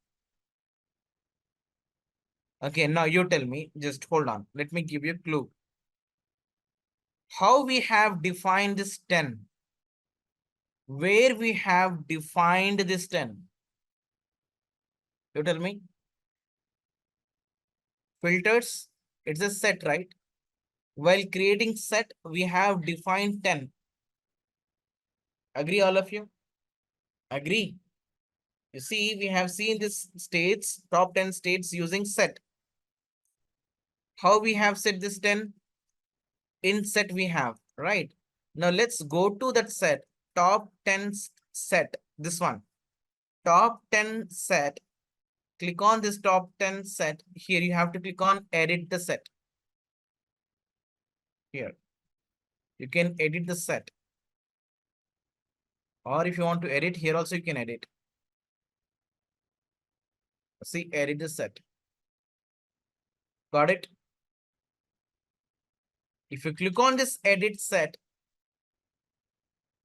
Okay, now you tell me, just hold on. Let me give you a clue. How we have defined this 10? Where we have defined this 10? You tell me. Filters, it's a set, right? While creating set, we have defined 10. Agree, all of you? Agree. You see, we have seen this states, top 10 states using set. How we have set this 10? In set we have, right? Now let's go to that set, top 10 set, this one. Top 10 set. Click on this top 10 set. Here you have to click on edit the set. Here. You can edit the set. Or if you want to edit, here also you can edit. See, edit the set. Got it? If you click on this edit set,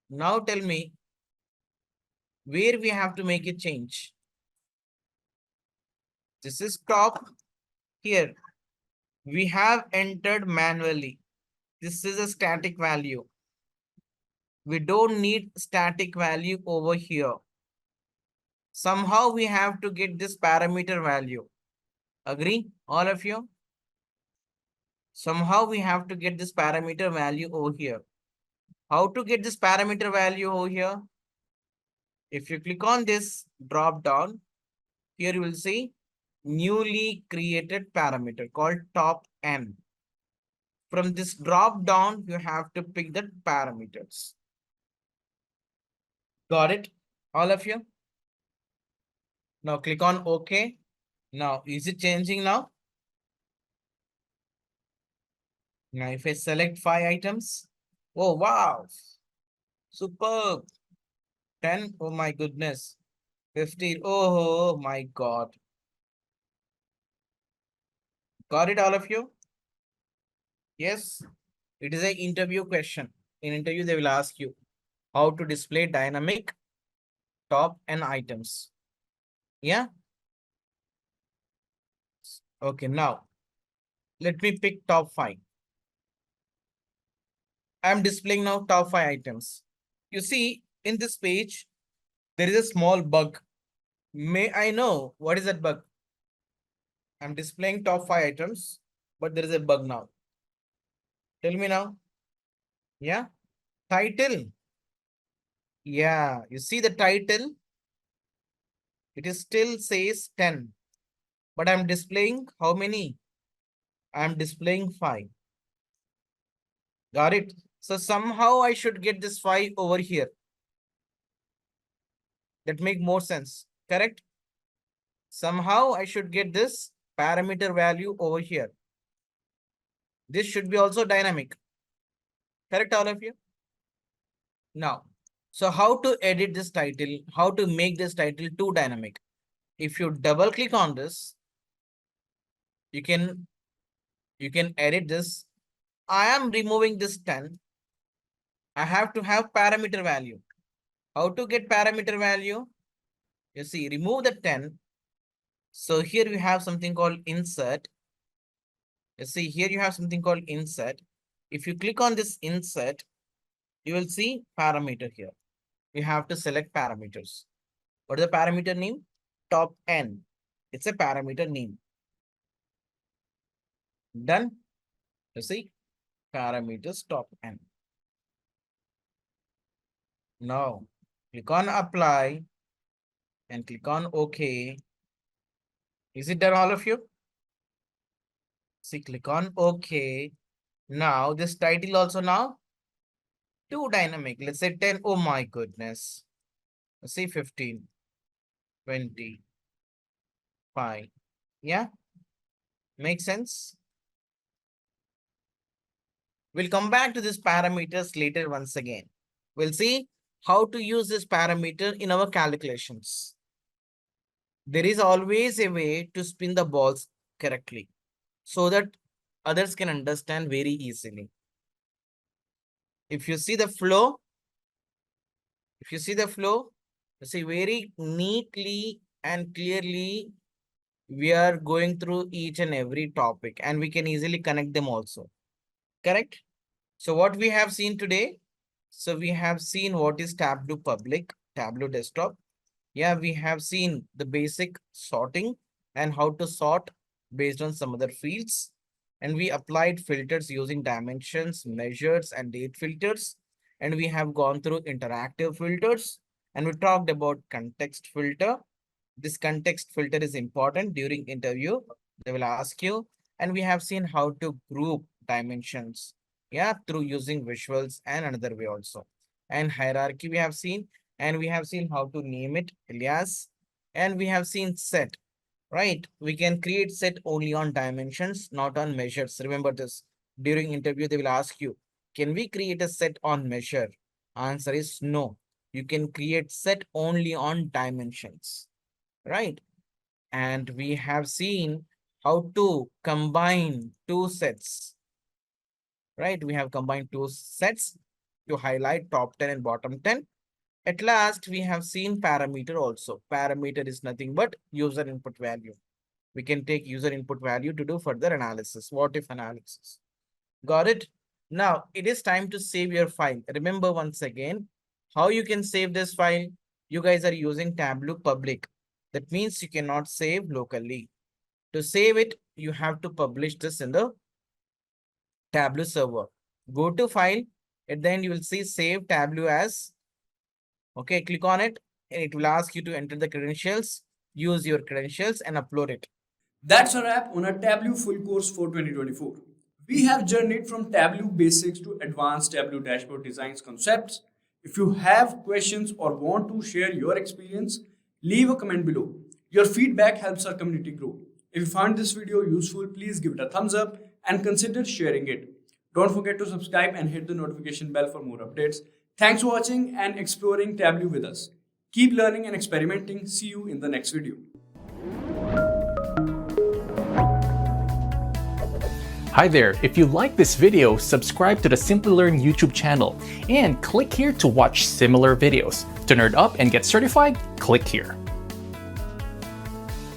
now tell me where we have to make a change. This is top. Here, we have entered manually. This is a static value. We don't need static value over here. Somehow we have to get this parameter value. Agree, all of you? Somehow we have to get this parameter value over here. How to get this parameter value over here? If you click on this drop down, here you will see newly created parameter called top n. From this drop down, you have to pick the parameters. Got it, all of you? Now click on OK. Now, is it changing now? Now, if I select 5 items, oh, wow, superb. 10, oh my goodness. 15, oh my God. Got it, all of you? Yes, it is an interview question. In interview, they will ask you how to display dynamic top n items. Yeah? Okay, now, let me pick top 5. I'm displaying now top 5 items. You see, in this page, there is a small bug. May I know what is that bug? I'm displaying top 5 items, but there is a bug now. Tell me now. Yeah. Title. Yeah. You see the title? It is still says 10. But I'm displaying how many? I'm displaying 5. Got it? So somehow I should get this 5 over here. That make more sense, correct? Somehow I should get this parameter value over here. This should be also dynamic. Correct, all of you? Now, so how to edit this title? How to make this title too dynamic? If you double click on this, you can edit this. I am removing this 10. I have to have parameter value. How to get parameter value? You see, remove the 10. So here we have something called insert. You see, here you have something called insert. If you click on this insert, you will see parameter here. You have to select parameters. What is the parameter name? Top N. It's a parameter name. Done. You see, parameters top N. Now, click on apply and click on OK. Is it done, all of you? See, click on OK. Now, this title also now too dynamic. Let's say 10. Oh my goodness. Let's say 15, 20, 5. Yeah? Make sense? We'll come back to these parameters later once again. We'll see how to use this parameter in our calculations. There is always a way to spin the balls correctly so that others can understand very easily. If you see the flow, you see very neatly and clearly we are going through each and every topic and we can easily connect them also. Correct? So what we have seen today, so we have seen what is Tableau Public, Tableau Desktop. Yeah, we have seen the basic sorting and how to sort based on some other fields. And we applied filters using dimensions, measures, and date filters. And we have gone through interactive filters. And we talked about context filter. This context filter is important during interview. They will ask you. And we have seen how to group dimensions. Yeah, through using visuals and another way also. And hierarchy we have seen. And we have seen how to name it, alias. And we have seen set. Right, we can create set only on dimensions, not on measures. Remember this, during interview, they will ask you, can we create a set on measure? Answer is no. You can create set only on dimensions, right? And we have seen how to combine two sets, right? We have combined two sets to highlight top 10 and bottom 10. At last, we have seen parameter also. Parameter is nothing but user input value. We can take user input value to do further analysis. What if analysis? Got it? Now, it is time to save your file. Remember once again, how you can save this file? You guys are using Tableau Public. That means you cannot save locally. To save it, you have to publish this in the Tableau server. Go to File, and then you will see Save Tableau as. Okay, click on it and it will ask you to enter the credentials, use your credentials and upload it. That's a wrap on our Tableau Full Course for 2024. We have journeyed from Tableau basics to advanced Tableau dashboard designs concepts. If you have questions or want to share your experience, leave a comment below. Your feedback helps our community grow. If you found this video useful, please give it a thumbs up and consider sharing it. Don't forget to subscribe and hit the notification bell for more updates. Thanks for watching and exploring Tableau with us. Keep learning and experimenting. See you in the next video. Hi there, if you like this video, subscribe to the Simplilearn YouTube channel and click here to watch similar videos. To nerd up and get certified, click here.